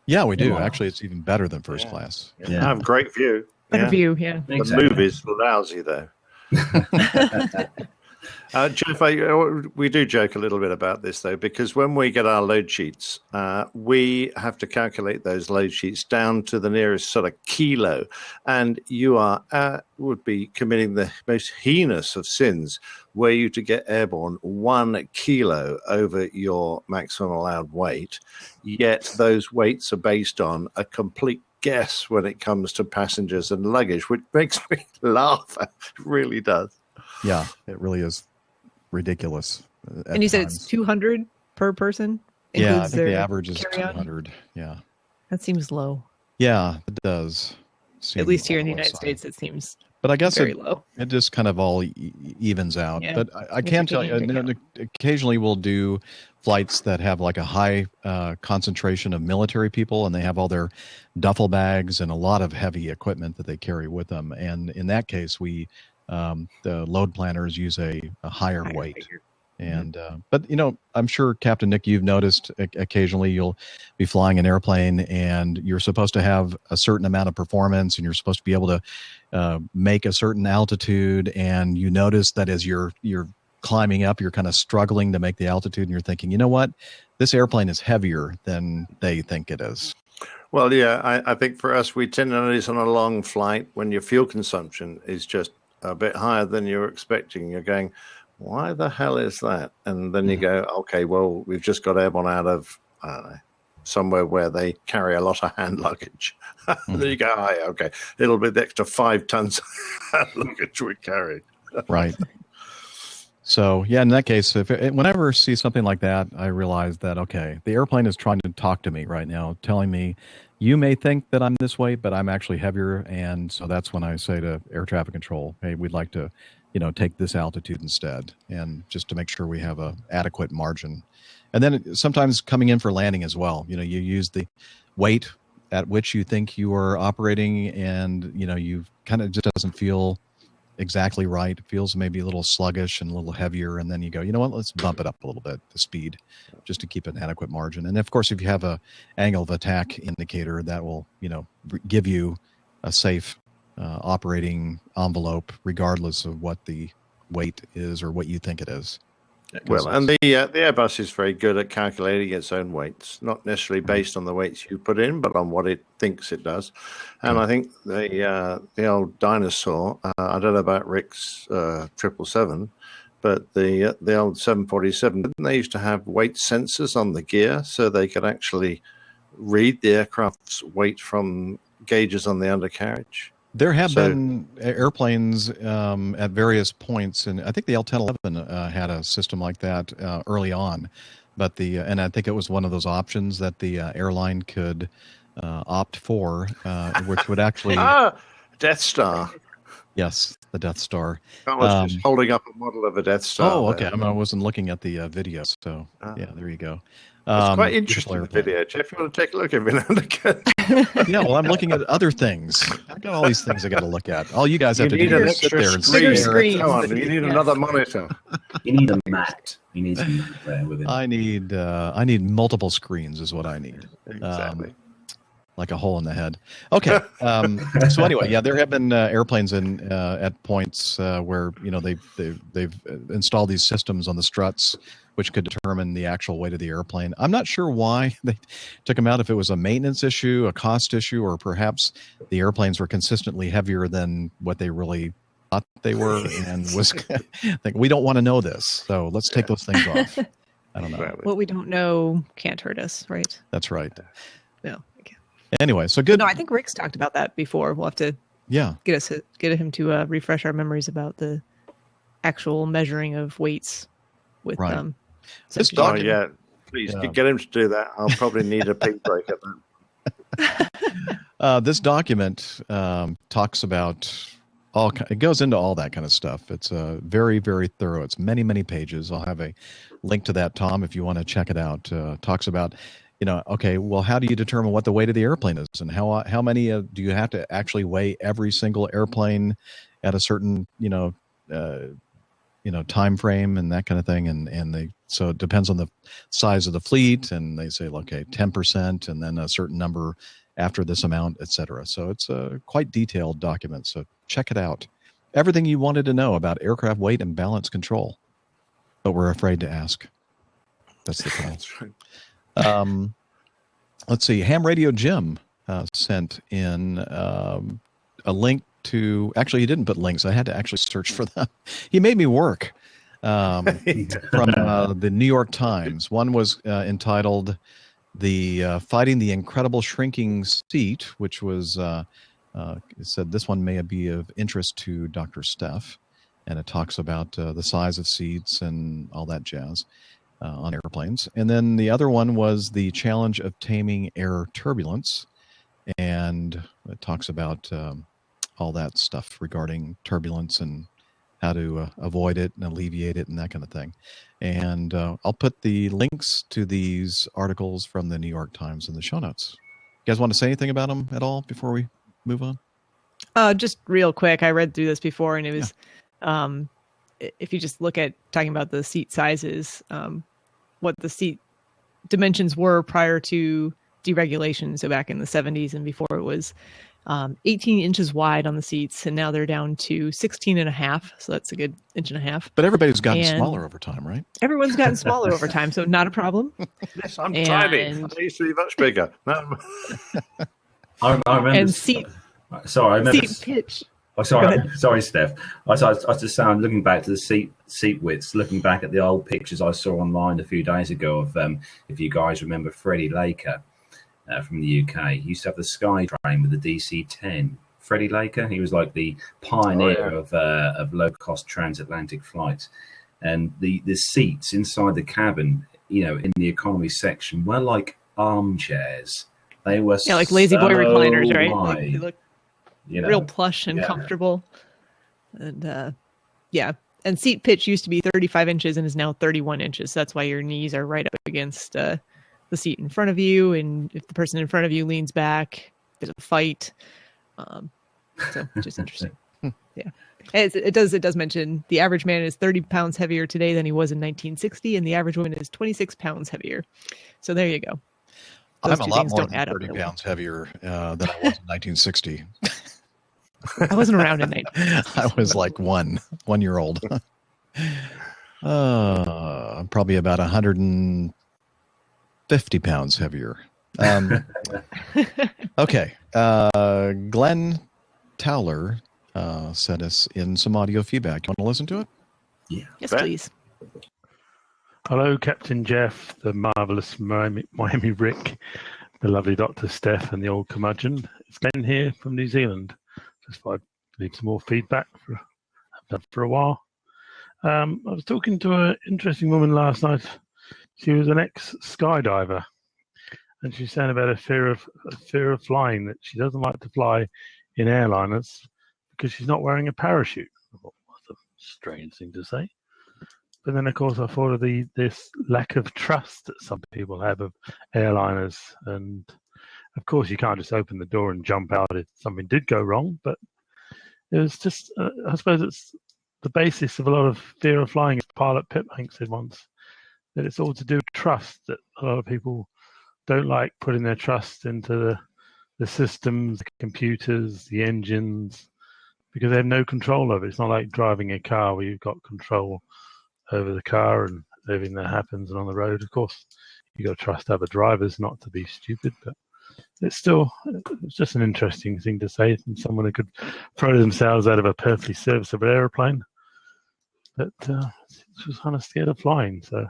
Yeah, we do. Actually, it's even better than first class. Yeah. I have a great view. Better view, yeah. The movie's lousy, though. Jeff, we do joke a little bit about this, though, because when we get our load sheets, we have to calculate those load sheets down to the nearest sort of kilo. And you would be committing the most heinous of sins were you to get airborne 1 kilo over your maximum allowed weight. Yet those weights are based on a complete guess when it comes to passengers and luggage, which makes me laugh. It really does. Yeah, it really is ridiculous. And you said it's 200 per person? Yeah, I think the average is 200. Yeah. That seems low. Yeah, it does. At least here in the United States, it seems but I guess very low. It just kind of all evens out. Yeah. But I can tell you, occasionally we'll do flights that have a high concentration of military people, and they have all their duffel bags and a lot of heavy equipment that they carry with them. And in that case, the load planners use a higher weight. Figure. And but I'm sure, Captain Nick, you've noticed occasionally you'll be flying an airplane and you're supposed to have a certain amount of performance, and you're supposed to be able to make a certain altitude, and you notice that as you're climbing up, you're kind of struggling to make the altitude, and you're thinking, you know what, this airplane is heavier than they think it is. Well, yeah, I think for us, we tend to notice on a long flight when your fuel consumption is just a bit higher than you're expecting. You're going, why the hell is that? And then you go, okay, well, we've just got airborne out of, I don't know, somewhere where they carry a lot of hand luggage. Then you go, oh, yeah, okay, it'll be the extra 5 tons of hand luggage we carry. Right. So, yeah, in that case, whenever I see something like that, I realize that, okay, the airplane is trying to talk to me right now, telling me, you may think that I'm this weight, but I'm actually heavier. And so that's when I say to air traffic control, hey, we'd like to take this altitude instead, and just to make sure we have a adequate margin. And then sometimes coming in for landing as well, you use the weight at which you think you are operating, and you kind of just doesn't feel exactly right. It feels maybe a little sluggish and a little heavier, and then you go, you know what, let's bump it up a little bit, the speed, just to keep an adequate margin. And of course, if you have a angle of attack indicator, that will give you a safe operating envelope, regardless of what the weight is or what you think it is. Well, and the Airbus is very good at calculating its own weights, not necessarily based on the weights you put in, but on what it thinks it does. And I think the old dinosaur, I don't know about Rick's 777, but the old 747, didn't they used to have weight sensors on the gear so they could actually read the aircraft's weight from gauges on the undercarriage? There have been airplanes at various points, and I think the L-1011 had a system like that early on. But and I think it was one of those options that the airline could opt for, which would actually Death Star. Yes, the Death Star. I was just holding up a model of a Death Star. Oh, okay. I wasn't looking at the video, so yeah, there you go. It's quite beautiful interesting airplane. video. Jeff, you want to take a look every now and again? Yeah, well, I'm looking at other things. I've got all these things I got to look at. All you guys have to need do an is sit extra there and screen. stare at Come on, you need another monitor. You need a mat. You need some mat there with it. I need multiple screens is what I need. Exactly. Like a hole in the head. Okay. So anyway, yeah, there have been airplanes at points where they've installed these systems on the struts, which could determine the actual weight of the airplane. I'm not sure why they took them out. If it was a maintenance issue, a cost issue, or perhaps the airplanes were consistently heavier than what they really thought they were, and was like, we don't want to know this, so let's take those things off. I don't know. What we don't know can't hurt us, right? That's right. No. Anyway, so good. No, I think Rick's talked about that before. We'll have to get him to refresh our memories about the actual measuring of weights with this document. Please get him to do that. I'll probably need a pig break at that. This document talks about it goes into all that kind of stuff. It's very, very thorough. It's many, many pages. I'll have a link to that, Tom, if you want to check it out. Talks about, okay, well, how do you determine what the weight of the airplane is, and how many do you have to actually weigh every single airplane at a certain time frame and that kind of thing, and so it depends on the size of the fleet, and they say, okay, 10%, and then a certain number after this amount, etc. So it's a quite detailed document. So check it out. Everything you wanted to know about aircraft weight and balance control, but we're afraid to ask. That's the problem. That's right. Let's see. Ham Radio Jim sent in a link to. Actually, he didn't put links. I had to actually search for them. He made me work. From the New York Times. One was entitled "The Fighting the Incredible Shrinking Seat," which was it said this one may be of interest to Dr. Steph, and it talks about the size of seats and all that jazz. On airplanes. And then the other one was the challenge of taming air turbulence. And it talks about all that stuff regarding turbulence and how to avoid it and alleviate it and that kind of thing. And I'll put the links to these articles from the New York Times in the show notes. You guys want to say anything about them at all before we move on? Just real quick. I read through this before, and it was, if you just look at talking about the seat sizes, what the seat dimensions were prior to deregulation. So back in the 70s and before, it was 18 inches wide on the seats, and now they're down to 16 and a half. So that's a good inch and a half. But everybody's gotten smaller over time, right? Everyone's gotten smaller over time, so not a problem. Yes, I'm tiny. I used to be much bigger. No. I remember. And seat. Sorry, I remember. Seat pitch. Oh, sorry, Steph. I was just saying, looking back to the seat widths, looking back at the old pictures I saw online a few days ago of, if you guys remember, Freddie Laker from the UK. He used to have the Skytrain with the DC-10. Freddie Laker, he was like the pioneer of low-cost transatlantic flights. And the seats inside the cabin, in the economy section, were like armchairs. They were like lazy boy recliners, right? Wide. Like, they look real plush and comfortable. And and seat pitch used to be 35 inches and is now 31 inches. So that's why your knees are right up against the seat in front of you, and if the person in front of you leans back, there's a fight. So just interesting. Yeah, it does mention the average man is 30 pounds heavier today than he was in 1960, and the average woman is 26 pounds heavier. So there you go. Those I'm a lot more than 30 pounds heavier than I was in 1960. I wasn't around in 1960. I was like one year old. I'm probably about 150 pounds heavier. Okay. Glenn Towler sent us in some audio feedback. You want to listen to it? Yeah. Yes, please. Hello, Captain Jeff, the marvellous Miami Rick, the lovely Dr. Steph, and the old curmudgeon. It's Glenn here from New Zealand. Just thought I'd leave some more feedback. I've done for a while. I was talking to an interesting woman last night. She was an ex-skydiver, and she's saying about a fear of flying, that she doesn't like to fly in airliners because she's not wearing a parachute. I thought, what a strange thing to say. but then of course I thought of this lack of trust that some people have of airliners, and of course you can't just open the door and jump out if something did go wrong. But it was just, I suppose it's the basis of a lot of fear of flying. As pilot Pip Hank said once, that it's all to do with trust. That a lot of people don't like putting their trust into the systems, the computers, the engines, because they have no control of it. It's not like driving a car where you've got control over the car and everything that happens and on the road. Of course, you got to trust other drivers not to be stupid, but it's just an interesting thing to say from someone who could throw themselves out of a perfectly serviceable aeroplane that was kind of scared of flying. So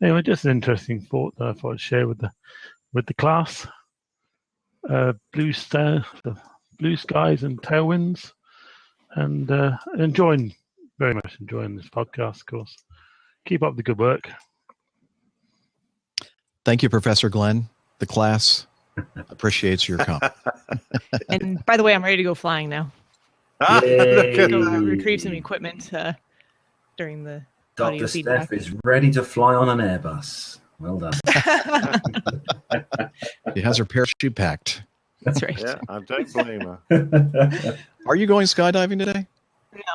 anyway, just an interesting thought that I thought I'd share with the class. Blue skies and tailwinds, and very much enjoying this podcast. Of course, keep up the good work. Thank you, Professor Glenn. The class appreciates your comment. And by the way, I'm ready to go flying now. Yay. Retrieve some equipment during the audio Dr. feedback. Steph is ready to fly on an Airbus. Well done. She has her parachute packed. That's right. Yeah, I don't blame her. Are you going skydiving today?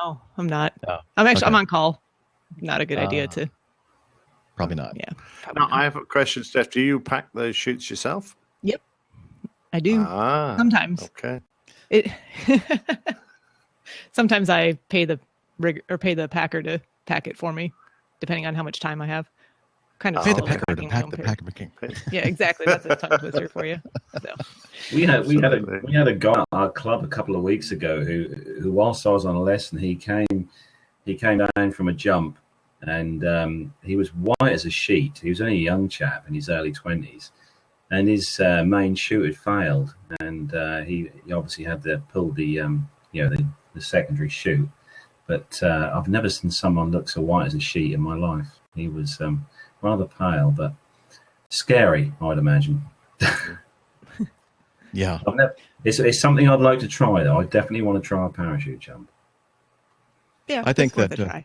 No, I'm not. Oh, I'm actually okay. I'm on call. Not a good idea to. Probably not. Yeah. Now, I have a question, Steph. Do you pack those chutes yourself? Yep, I do. Sometimes. Okay. Sometimes I pay the packer to pack it for me, depending on how much time I have. Kind of pay the packer to pack the packer. Yeah, exactly. That's a tongue twister for you. So. We had a guy at our club a couple of weeks ago who whilst I was on a lesson, he came down from a jump, and he was white as a sheet. He was only a young chap in his early 20s, and his main chute had failed, and he obviously had to pull the secondary chute. But I've never seen someone look so white as a sheet in my life. He was rather pale, but scary, I'd imagine. Yeah. It's something I'd like to try, though. I definitely want to try a parachute jump. Yeah, I think that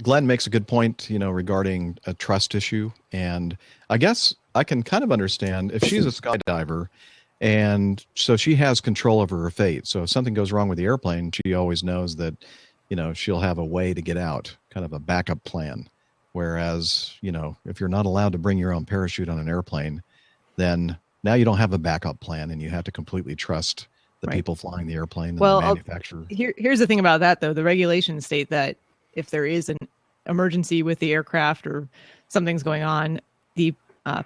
Glenn makes a good point, regarding a trust issue. And I guess I can kind of understand if she's a skydiver, and so she has control over her fate. So if something goes wrong with the airplane, she always knows that, she'll have a way to get out, kind of a backup plan. Whereas, if you're not allowed to bring your own parachute on an airplane, then now you don't have a backup plan, and you have to completely trust the people flying the airplane and the manufacturer. Here's the thing about that, though. The regulations state that if there is an emergency with the aircraft or something's going on, the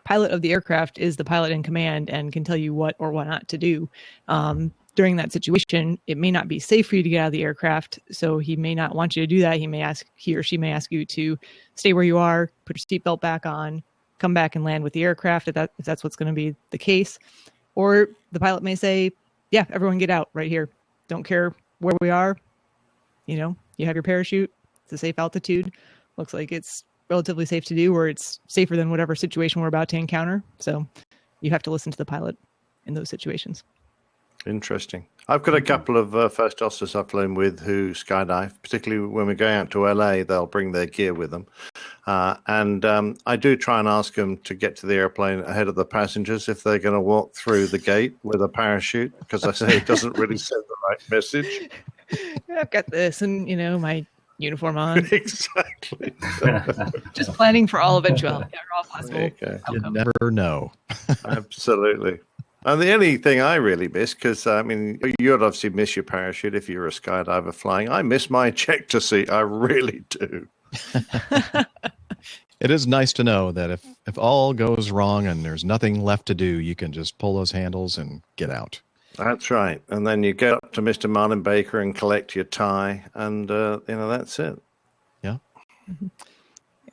pilot of the aircraft is the pilot in command and can tell you what or what not to do. During that situation, it may not be safe for you to get out of the aircraft, so he may not want you to do that. He or she may ask you to stay where you are, put your seatbelt back on, come back and land with the aircraft if that's what's going to be the case. Or the pilot may say, yeah, everyone get out right here. Don't care where we are. You have your parachute. It's a safe altitude. Looks like it's relatively safe to do, or it's safer than whatever situation we're about to encounter. So you have to listen to the pilot in those situations. Interesting. I've got a couple of first officers I've flown with who skydive, particularly when we're going out to LA. They'll bring their gear with them. And I do try and ask them to get to the airplane ahead of the passengers if they're going to walk through the gate with a parachute, because I say it doesn't really send the right message. Yeah, I've got this and, my uniform on. Exactly. Just planning for all eventuality. All possible. You never know. Absolutely. And the only thing I really miss, because, you'd obviously miss your parachute if you're a skydiver flying. I miss my ejector seat. I really do. It is nice to know that if all goes wrong and there's nothing left to do, you can just pull those handles and get out. That's right. And then you go up to Mr. Martin Baker and collect your tie, and, that's it. Yeah. Mm-hmm.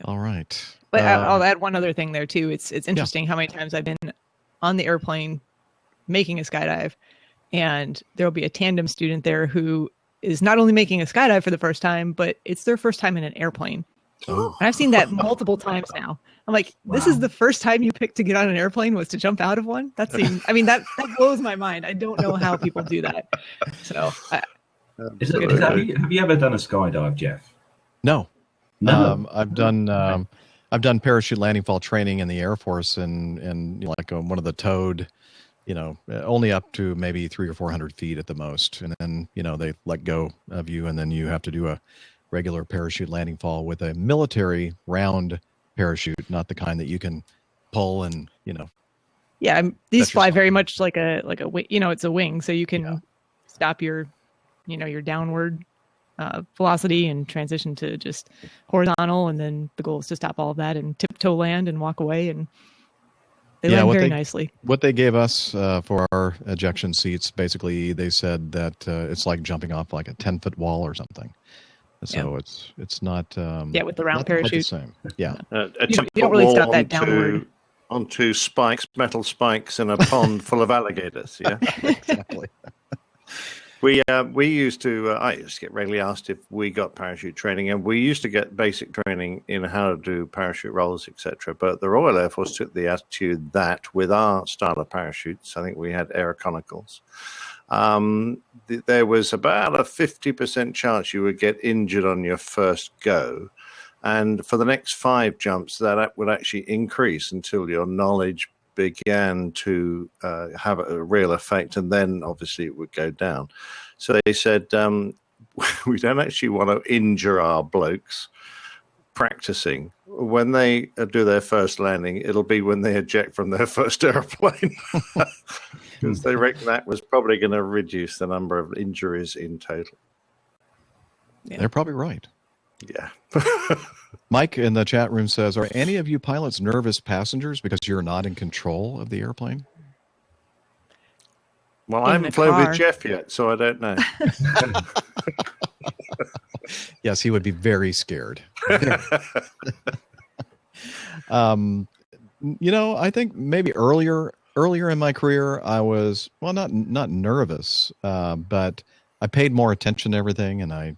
All right. But I'll add one other thing there, too. It's interesting how many times I've been on the airplane making a skydive, and there'll be a tandem student there who is not only making a skydive for the first time, but it's their first time in an airplane. Oh. And I've seen that multiple times now. I'm like, this is the first time you picked to get on an airplane was to jump out of one? That blows my mind. I don't know how people do that. So have you ever done a skydive, Jeff? No. No. I've done parachute landing fall training in the Air Force and like one of the towed, only up to maybe 300 or 400 feet at the most, and then they let go of you, and then you have to do a regular parachute landing fall with a military round parachute, not the kind that you can pull and Yeah, these fly very much like a it's a wing, so you can stop your your downward velocity and transition to just horizontal, and then the goal is to stop all of that and tiptoe land and walk away, and they land very nicely. What they gave us for our ejection seats, basically, they said that it's like jumping off like a 10-foot wall or something. So it's not with the round parachute. The same. Yeah, you don't really stop that downward. Onto spikes, metal spikes, in a pond full of alligators. Yeah, exactly. We used to. I used to get regularly asked if we got parachute training, and we used to get basic training in how to do parachute rolls, etc. But the Royal Air Force took the attitude that with our style of parachutes, I think we had aeroconicals. There was about a 50% chance you would get injured on your first go. And for the next 5 jumps, that would actually increase until your knowledge began to have a real effect. And then, obviously, it would go down. So they said, we don't actually want to injure our blokes practicing. When they do their first landing, it'll be when they eject from their first airplane. Because they reckon that was probably going to reduce the number of injuries in total. Yeah. They're probably right. Yeah. Mike in the chat room says, are any of you pilots nervous passengers because you're not in control of the airplane? Well, I haven't flown with Jeff yet, so I don't know. Yes, he would be very scared. I think maybe earlier in my career, I was, well, not nervous, but I paid more attention to everything, and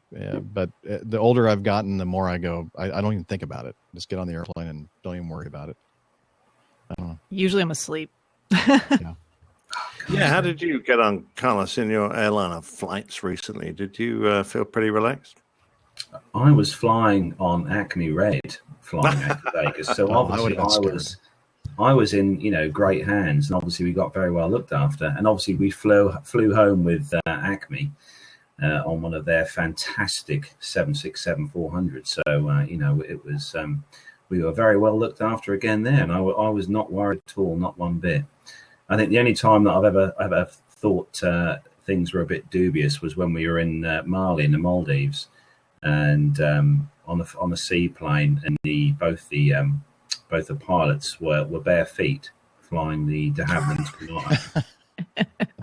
but the older I've gotten, the more I go, I don't even think about it. Just get on the airplane and don't even worry about it. I don't know. Usually I'm asleep. Yeah, how did you get on, Carlos, in your airliner flights recently? Did you feel pretty relaxed? I was flying on Acme Red, flying out to Vegas. So obviously I was in, great hands, and obviously we got very well looked after. And obviously we flew home with Acme on one of their fantastic 767-400. So, it was, we were very well looked after again there. And I was not worried at all, not one bit. I think the only time that I've ever thought things were a bit dubious was when we were in Mali in the Maldives, and on a seaplane, and both the pilots were bare feet flying the de Havilland Sonata.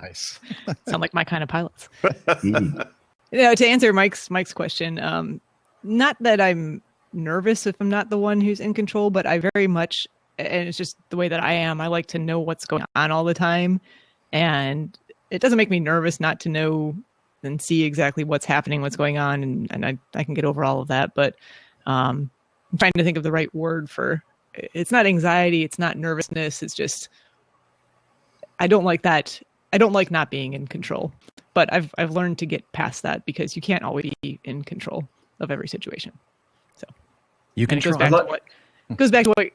Nice. Sound like my kind of pilots. To answer Mike's question, not that I'm nervous if I'm not the one who's in control, but I very much, and it's just the way that I am, I like to know what's going on all the time. And it doesn't make me nervous not to know and see exactly what's happening, what's going on. And I can get over all of that. But I'm trying to think of the right word for, it's not anxiety. It's not nervousness. It's just, I don't like that. I don't like not being in control, but I've learned to get past that, because you can't always be in control of every situation. So you can try. Goes back to what,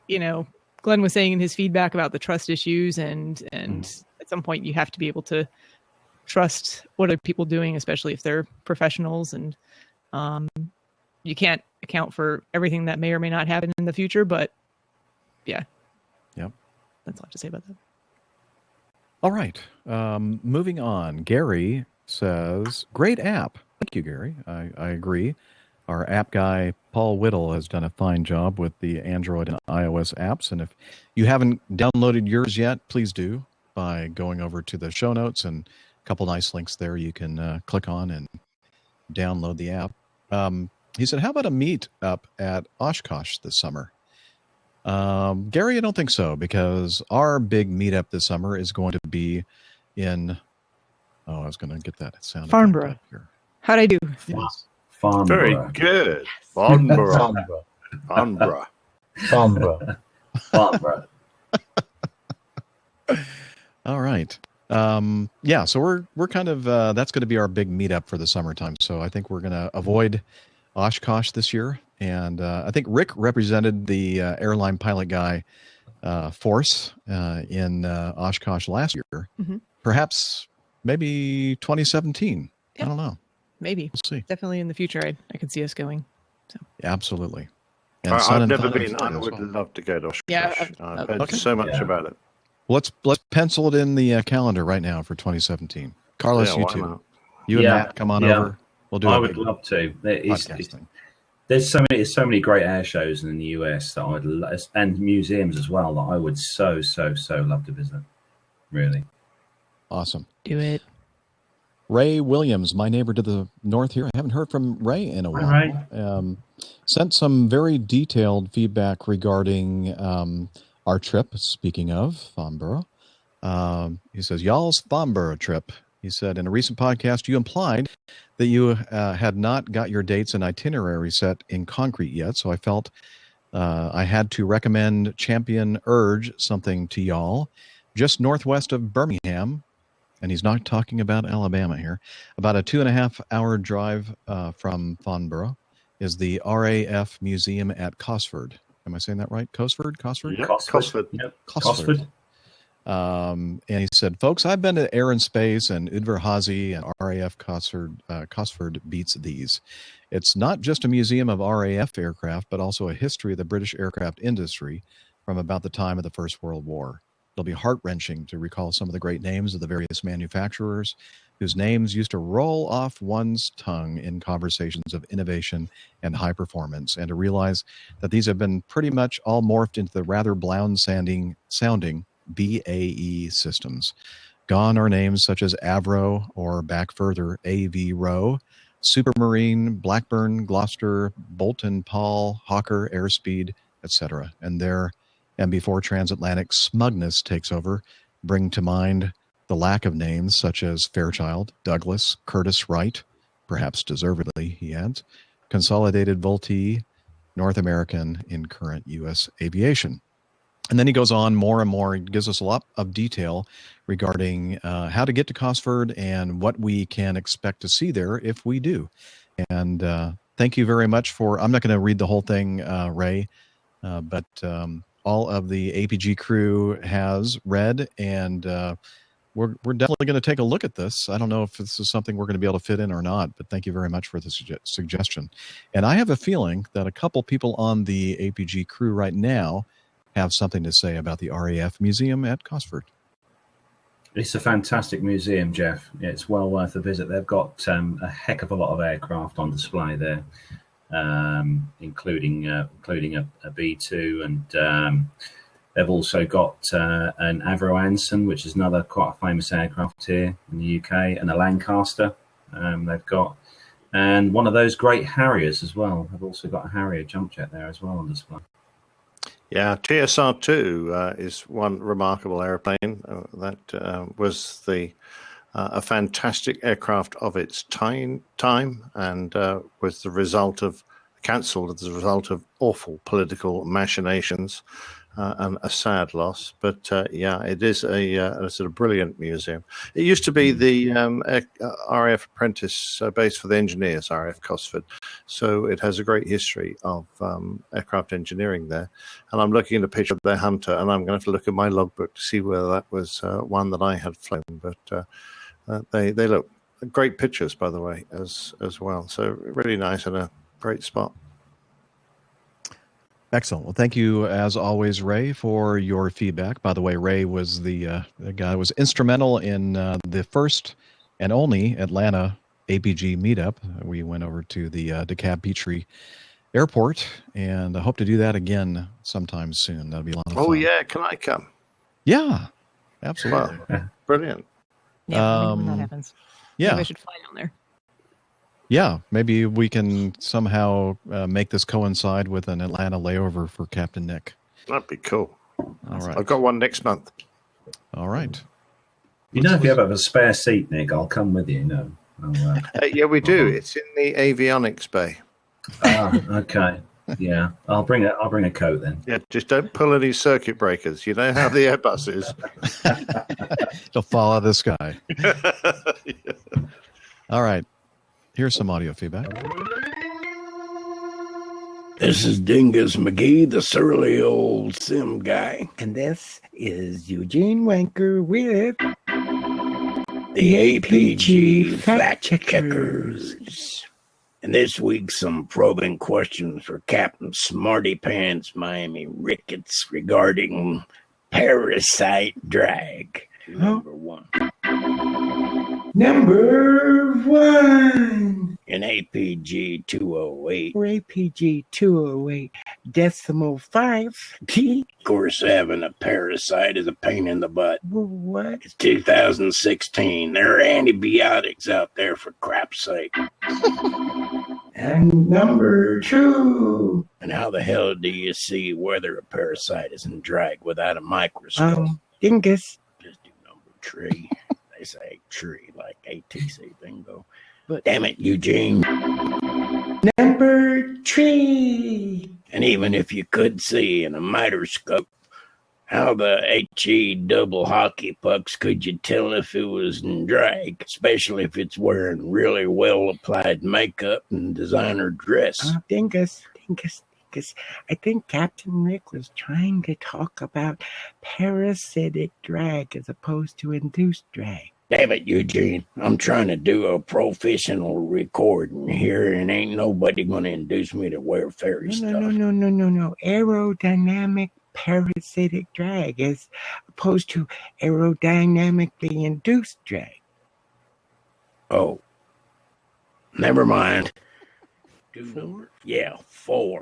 Glenn was saying in his feedback about the trust issues, and at some point you have to be able to trust what are people doing, especially if they're professionals, and you can't account for everything that may or may not happen in the future, but yeah. Yep. That's all I have to say about that. All right. Moving on. Gary says, great app. Thank you, Gary. I agree. Our app guy, Paul Whittle, has done a fine job with the Android and iOS apps. And if you haven't downloaded yours yet, please do by going over to the show notes, and a couple nice links there you can click on and download the app. He said, how about a meet up at Oshkosh this summer? Gary, I don't think so, because our big meetup this summer is going to be in, I was going to get that sound. Farnborough. How'd I do? Yes. Farnborough. Very good. Farnborough. Farnborough. Farnborough. Farnborough. All right. So we're kind of, that's going to be our big meetup for the summertime. So I think we're going to avoid Oshkosh this year. And I think Rick represented the airline pilot guy force in Oshkosh last year. Mm-hmm. Perhaps maybe 2017. Yeah. I don't know. Maybe. We'll see. Definitely in the future, I can see us going. So. Absolutely. And I've never been. I would love to go to Oshkosh. Yeah, I've heard so much about it. Let's pencil it in the calendar right now for 2017. Carlos, Yeah, you why too. not? You and Matt, come on over. We'll do it. I would love to. There's so many great air shows in the US that I would, and museums as well, that I would so love to visit. Really. Awesome. Do it. Ray Williams, my neighbor to the north here. I haven't heard from Ray in a while. Ray. Sent some very detailed feedback regarding our trip. Speaking of Farnborough, he says, y'all's Farnborough trip. He said, in a recent podcast, you implied that you had not got your dates and itinerary set in concrete yet, so I felt I had to recommend Champion Urge something to y'all. Just northwest of Birmingham, and he's not talking about Alabama here, about a 2.5-hour drive from Farnborough, is the RAF Museum at Cosford. Am I saying that right? Cosford? Yeah, Cosford. Yep. Cosford. And he said, folks, I've been to Air and Space, and Udvar-Hazy and RAF Cosford beats these. It's not just a museum of RAF aircraft, but also a history of the British aircraft industry from about the time of the First World War. It'll be heart-wrenching to recall some of the great names of the various manufacturers whose names used to roll off one's tongue in conversations of innovation and high performance, and to realize that these have been pretty much all morphed into the rather bland-sounding BAE systems. Gone are names such as Avro, or back further, AVRO, Supermarine, Blackburn, Gloucester, Bolton, Paul, Hawker, Airspeed, etc. And before transatlantic smugness takes over, bring to mind the lack of names such as Fairchild, Douglas, Curtiss Wright, perhaps deservedly, he adds, Consolidated Vultee, North American in current U.S. aviation. And then he goes on more and more. He gives us a lot of detail regarding how to get to Cosford and what we can expect to see there if we do. And thank you very much for, I'm not going to read the whole thing, Ray, but all of the APG crew has read, and we're definitely going to take a look at this. I don't know if this is something we're going to be able to fit in or not, but thank you very much for the suggestion. And I have a feeling that a couple people on the APG crew right now have something to say about the RAF Museum at Cosford. It's a fantastic museum, Jeff. It's well worth a visit. They've got a heck of a lot of aircraft on display there, including a B-2, and they've also got an Avro Anson, which is another quite a famous aircraft here in the UK, and a Lancaster they've got, and one of those great Harriers as well. They've also got a Harrier jump jet there as well on display. Yeah, TSR-2 is one remarkable airplane that was a fantastic aircraft of its time, and was the result of cancelled as a result of awful political machinations and a sad loss. But yeah, it is a sort of brilliant museum. It used to be the RAF apprentice base for the engineers, RAF Cosford. So it has a great history of aircraft engineering there. And I'm looking at a picture of their Hunter, and I'm going to have to look at my logbook to see whether that was one that I had flown. But they look great pictures, by the way, as well. So really nice and a great spot. Excellent. Well, thank you, as always, Ray, for your feedback. By the way, Ray was the guy who was instrumental in the first and only Atlanta APG meetup. We went over to the DeKalb Petrie Airport, and I hope to do that again sometime soon. That'll be a lot of fun. Oh, yeah. Can I come? Yeah, absolutely. Wow. Brilliant. Yeah, when that happens. Yeah. Maybe I should fly down there. Yeah, maybe we can somehow make this coincide with an Atlanta layover for Captain Nick. That'd be cool. All right. I've got one next month. All right. You know, if you ever have a spare seat, Nick, I'll come with you. No. Yeah, we do. It's in the avionics bay. Okay. Yeah, I'll bring a coat then. Yeah, just don't pull any circuit breakers. You know how the Airbus is. It'll fall out of the sky. Yeah. All right. Here's some audio feedback. This is Dingus McGee, the surly old sim guy. And this is Eugene Wanker with the APG Fact Checkers. And this week, some probing questions for Captain Smarty Pants Miami Ricketts regarding parasite drag. Number one. Number one. In APG 208. Or APG 208 decimal 5. Of course, having a parasite is a pain in the butt. What? It's 2016. There are antibiotics out there, for crap's sake. And number two. And how the hell do you see whether a parasite is in drag without a microscope? Dingus. Just do number tree. They say tree like ATC bingo. But damn it, Eugene. Number three. And even if you could see in a microscope, how the HE double hockey pucks could you tell if it was in drag, especially if it's wearing really well-applied makeup and designer dress? Dingus. I think Captain Rick was trying to talk about parasitic drag as opposed to induced drag. Damn it, Eugene. I'm trying to do a professional recording here, and ain't nobody going to induce me to wear fairy stuff. No. Aerodynamic parasitic drag as opposed to aerodynamically induced drag. Oh. Never mind. Four? Yeah, 4.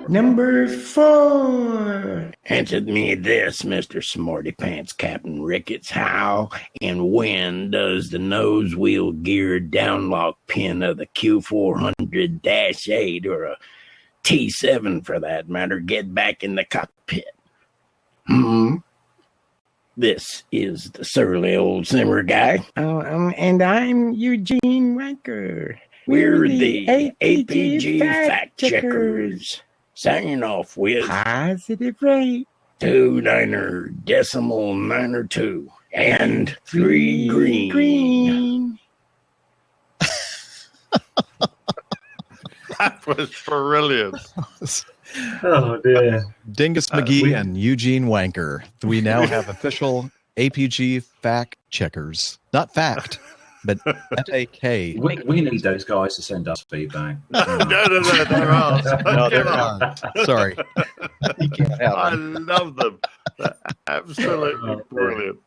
Number 4. Answer me this, Mr. Smarty Pants Captain Ricketts. How and when does the nose wheel gear downlock pin of the Q400-8 or a T7 for that matter get back in the cockpit? This is the surly old simmer guy. And I'm Eugene Wanker. We're the APG Fact Checkers. Signing off with positive rate 29.902 and 3 green. That was brilliant. Oh, dear. Dingus McGee and Eugene Wanker. We now have official APG Fact Checkers. Not fact, but FAK. We need those guys to send us feedback. No, there aren't. No, there aren't. Sorry. You can't have I them. love them. They're absolutely brilliant.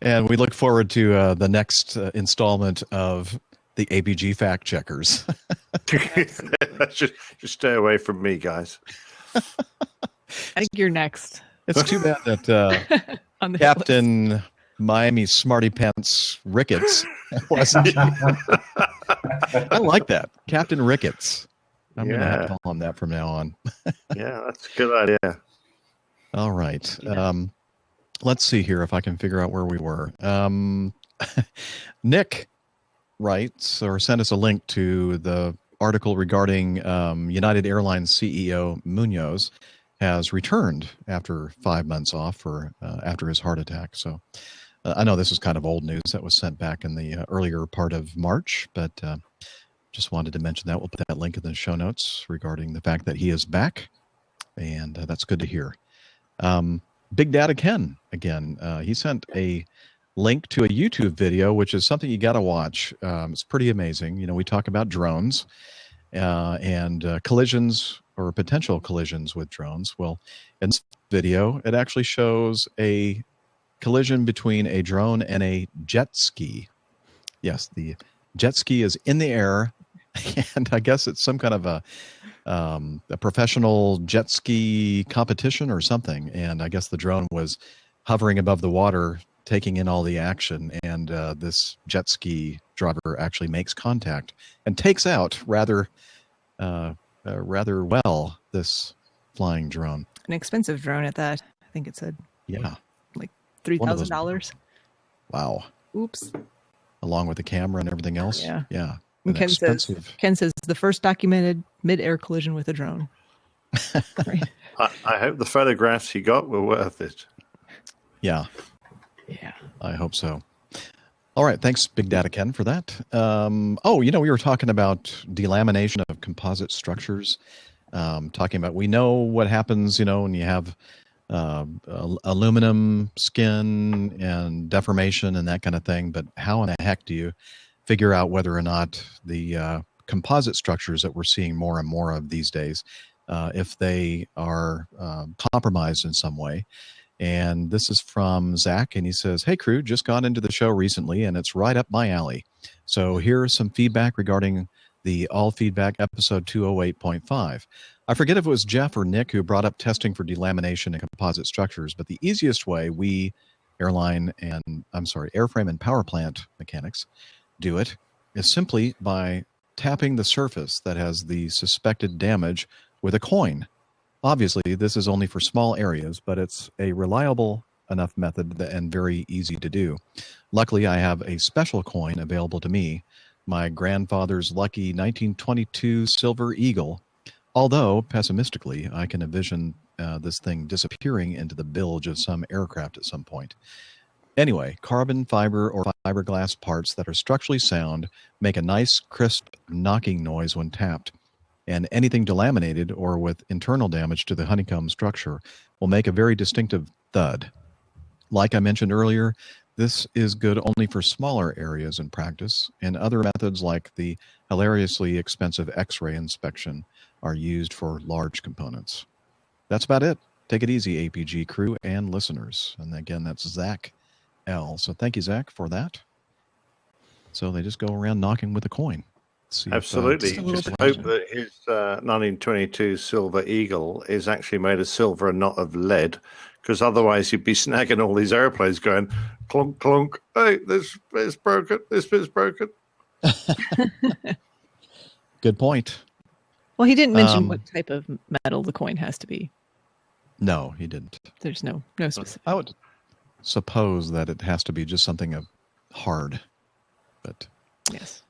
And we look forward to the next installment of the APG Fact Checkers. just stay away from me, guys. I think you're next. It's too bad that On the Captain Miami Smarty Pants Ricketts wasn't. I like that. Captain Ricketts. I'm going to have to call him that from now on. Yeah, that's a good idea. All right. Let's see here if I can figure out where we were. Nick writes or sent us a link to the article regarding United Airlines CEO Munoz has returned after 5 months off for after his heart attack. So I know this is kind of old news that was sent back in the earlier part of March, but just wanted to mention that. We'll put that link in the show notes regarding the fact that he is back, and that's good to hear. Big Data Ken, again, he sent a link to a YouTube video, which is something you got to watch. It's pretty amazing. You know, we talk about drones and collisions or potential collisions with drones. Well, in this video, it actually shows a collision between a drone and a jet ski. Yes, the jet ski is in the air, and I guess it's some kind of a professional jet ski competition or something. And I guess the drone was hovering above the water, taking in all the action, and this jet ski driver actually makes contact and takes out rather well this flying drone. An expensive drone at that. I think it said like $3,000. Wow. Oops. Along with the camera and everything else. Yeah. Yeah. And Ken says the first documented mid-air collision with a drone. Right. I hope the photographs he got were worth it. Yeah. Yeah. I hope so. All right. Thanks, Big Data Ken, for that. We were talking about delamination of composite structures. Talking about, we know what happens, when you have aluminum skin and deformation and that kind of thing. But how in the heck do you figure out whether or not the composite structures that we're seeing more and more of these days, if they are compromised in some way? And this is from Zach, and he says, "Hey, crew, just got into the show recently, and it's right up my alley. So here's some feedback regarding the All Feedback episode 208.5. I forget if it was Jeff or Nick who brought up testing for delamination in composite structures, but the easiest way we, airframe and power plant mechanics, do it is simply by tapping the surface that has the suspected damage with a coin. Obviously, this is only for small areas, but it's a reliable enough method and very easy to do. Luckily, I have a special coin available to me, my grandfather's lucky 1922 Silver Eagle, although, pessimistically, I can envision this thing disappearing into the bilge of some aircraft at some point. Anyway, carbon fiber or fiberglass parts that are structurally sound make a nice, crisp knocking noise when tapped. And anything delaminated or with internal damage to the honeycomb structure will make a very distinctive thud. Like I mentioned earlier, this is good only for smaller areas in practice, and other methods like the hilariously expensive X-ray inspection are used for large components. That's about it. Take it easy, APG crew and listeners. And again, that's Zach L. So thank you, Zach, for that. So they just go around knocking with a coin. Absolutely. Just hope that his 1922 Silver Eagle is actually made of silver and not of lead, because otherwise you'd be snagging all these airplanes going clunk, clunk. Hey, this bit's broken. This bit's broken. Good point. Well, he didn't mention what type of metal the coin has to be. No, he didn't. There's no specific. I would suppose that it has to be just something hard, but yes.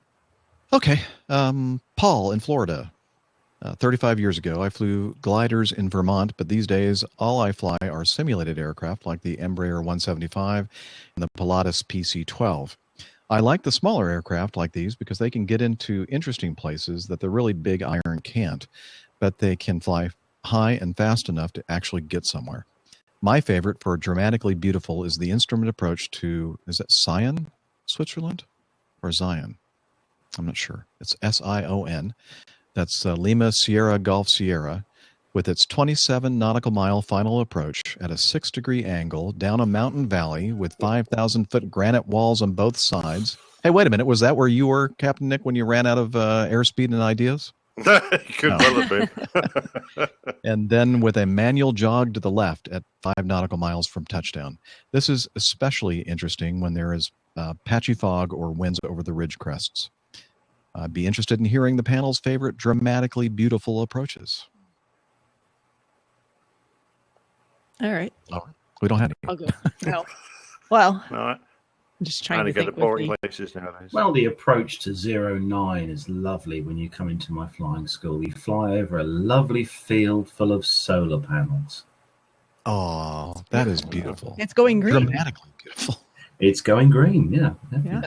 Okay. Paul in Florida. 35 years ago, I flew gliders in Vermont, but these days all I fly are simulated aircraft like the Embraer 175 and the Pilatus PC-12. I like the smaller aircraft like these because they can get into interesting places that the really big iron can't, but they can fly high and fast enough to actually get somewhere. My favorite for dramatically beautiful is the instrument approach to, is it Sion, Switzerland? Or Zion? I'm not sure. It's Sion. That's Lima Sierra Golf Sierra, with its 27 nautical mile final approach at a 6-degree angle down a mountain valley with 5,000-foot granite walls on both sides. Hey, wait a minute. Was that where you were, Captain Nick, when you ran out of airspeed and ideas? Could well have been. And then with a manual jog to the left at 5 nautical miles from touchdown. This is especially interesting when there is patchy fog or winds over the ridge crests. I'd be interested in hearing the panel's favorite dramatically beautiful approaches. All right. Oh, we don't have any. I'll go. No. Well, all right. I'm just trying to get think the boring places nowadays. Well, the approach to 09 is lovely when you come into my flying school. You fly over a lovely field full of solar panels. Oh, that is beautiful. It's going green. Dramatically beautiful. It's going green, yeah.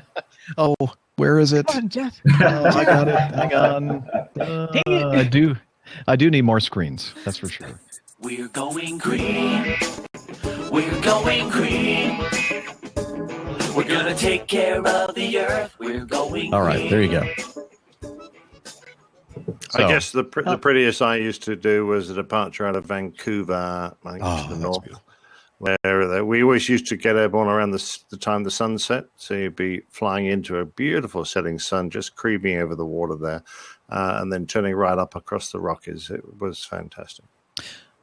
Oh, where is it? Come on, Jeff. Oh, I got it. Hang on. I do need more screens. That's for sure. We're going green. We're going green. We're gonna take care of the earth. We're going All right, there you go. I guess the prettiest I used to do was a departure out of Vancouver, I think to the north, where we always used to get airborne around the time the sun set. So you'd be flying into a beautiful setting sun, just creeping over the water there, and then turning right up across the Rockies. It was fantastic.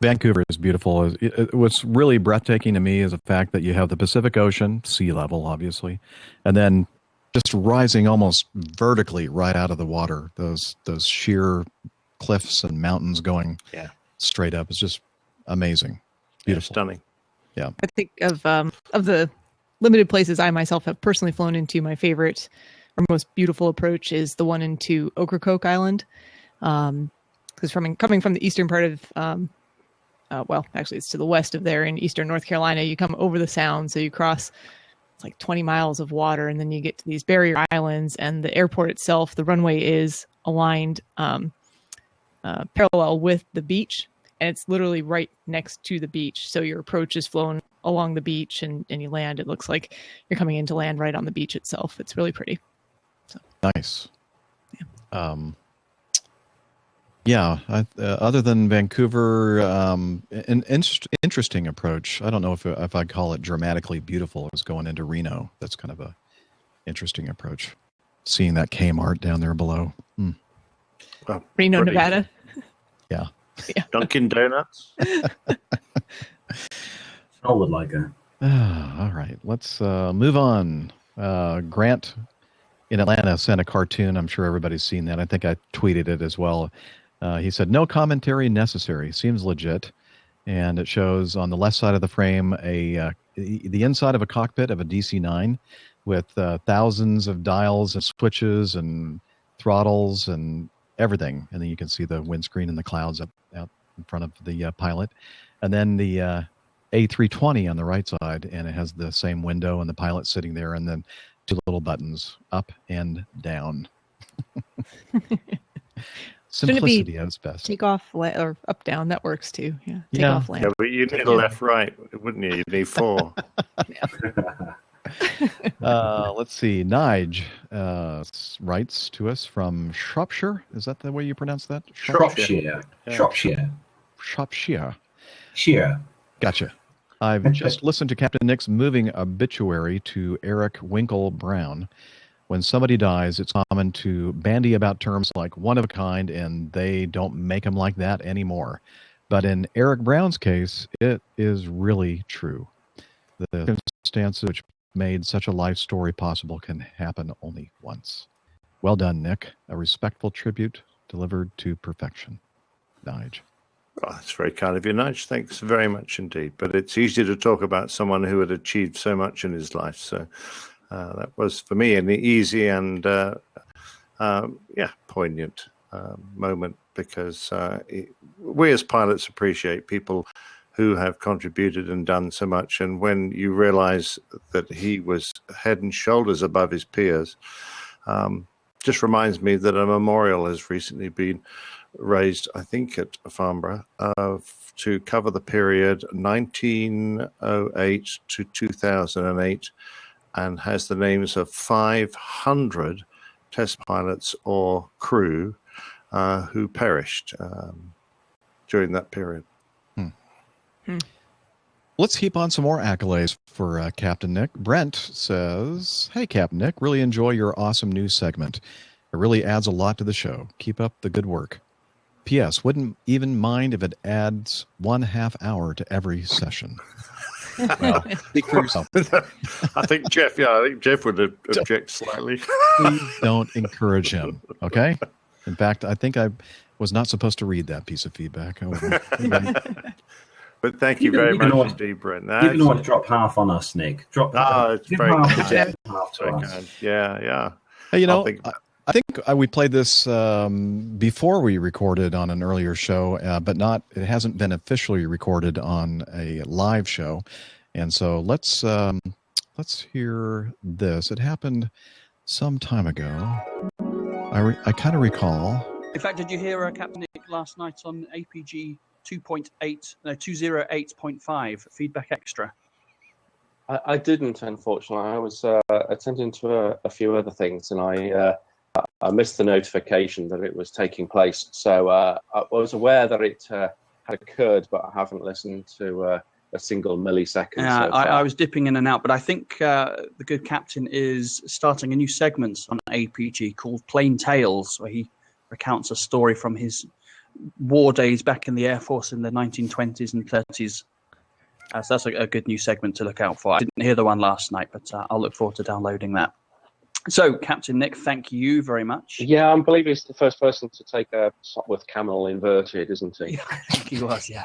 Vancouver is beautiful. What's really breathtaking to me is the fact that you have the Pacific Ocean, sea level, obviously, and then just rising almost vertically right out of the water. Those sheer cliffs and mountains going straight up. It's just amazing. Beautiful. Stunning. Yeah. I think of the limited places I myself have personally flown into, my favorite or most beautiful approach is the one into Ocracoke Island. Because coming from the eastern part of well, actually, it's to the west of there in eastern North Carolina. You come over the Sound, so you cross it's like 20 miles of water, and then you get to these barrier islands, and the airport itself, the runway is aligned parallel with the beach, and it's literally right next to the beach. So your approach is flown along the beach, and you land. It looks like you're coming into land right on the beach itself. It's really pretty. So. Nice. Yeah. Other than Vancouver, an interesting approach. I don't know if I'd call it dramatically beautiful. It was going into Reno. That's kind of a interesting approach. Seeing that Kmart down there below. Reno, Nevada. Yeah. Dunkin' Donuts. I would like it. All right. Let's move on. Grant in Atlanta sent a cartoon. I'm sure everybody's seen that. I think I tweeted it as well. He said, "No commentary necessary. Seems legit." And it shows on the left side of the frame the inside of a cockpit of a DC-9 with thousands of dials and switches and throttles and everything. And then you can see the windscreen and the clouds out in front of the pilot. And then the A320 on the right side, and it has the same window and the pilot sitting there, and then two little buttons, up and down. Simplicity at its best. Take off or up down? That works too. Yeah. Take Yeah. off land. Yeah, but you need a left right, wouldn't you? You need 4. Let's see. Nige writes to us from Shropshire. Is that the way you pronounce that? Shropshire. Shropshire. Shropshire. Shire. Gotcha. I've just listened to Captain Nick's moving obituary to Eric Winkle Brown. When somebody dies, it's common to bandy about terms like one of a kind, and they don't make them like that anymore. But in Eric Brown's case, it is really true. The circumstances which made such a life story possible can happen only once. Well done, Nick. A respectful tribute delivered to perfection. Nige. Oh, that's very kind of you, Nige. Thanks very much indeed. But it's easy to talk about someone who had achieved so much in his life. So that was, for me, an easy and, poignant moment, because we as pilots appreciate people who have contributed and done so much. And when you realize that he was head and shoulders above his peers, just reminds me that a memorial has recently been raised, I think, at Farnborough, to cover the period 1908 to 2008, and has the names of 500 test pilots or crew who perished during that period. Let's heap on some more accolades for Captain Nick. Brent says, "Hey, Captain Nick, really enjoy your awesome news segment. It really adds a lot to the show. Keep up the good work. P.S. Wouldn't even mind if it adds 1/2 hour to every session." Well, speak for yourself. I think Jeff would object slightly. Please don't encourage him, okay? In fact, I think I was not supposed to read that piece of feedback. But thank you very much, Steve Brent. You can always drop half on us, Nick. It's very half to kind. us. Yeah. Hey, I think we played this before we recorded on an earlier show, but it hasn't been officially recorded on a live show. And so let's hear this. It happened some time ago. I kind of recall. In fact, did you hear Captain Nick last night on APG 208.5 feedback extra? I didn't, unfortunately. I was attending to a few other things, and I missed the notification that it was taking place. So I was aware that it had occurred, but I haven't listened to a single millisecond. Yeah, I was dipping in and out, but I think the good captain is starting a new segment on APG called Plain Tales, where he recounts a story from his war days back in the Air Force in the 1920s and 30s. So that's a good new segment to look out for. I didn't hear the one last night, but I'll look forward to downloading that. So, Captain Nick, thank you very much. Yeah, I believe he's the first person to take a Sopwith Camel inverted, isn't he? Yeah, I think he was, yeah.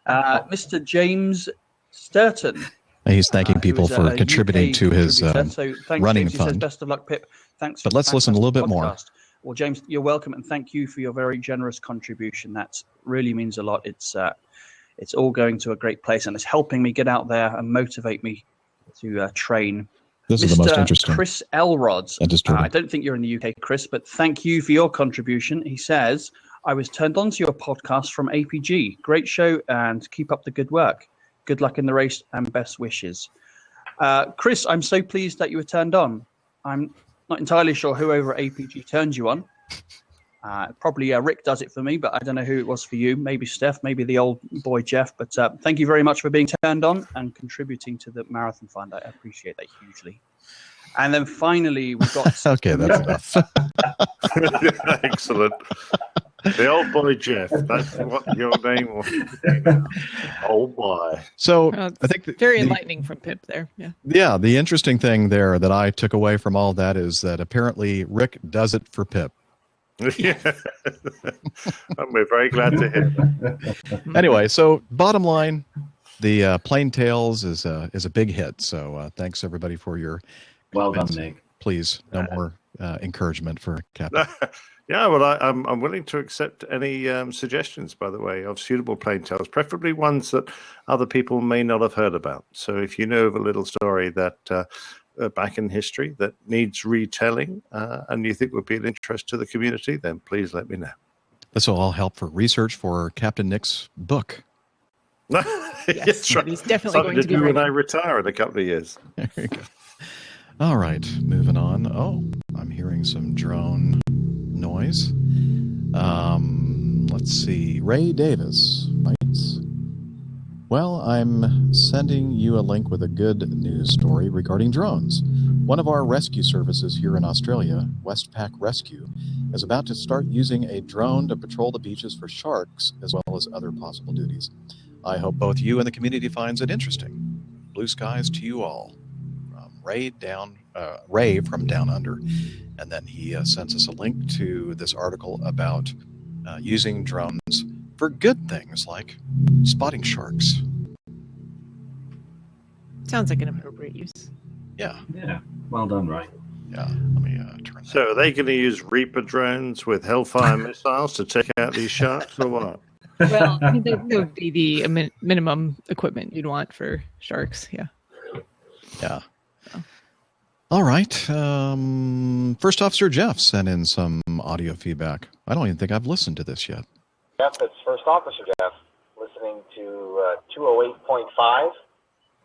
Mr. James Sturton. He's thanking people for contributing to his running James. He fund. says, best of luck, Pip. Thanks. But let's listen a little bit more. Well, James, you're welcome, and thank you for your very generous contribution. That really means a lot. It's all going to a great place, and it's helping me get out there and motivate me to train. This is the most interesting. Chris Elrod. Interesting. I don't think you're in the UK, Chris, but thank you for your contribution. He says, I was turned on to your podcast from APG. Great show and keep up the good work. Good luck in the race and best wishes. Chris, I'm so pleased that you were turned on. I'm not entirely sure who over at APG turned you on. Probably Rick does it for me, but I don't know who it was for you. Maybe Steph, maybe the old boy Jeff. But thank you very much for being turned on and contributing to the Marathon Fund. I appreciate that hugely. And then finally, we've got... Okay, that's enough. Excellent. The old boy Jeff. That's what your name was. Old boy. So I think very enlightening from Pip there. Yeah. Yeah, the interesting thing there that I took away from all that is that apparently Rick does it for Pip. Yeah. And we're very glad to hear that. Anyway, so bottom line, the Plain Tales is a big hit. So thanks everybody for your well comments. done, Nick. Please, no more encouragement for Captain. Yeah, well, I'm willing to accept any suggestions, by the way, of suitable plain tales, preferably ones that other people may not have heard about. So if you know of a little story that back in history that needs retelling and you think would be an interest to the community, then please let me know. This will all help for research for Captain Nick's book. Yes, right. he's definitely Something going to to be do when ready. I retire in a couple of years. There you go. All right, moving on. Oh, I'm hearing some drone noise. Let's see. Ray Davis writes, well, I'm sending you a link with a good news story regarding drones. One of our rescue services here in Australia, Westpac Rescue, is about to start using a drone to patrol the beaches for sharks as well as other possible duties. I hope both you and the community finds it interesting. Blue skies to you all. Ray from Down Under. And then he sends us a link to this article about using drones for good things like spotting sharks. Sounds like an appropriate use. Yeah. Yeah. Well done, Ray. Yeah. Let me turn that. So are they going to use Reaper drones with Hellfire missiles to take out these sharks or what? Well, I mean, that would be the minimum equipment you'd want for sharks. Yeah. Yeah. All right. First Officer Jeff sent in some audio feedback. I don't even think I've listened to this yet. Jeff, it's First Officer Jeff, listening to 208.5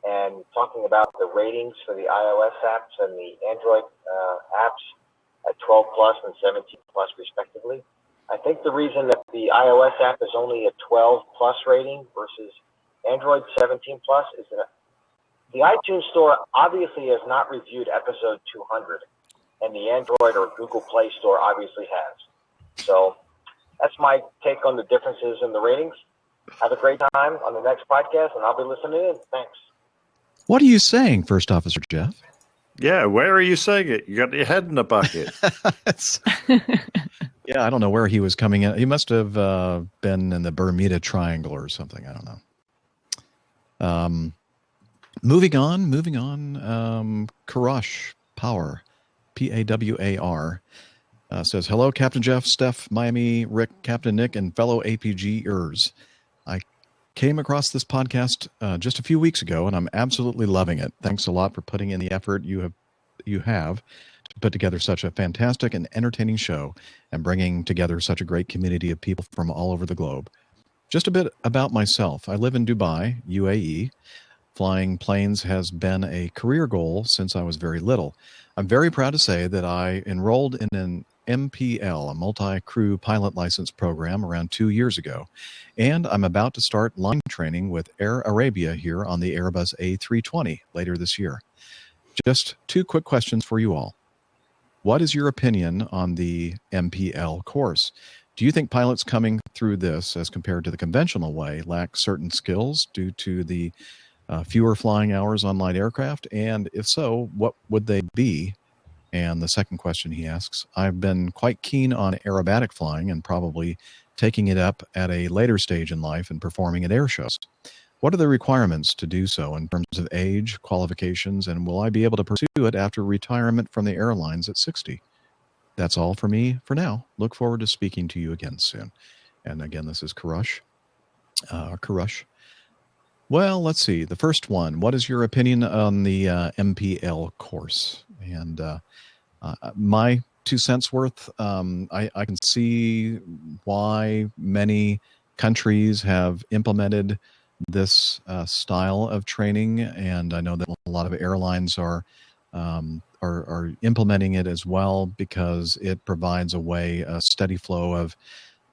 and talking about the ratings for the iOS apps and the Android apps at 12 plus and 17 plus respectively. I think the reason that the iOS app is only a 12 plus rating versus Android 17 plus is that the iTunes Store obviously has not reviewed episode 200, and the Android or Google Play Store obviously has. So that's my take on the differences in the ratings. Have a great time on the next podcast, and I'll be listening in. Thanks. What are you saying, First Officer Jeff? Yeah, where are you saying it? You got your head in a bucket. Yeah, I don't know where he was coming in. He must have been in the Bermuda Triangle or something. I don't know. Moving on. Karush Power, Pawar, says, hello, Captain Jeff, Steph, Miami, Rick, Captain Nick, and fellow APG-ers. I came across this podcast just a few weeks ago, and I'm absolutely loving it. Thanks a lot for putting in the effort you have to put together such a fantastic and entertaining show and bringing together such a great community of people from all over the globe. Just a bit about myself. I live in Dubai, UAE. Flying planes has been a career goal since I was very little. I'm very proud to say that I enrolled in an MPL, a multi-crew pilot license program, around 2 years ago. And I'm about to start line training with Air Arabia here on the Airbus A320 later this year. Just two quick questions for you all. What is your opinion on the MPL course? Do you think pilots coming through this, as compared to the conventional way, lack certain skills due to the fewer flying hours on light aircraft? And if so, what would they be? And the second question he asks, I've been quite keen on aerobatic flying and probably taking it up at a later stage in life and performing at air shows. What are the requirements to do so in terms of age, qualifications, and will I be able to pursue it after retirement from the airlines at 60? That's all for me for now. Look forward to speaking to you again soon. And again, this is Karush. Well, let's see. The first one, what is your opinion on the MPL course? And my 2 cents worth, I can see why many countries have implemented this style of training, and I know that a lot of airlines are implementing it as well because it provides a steady flow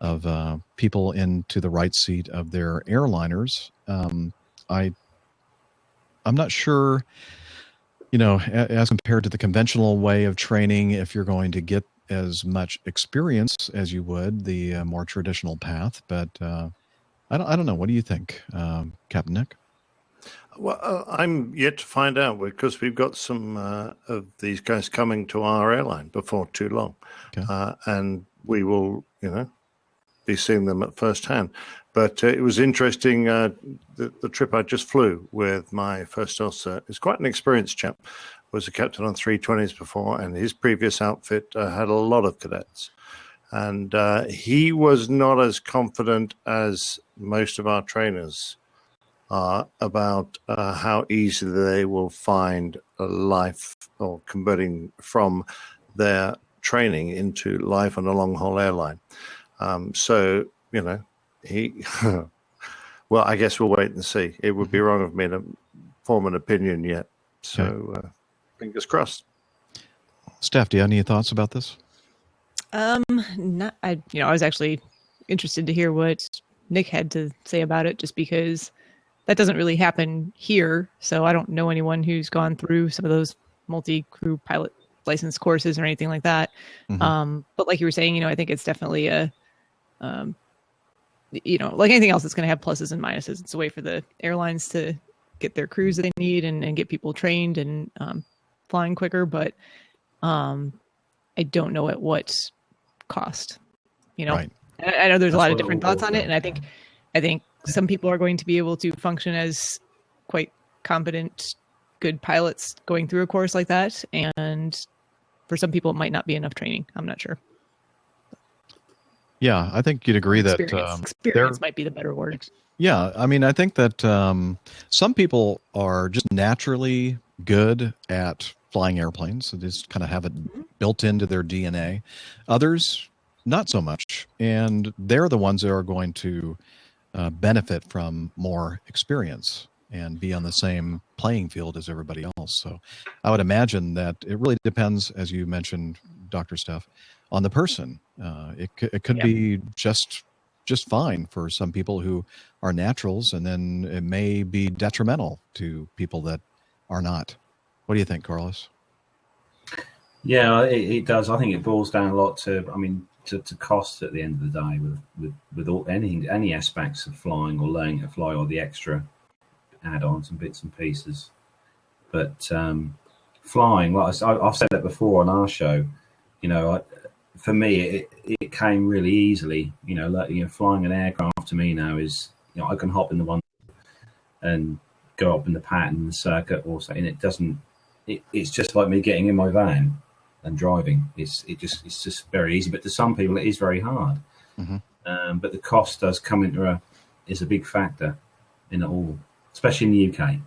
of people into the right seat of their airliners. I'm not sure, as compared to the conventional way of training, if you're going to get as much experience as you would the more traditional path. But I don't know. What do you think, Captain Nick? Well, I'm yet to find out because we've got some of these guys coming to our airline before too long. Okay. And we will, be seeing them at first hand. But it was interesting. The trip I just flew with my first officer is quite an experienced chap. Was a captain on 320s before, and his previous outfit had a lot of cadets. And he was not as confident as most of our trainers are about how easy they will find a life or converting from their training into life on a long-haul airline. So, he, well, I guess we'll wait and see. It would be wrong of me to form an opinion yet. So, fingers crossed. Steph, do you have any thoughts about this? I was actually interested to hear what Nick had to say about it, just because that doesn't really happen here. So I don't know anyone who's gone through some of those multi-crew pilot license courses or anything like that. Mm-hmm. But like you were saying, I think it's definitely like anything else, it's going to have pluses and minuses. It's a way for the airlines to get their crews that they need and get people trained and flying quicker. But I don't know at what cost. Right. I know there's a lot of different thoughts on it, and I think some people are going to be able to function as quite competent, good pilots going through a course like that, and for some people it might not be enough training. I'm not sure. Yeah, I think you'd agree that experience might be the better word. Yeah, I mean, I think that some people are just naturally good at flying airplanes. So they just kind of have it built into their DNA. Others, not so much. And they're the ones that are going to benefit from more experience and be on the same playing field as everybody else. So I would imagine that it really depends, as you mentioned, Dr. Steph, on the person. It could be just fine for some people who are naturals, and then it may be detrimental to people that are not. What do you think, Carlos? Yeah, it does. I think it boils down a lot to cost at the end of the day with all any aspects of flying or learning to fly or the extra add-ons and bits and pieces. But flying, like I've said that before on our show, for me it came really easily. Flying an aircraft to me now is I can hop in the one and go up in the pattern circuit also, and it's just like me getting in my van and driving. It's just very easy, but to some people it is very hard. Mm-hmm. But the cost does come into is a big factor in it all, especially in the UK.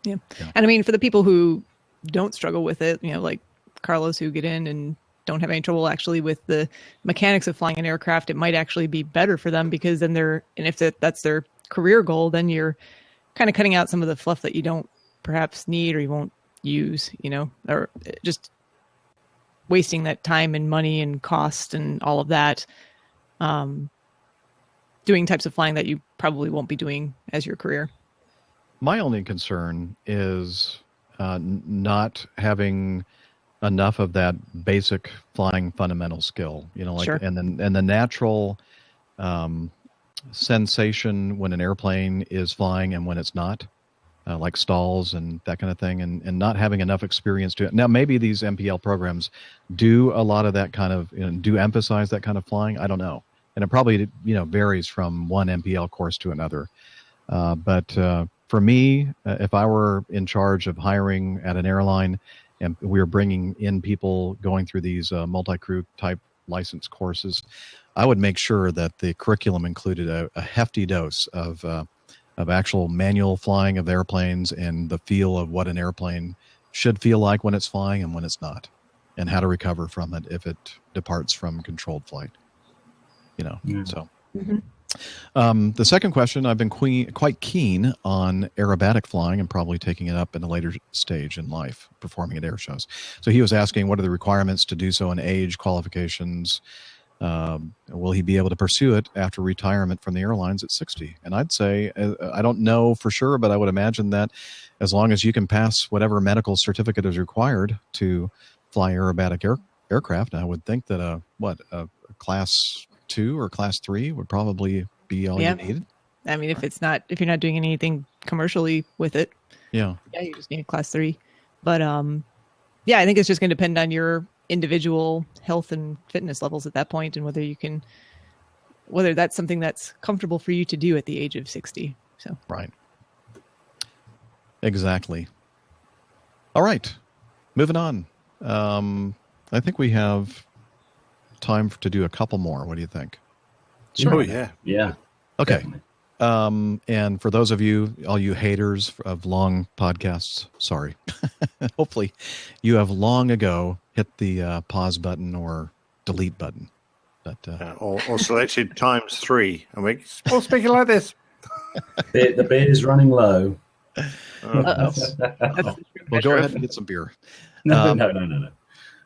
Yeah. And I mean, for the people who don't struggle with it, like Carlos, who get in and don't have any trouble actually with the mechanics of flying an aircraft, it might actually be better for them, because then if that's their career goal, then you're kind of cutting out some of the fluff that you don't perhaps need or you won't use, or just wasting that time and money and cost and all of that, doing types of flying that you probably won't be doing as your career. My only concern is not having enough of that basic flying fundamental skill, Sure. and the natural sensation when an airplane is flying and when it's not, like stalls and that kind of thing, and not having enough experience to it. Now, maybe these MPL programs do a lot of that kind of, do emphasize that kind of flying. I don't know. And it probably, varies from one MPL course to another. But for me, if I were in charge of hiring at an airline and we were bringing in people going through these multi-crew type license courses, I would make sure that the curriculum included a hefty dose of of actual manual flying of airplanes and the feel of what an airplane should feel like when it's flying and when it's not, and how to recover from it if it departs from controlled flight. So. The second question, I've been quite keen on aerobatic flying and probably taking it up in a later stage in life, performing at air shows. So he was asking, what are the requirements to do so in age, qualifications? Will he be able to pursue it after retirement from the airlines at 60? And I'd say, I don't know for sure, but I would imagine that as long as you can pass whatever medical certificate is required to fly aerobatic aircraft, I would think that a class 2 or class 3 would probably be all you needed. I mean, if you're not doing anything commercially with it, yeah, you just need a class 3. But I think it's just going to depend on your individual health and fitness levels at that point, and whether that's something that's comfortable for you to do at the age of 60. So right, exactly. All right, moving on. I think we have time to do a couple more. What do you think? Sure. Oh, yeah. Okay. And for those of you, all you haters of long podcasts, sorry. Hopefully you have long ago hit the pause button or delete button. But, or selected ×3. And we're all speaking like this. The beer is running low. Well, go ahead and get some beer. No.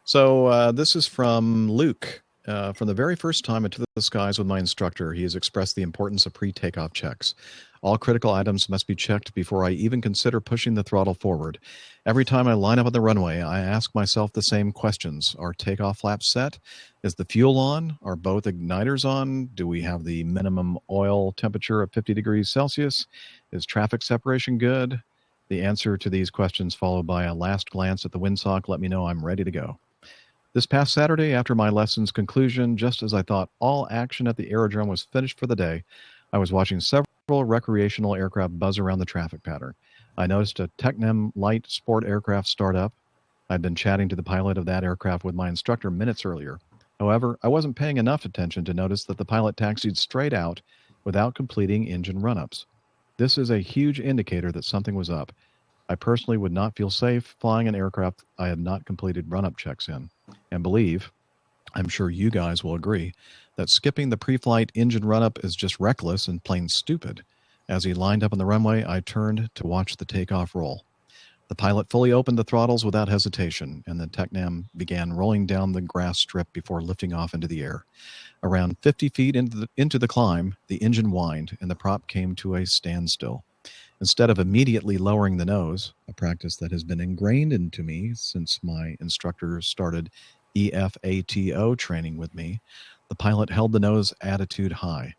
So this is from Luke. From the very first time into the skies with my instructor, he has expressed the importance of pre-takeoff checks. All critical items must be checked before I even consider pushing the throttle forward. Every time I line up on the runway, I ask myself the same questions. Are takeoff flaps set? Is the fuel on? Are both igniters on? Do we have the minimum oil temperature of 50 degrees Celsius? Is traffic separation good? The answer to these questions, followed by a last glance at the windsock, let me know I'm ready to go. This past Saturday, after my lesson's conclusion, just as I thought all action at the aerodrome was finished for the day, I was watching several recreational aircraft buzz around the traffic pattern. I noticed a Tecnem light sport aircraft start up. I'd been chatting to the pilot of that aircraft with my instructor minutes earlier. However, I wasn't paying enough attention to notice that the pilot taxied straight out without completing engine run-ups. This is a huge indicator that something was up. I personally would not feel safe flying an aircraft I had not completed run-up checks in. And believe, I'm sure you guys will agree, that skipping the pre-flight engine run-up is just reckless and plain stupid. As he lined up on the runway, I turned to watch the takeoff roll. The pilot fully opened the throttles without hesitation, and the Tecnem began rolling down the grass strip before lifting off into the air. Around 50 feet into the climb, the engine whined, and the prop came to a standstill. Instead of immediately lowering the nose, a practice that has been ingrained into me since my instructor started EFATO training with me, the pilot held the nose attitude high.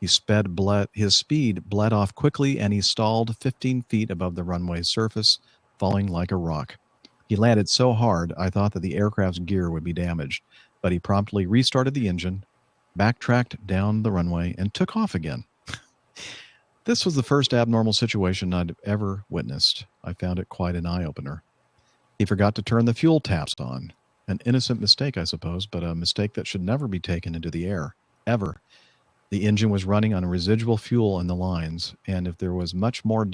His speed bled off quickly, and he stalled 15 feet above the runway's surface, falling like a rock. He landed so hard, I thought that the aircraft's gear would be damaged, but he promptly restarted the engine, backtracked down the runway, and took off again. This was the first abnormal situation I'd ever witnessed. I found it quite an eye-opener. He forgot to turn the fuel taps on. An innocent mistake, I suppose, but a mistake that should never be taken into the air, ever. The engine was running on residual fuel in the lines, and if there was much more,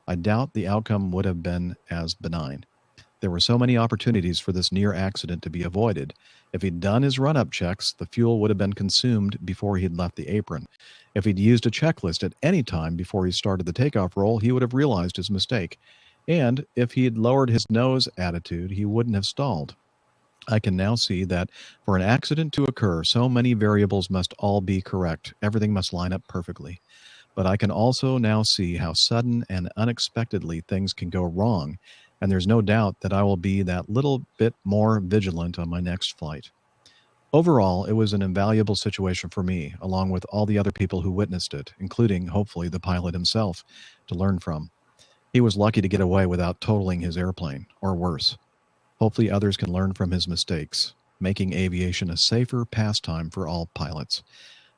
I doubt the outcome would have been as benign. There were so many opportunities for this near accident to be avoided. If he'd done his run-up checks, the fuel would have been consumed before he'd left the apron. If he'd used a checklist at any time before he started the takeoff roll, he would have realized his mistake. And if he'd lowered his nose attitude, he wouldn't have stalled. I can now see that for an accident to occur, so many variables must all be correct. Everything must line up perfectly. But I can also now see how sudden and unexpectedly things can go wrong, and there's no doubt that I will be that little bit more vigilant on my next flight. Overall, it was an invaluable situation for me, along with all the other people who witnessed it, including, hopefully, the pilot himself, to learn from. He was lucky to get away without totaling his airplane, or worse. Hopefully others can learn from his mistakes, making aviation a safer pastime for all pilots.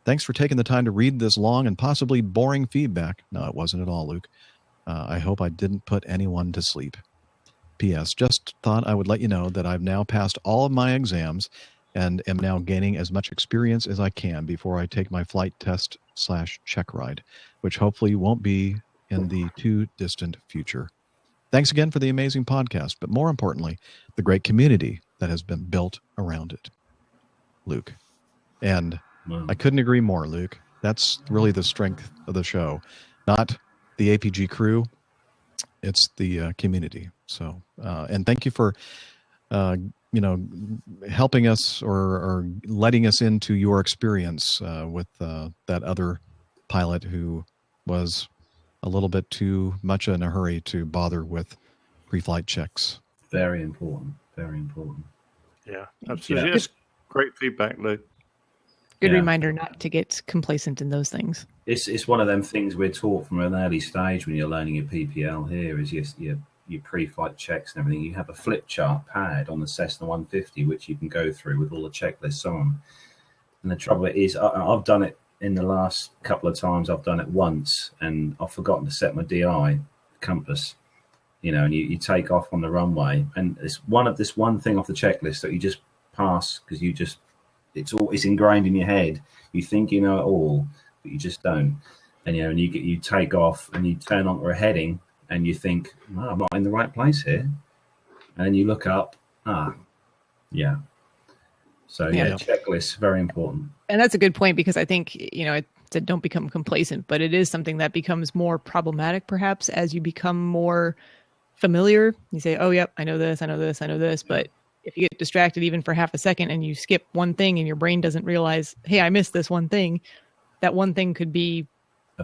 Thanks for taking the time to read this long and possibly boring feedback. No, it wasn't at all, Luke. I hope I didn't put anyone to sleep. P.S. Just thought I would let you know that I've now passed all of my exams and am now gaining as much experience as I can before I take my flight test check ride, which hopefully won't be in the too distant future. Thanks again for the amazing podcast, but more importantly, the great community that has been built around it. Luke. And I couldn't agree more, Luke. That's really the strength of the show. Not the APG crew, it's the community. So, and thank you for, helping us or letting us into your experience with that other pilot who was a little bit too much in a hurry to bother with pre-flight checks. Very important. Very important. Yeah, absolutely. Yes, great feedback, Luke. Good reminder not to get complacent in those things. It's one of them things we're taught from an early stage when you're learning your PPL here is your pre-flight checks and everything. You have a flip chart pad on the Cessna 150 which you can go through with all the checklists on. And the trouble is, I've done it in the last couple of times. I've done it once and I've forgotten to set my DI compass. And you take off on the runway, and it's one thing off the checklist that you just pass because it's ingrained in your head. You think you know it all, but you just don't. And and you take off and you turn onto a heading, and you think, oh, I'm not in the right place here. And then you look up, So checklists very important. And that's a good point because I think it said don't become complacent, but it is something that becomes more problematic perhaps as you become more familiar. You say, oh, yep, I know this. But if you get distracted even for half a second and you skip one thing and your brain doesn't realize, hey, I missed this one thing, that one thing could be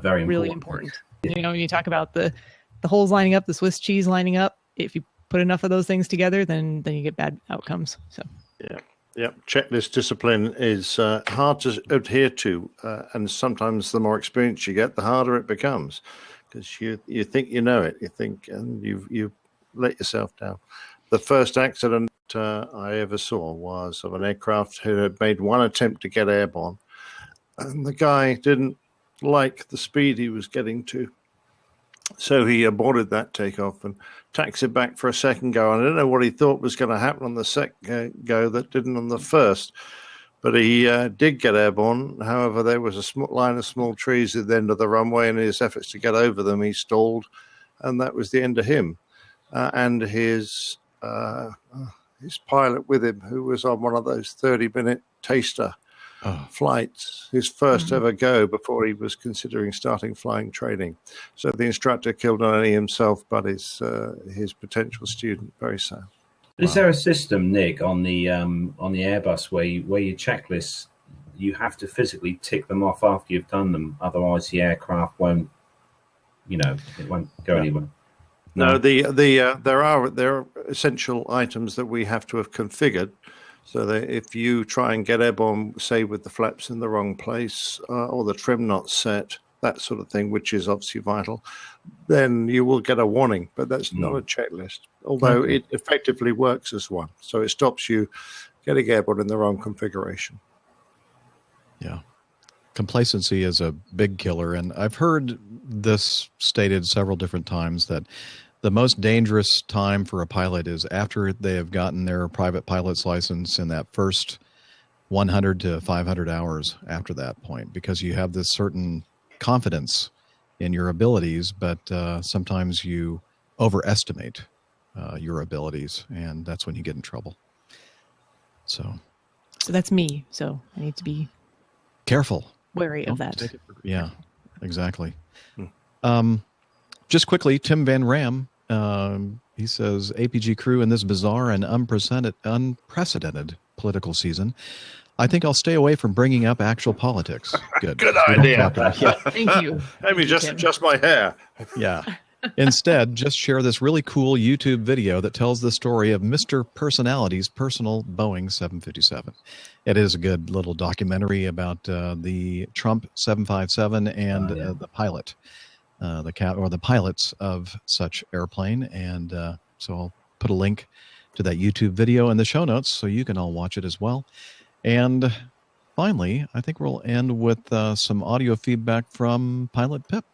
really important. When you talk about the holes lining up, the Swiss cheese lining up, if you put enough of those things together, then you get bad outcomes. So yeah. Checklist discipline is hard to adhere to, and sometimes the more experience you get, the harder it becomes. Because you think you know it, you think, and you let yourself down. The first accident I ever saw was of an aircraft who had made one attempt to get airborne, and the guy didn't like the speed he was getting to, so he aborted that takeoff and taxied back for a second go. And I don't know what he thought was going to happen on the second go that didn't on the first. But he did get airborne. However, there was a line of small trees at the end of the runway, and in his efforts to get over them, he stalled, and that was the end of him. And his pilot with him, who was on one of those 30-minute taster flights, his first ever go before he was considering starting flying training. So the instructor killed not only himself, but his potential student. Very sad. Is there a system, Nick, on the Airbus where your checklists, you have to physically tick them off after you've done them, otherwise the aircraft won't, it won't go anywhere? No, there are essential items that we have to have configured, so that if you try and get airborne, say with the flaps in the wrong place or the trim not set, that sort of thing, which is obviously vital, then you will get a warning, but that's not a checklist, although it effectively works as one. So it stops you getting airborne in the wrong configuration. Yeah. Complacency is a big killer, and I've heard this stated several different times that the most dangerous time for a pilot is after they have gotten their private pilot's license in that first 100 to 500 hours after that point, because you have this certain confidence in your abilities, but sometimes you overestimate your abilities, and that's when you get in trouble. So that's me. So I need to be careful, wary of that. Yeah, exactly. Just quickly, Tim Van Ram, he says, APG crew in this bizarre and unprecedented political season, I think I'll stay away from bringing up actual politics. Good. Good idea. Thank you. Let me just adjust my hair. Yeah. Instead, just share this really cool YouTube video that tells the story of Mr. Personality's personal Boeing 757. It is a good little documentary about the Trump 757 and the pilot, the pilots of such airplane. And so I'll put a link to that YouTube video in the show notes so you can all watch it as well. And finally, I think we'll end with some audio feedback from Pilot Pip.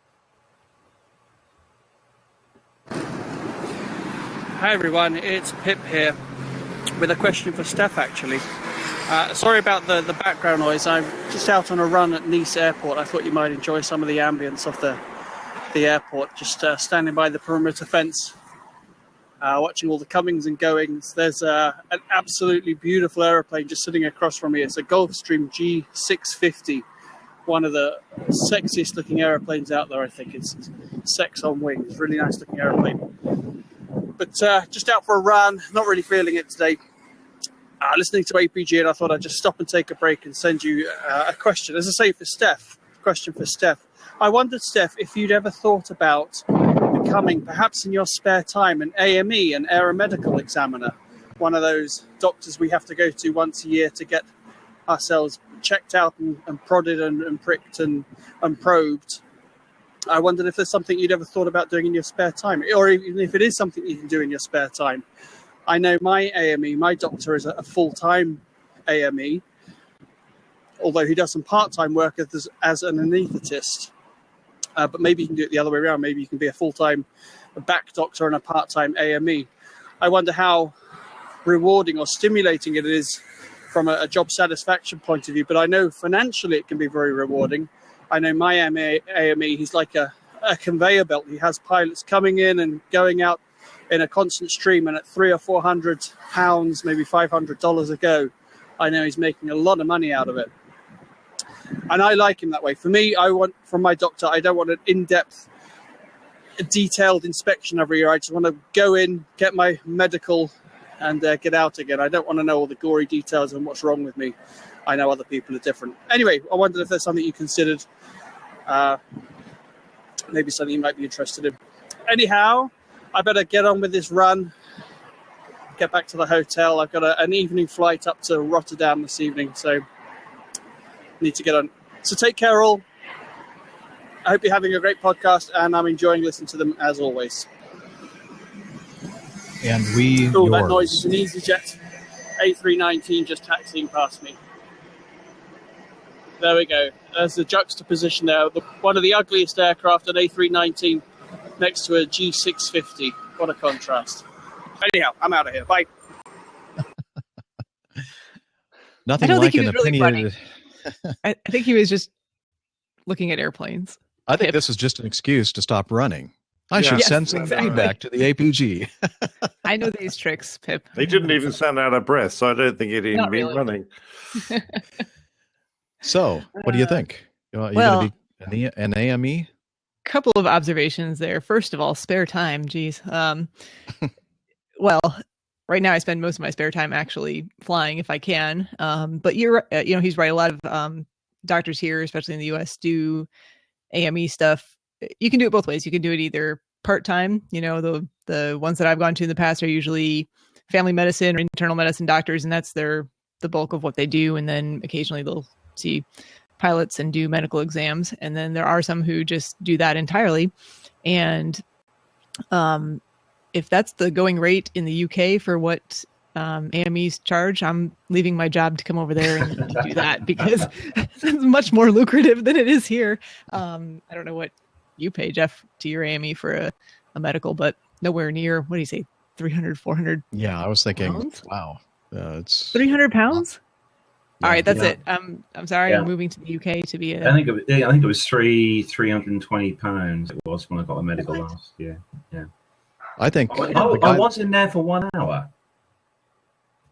Hi everyone, it's Pip here with a question for Steph actually. Sorry about the background noise. I'm just out on a run at Nice Airport. I thought you might enjoy some of the ambience of the airport. Just standing by the perimeter fence, watching all the comings and goings. There's an absolutely beautiful aeroplane just sitting across from me. It's a Gulfstream G650, one of the sexiest looking airplanes out there. I think it's sex on wings. Really nice looking airplane. But just out for a run. Not really feeling it today. Listening to APG, and I thought I'd just stop and take a break and send you a question. As I say, for Steph, question for Steph. I wondered, Steph, if you'd ever thought about becoming, perhaps in your spare time, an AME, an aeromedical examiner, one of those doctors we have to go to once a year to get ourselves checked out and prodded and pricked and probed. I wondered if there's something you'd ever thought about doing in your spare time, or even if it is something you can do in your spare time. I know my AME, my doctor is a full-time AME, although he does some part-time work as an anaesthetist. But maybe you can do it the other way around. Maybe you can be a full-time back doctor and a part-time AME. I wonder how rewarding or stimulating it is from a job satisfaction point of view. But I know financially it can be very rewarding. I know my AME, he's like a conveyor belt. He has pilots coming in and going out in a constant stream, and at £300 or £400, maybe $500 a go, I know he's making a lot of money out of it. And I like him that way. For me, I want, from my doctor, I don't want an in-depth, detailed inspection every year. I just want to go in, get my medical, and get out again. I don't want to know all the gory details and what's wrong with me. I know other people are different. Anyway, I wondered if there's something you considered, maybe something you might be interested in. Anyhow, I better get on with this run, get back to the hotel. I've got an evening flight up to Rotterdam this evening, so I need to get on. So take care, all. I hope you're having a great podcast, and I'm enjoying listening to them as always. And we, cool, that noise is an EasyJet A319 just taxiing past me. There we go. There's the juxtaposition there. One of the ugliest aircraft, an A319, next to a G650. What a contrast. Anyhow, I'm out of here. Bye. Nothing like an opinionated... I think he was just looking at airplanes. I think this is just an excuse to stop running. I should send some feedback to the APG. I know these tricks, Pip. They didn't even sound out of breath, so I don't think it'd even be running. So, what do you think? You're well, going to be an AME? Couple of observations there. First of all, spare time. Geez. Well, right now I spend most of my spare time actually flying if I can. But he's right. A lot of doctors here, especially in the U.S., do AME stuff. You can do it both ways. You can do it either part-time. The ones that I've gone to in the past are usually family medicine or internal medicine doctors, and that's the bulk of what they do. And then occasionally they'll see pilots and do medical exams. And then there are some who just do that entirely. And if that's the going rate in the UK for what AMEs charge, I'm leaving my job to come over there and do that, because it's much more lucrative than it is here. I don't know what you pay, Jeff, to your AME for a medical, but nowhere near, what do you say, 300, 400? Yeah, I was thinking, pounds? Wow. It's 300 pounds? All right, that's it. I'm sorry. Yeah. I'm moving to the UK to be a... I think it was £320. It was when I got a medical last year. Yeah. I think I was in there for 1 hour.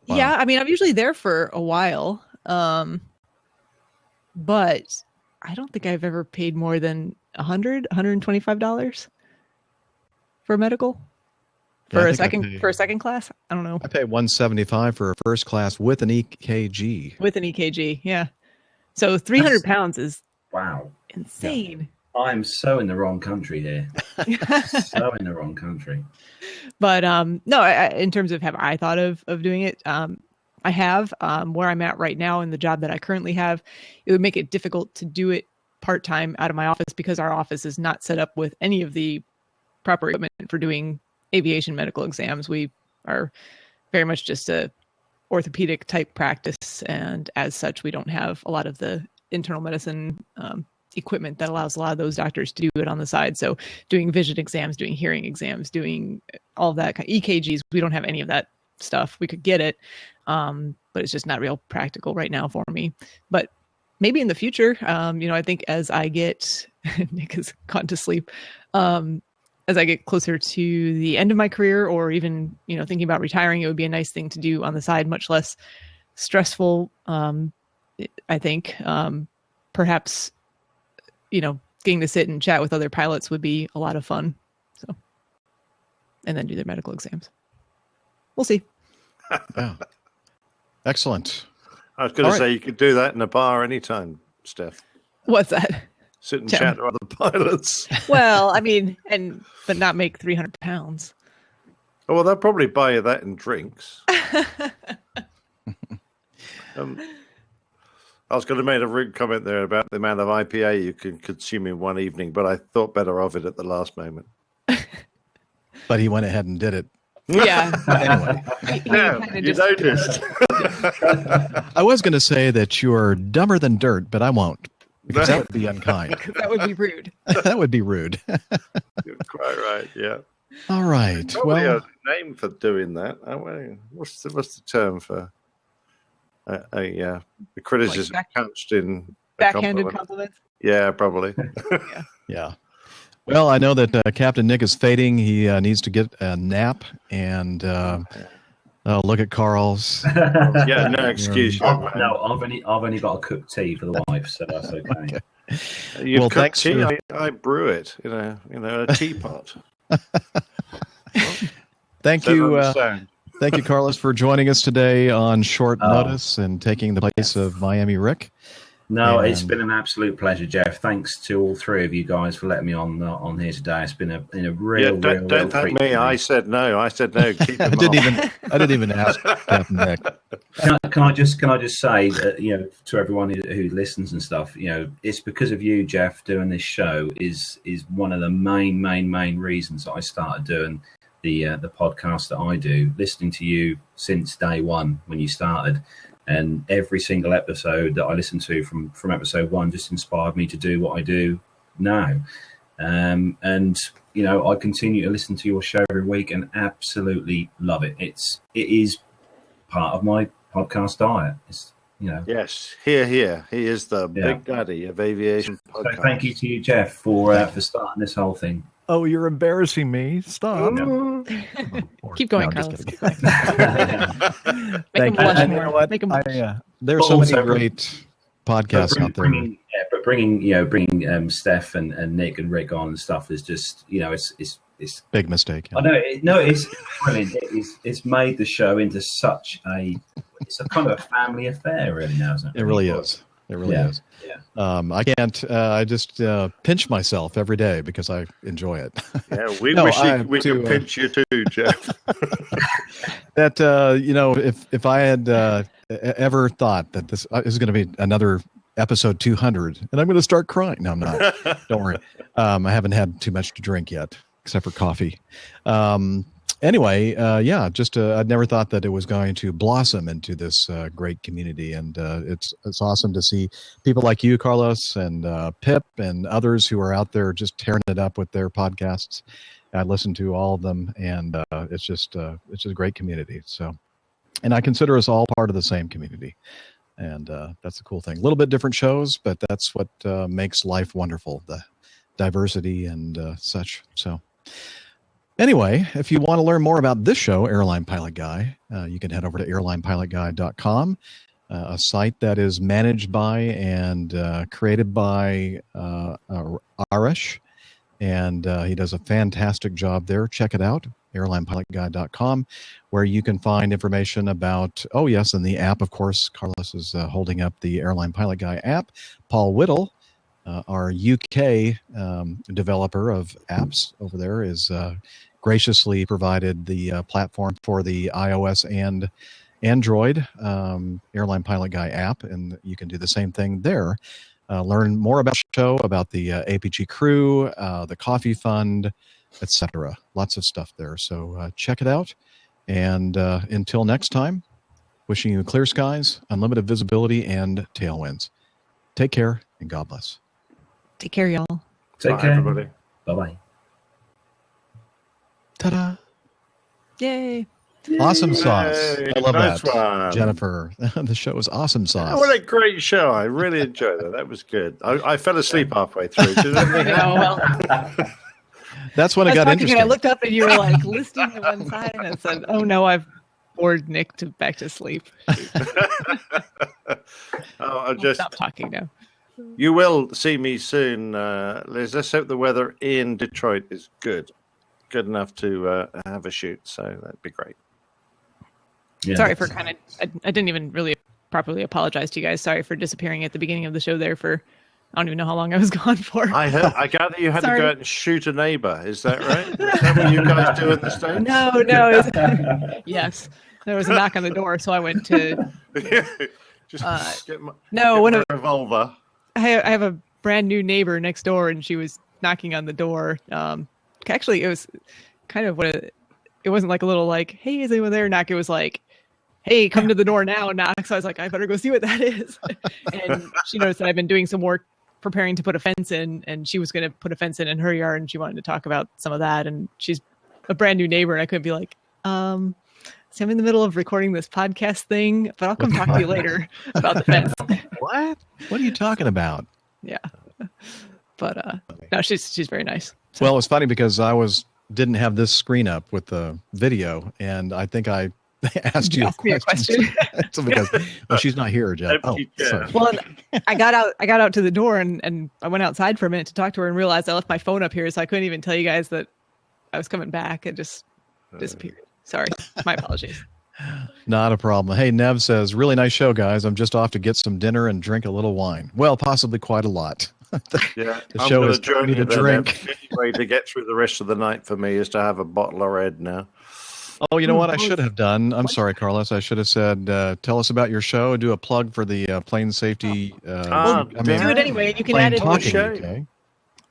Wow. Yeah, I mean, I'm usually there for a while, but I don't think I've ever paid more than $125 for a medical. For a second class? I don't know. I pay $175 for a first class with an EKG. With an EKG, yeah. So 300 pounds is wow, insane. I'm so in the wrong country here. So in the wrong country. But no, in terms of have I thought of doing it, I have. Where I'm at right now in the job that I currently have, it would make it difficult to do it part-time out of my office, because our office is not set up with any of the proper equipment for doing aviation medical exams. We are very much just a orthopedic type practice, and as such, we don't have a lot of the internal medicine equipment that allows a lot of those doctors to do it on the side. So doing vision exams, doing hearing exams, doing all of that EKGs, we don't have any of that stuff. We could get it, but it's just not real practical right now for me. But maybe in the future, I think as I get, Nick has gone to sleep, as I get closer to the end of my career, or even, thinking about retiring, it would be a nice thing to do on the side, much less stressful. I think perhaps, getting to sit and chat with other pilots would be a lot of fun. So, and then do their medical exams. We'll see. Yeah. Excellent. I was going to say you could do that in a bar anytime, Steph. What's that? Sit and chat with other pilots. Well, I mean, but not make 300 pounds. Oh, well, they'll probably buy you that in drinks. I was going to make a rude comment there about the amount of IPA you can consume in one evening, but I thought better of it at the last moment. But he went ahead and did it. Yeah. Anyway. You noticed. I was going to say that you're dumber than dirt, but I won't. Because that would be unkind. That would be rude. That would be rude. You're quite right, yeah. All right. Probably a name for doing that. What's the term for a criticism couched in backhanded compliments? Yeah, probably. Yeah. Well, I know that Captain Nick is fading. He needs to get a nap, and look at Carl's. Yeah, no excuse. No, I've only got a cooked tea for the wife, so that's okay. You've cooked tea. I brew it in a teapot. Thank you. Thank you, Carlos, for joining us today on short notice and taking the place of Miami Rick. No, it's been an absolute pleasure, Jeff. Thanks to all three of you guys for letting me on here today. It's been a real, don't thank me. I said no. Keep I didn't even ask Captain Nick. Can I just say, to everyone who listens and stuff, it's because of you, Jeff, doing this show is one of the main reasons that I started doing the podcast that I do. Listening to you since day one when you started. And every single episode that I listened to from episode one just inspired me to do what I do now. And, I continue to listen to your show every week and absolutely love it. It is part of my podcast diet. Yes, here. He is the big daddy of aviation podcast. So thank you to you, Jeff, for starting this whole thing. Oh, you're embarrassing me. Stop. Keep going, Carlos. Thank you. And you know what? There's so many great podcasts out there. But bringing Steph and Nick and Rick on and stuff is just, it's big mistake. I know, it's brilliant. It's made the show into such it's a kind of a family affair, really, now, isn't it? It really is. It really is. Yeah. I can't. I just pinch myself every day because I enjoy it. Yeah, we wish we could pinch you too, Jeff. That if I had ever thought that this is going to be another episode 200, and I'm going to start crying. No, I'm not. Don't worry. I haven't had too much to drink yet, except for coffee. Anyway, I'd never thought that it was going to blossom into this great community, and it's awesome to see people like you, Carlos, and Pip, and others who are out there just tearing it up with their podcasts. I listen to all of them, and it's just a great community. So, and I consider us all part of the same community, and that's the cool thing. A little bit different shows, but that's what makes life wonderful: the diversity and such. So. Anyway, if you want to learn more about this show, Airline Pilot Guy, you can head over to airlinepilotguy.com, a site that is managed by and created by Arash, and he does a fantastic job there. Check it out, airlinepilotguy.com, where you can find information about, and the app, of course. Carlos is holding up the Airline Pilot Guy app. Paul Whittle, our UK developer of apps over there, is graciously provided the platform for the iOS and Android Airline Pilot Guy app, and you can do the same thing there. Learn more about the show, about the APG crew, the coffee fund, etc. Lots of stuff there. So check it out. And until next time, wishing you clear skies, unlimited visibility, and tailwinds. Take care, and God bless. Take care, y'all. Take care, everybody. Bye-bye. Ta-da. Yay. Awesome sauce. Hey, I love nice that, one. Jennifer. The show was awesome sauce. What a great show. I really enjoyed that. That was good. I fell asleep halfway through. Did anything happen? That's when it got interesting. I looked up and you were like listing to one side, and I said, "Oh no, I've bored Nick back to sleep." I'll just stop talking now. You will see me soon, Liz. Let's hope the weather in Detroit is good enough to have a shoot. So that'd be great. Yeah, Sorry for I didn't even really properly apologize to you guys. Sorry for disappearing at the beginning of the show there for I don't even know how long I was gone for. I gather you had to go out and shoot a neighbor. Is that right? Is that what you guys do in the States? No. Yes. There was a knock on the door, so I went to get my revolver. I have a brand new neighbor next door, and she was knocking on the door. Actually, it was kind of it wasn't like a little like, "Hey, is anyone there?" knock. It was like, "Hey, come to the door now." knock. So I was like, I better go see what that is. And she noticed that I've been doing some work preparing to put a fence in, and she was going to put a fence in her yard, and she wanted to talk about some of that. And she's a brand new neighbor, and I couldn't be like, so I'm in the middle of recording this podcast thing, but I'll come talk to you later about the fence. What are you talking about? Yeah. But no, she's very nice. So. Well, it's funny because I didn't have this screen up with the video, and I think I asked you a question. So because she's not here, Jeff. Oh, sorry. Well, I got out to the door and I went outside for a minute to talk to her and realized I left my phone up here, so I couldn't even tell you guys that I was coming back. It just disappeared. Sorry, my apologies. Not a problem. Hey, Nev says, really nice show, guys. I'm just off to get some dinner and drink a little wine. Well, possibly quite a lot. Yeah, the show is join me to drink. The only way to get through the rest of the night for me is to have a bottle of red now. Oh, you know what I should have done? I'm sorry, Carlos. I should have said, tell us about your show. Do a plug for the plane safety. Do it anyway. You can add it to the show. Okay.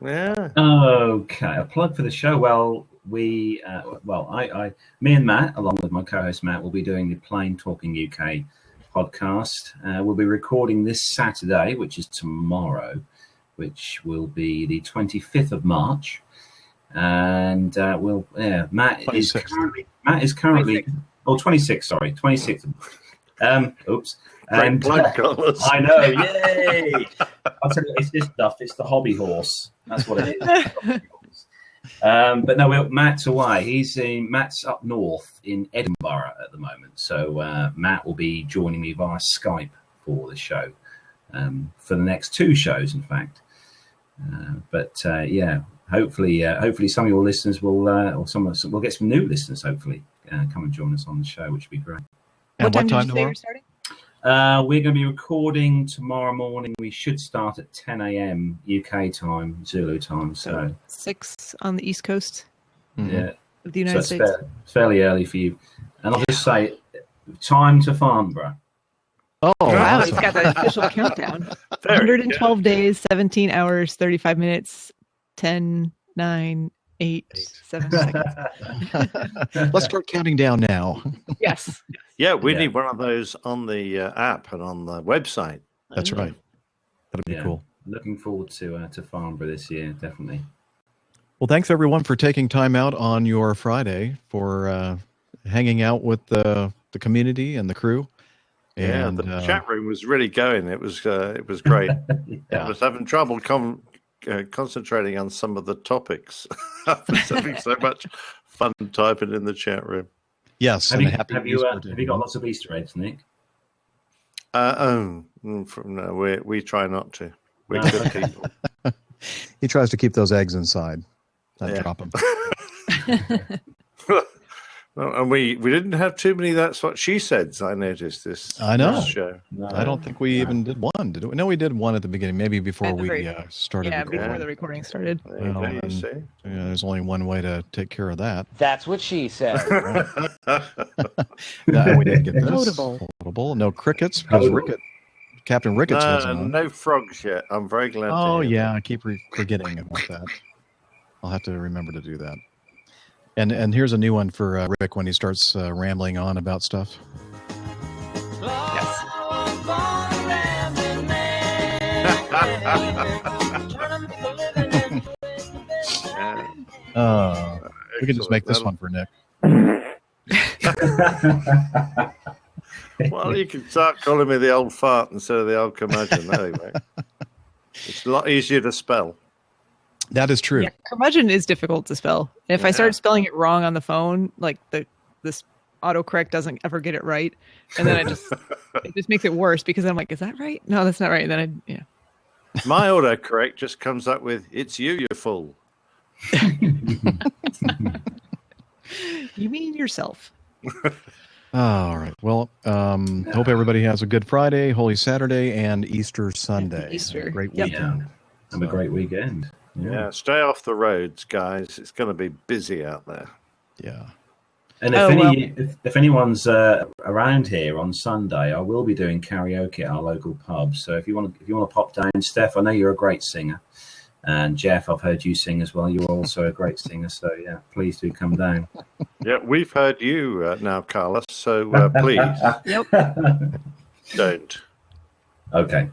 Yeah. Okay. A plug for the show. Well, me and Matt, along with my co-host Matt, will be doing the Plane Talking UK podcast. We'll be recording this Saturday, which is tomorrow, which will be the 25th of March. And Matt is currently 26th, sorry, 26th. Oops. And I know, yay! I'll tell you, it's this stuff. It's the hobby horse. That's what it is. But no, Matt's away. Matt's up north in Edinburgh at the moment. So Matt will be joining me via Skype for the show, for the next two shows, in fact. Hopefully some of your listeners will, we'll get some new listeners, hopefully, come and join us on the show, which would be great. And what time did you say you're starting? We're going to be recording tomorrow morning. We should start at 10 a.m. UK time, Zulu time. So 6 on the East Coast. Yeah, of the United States. It's fairly early for you. And I'll just say, time to Farnborough. Oh, wow! It's got the official countdown. 112 days, 17 hours, 35 minutes, 10, 9, 8, 7 seconds. Let's start counting down now. Yes. Yeah, we need one of those on the app and on the website. That's right. That'd be cool. Looking forward to Farnborough this year, definitely. Well, thanks everyone for taking time out on your Friday for hanging out with the community and the crew. Yeah, and, the chat room was really going. It was great. I was having trouble concentrating on some of the topics. I was having so much fun typing in the chat room. Yes. Have you got lots of Easter eggs, Nick? No, we try not to. We're good people. He tries to keep those eggs inside, not drop them. And we didn't have too many. That's what she said. I noticed this. I know. Show. No, I don't think we even did one. Did we? No, we did one at the beginning, maybe before we started. Yeah, recording. before the recording started. Well, there's only one way to take care of that. That's what she said. No, we didn't get this. Notable. No crickets because Captain Ricketts wasn't on. No frogs yet. I'm very glad. Oh yeah, I keep forgetting about that. I'll have to remember to do that. And here's a new one for Rick when he starts rambling on about stuff. Yes. We could just make this one for Nick. Well, you can start calling me the old fart instead of the old curmudgeon. Anyway, it's a lot easier to spell. That is true. Yeah, curmudgeon is difficult to spell. And if I start spelling it wrong on the phone, like this autocorrect doesn't ever get it right, and then it just makes it worse because I'm like, is that right? No, that's not right. And then My autocorrect just comes up with "It's you fool." You mean yourself? All right. Well, hope everybody has a good Friday, Holy Saturday, and Easter Sunday. Easter. Great Yeah. weekend. Have a great weekend. Yeah, stay off the roads, guys. It's going to be busy out there. Yeah. And if anyone's around here on Sunday, I will be doing karaoke at our local pub. So if you want to pop down, Steph, I know you're a great singer, and Jeff, I've heard you sing as well. You're also a great singer. So yeah, please do come down. Yeah, we've heard you now, Carlos. So please, don't. Okay.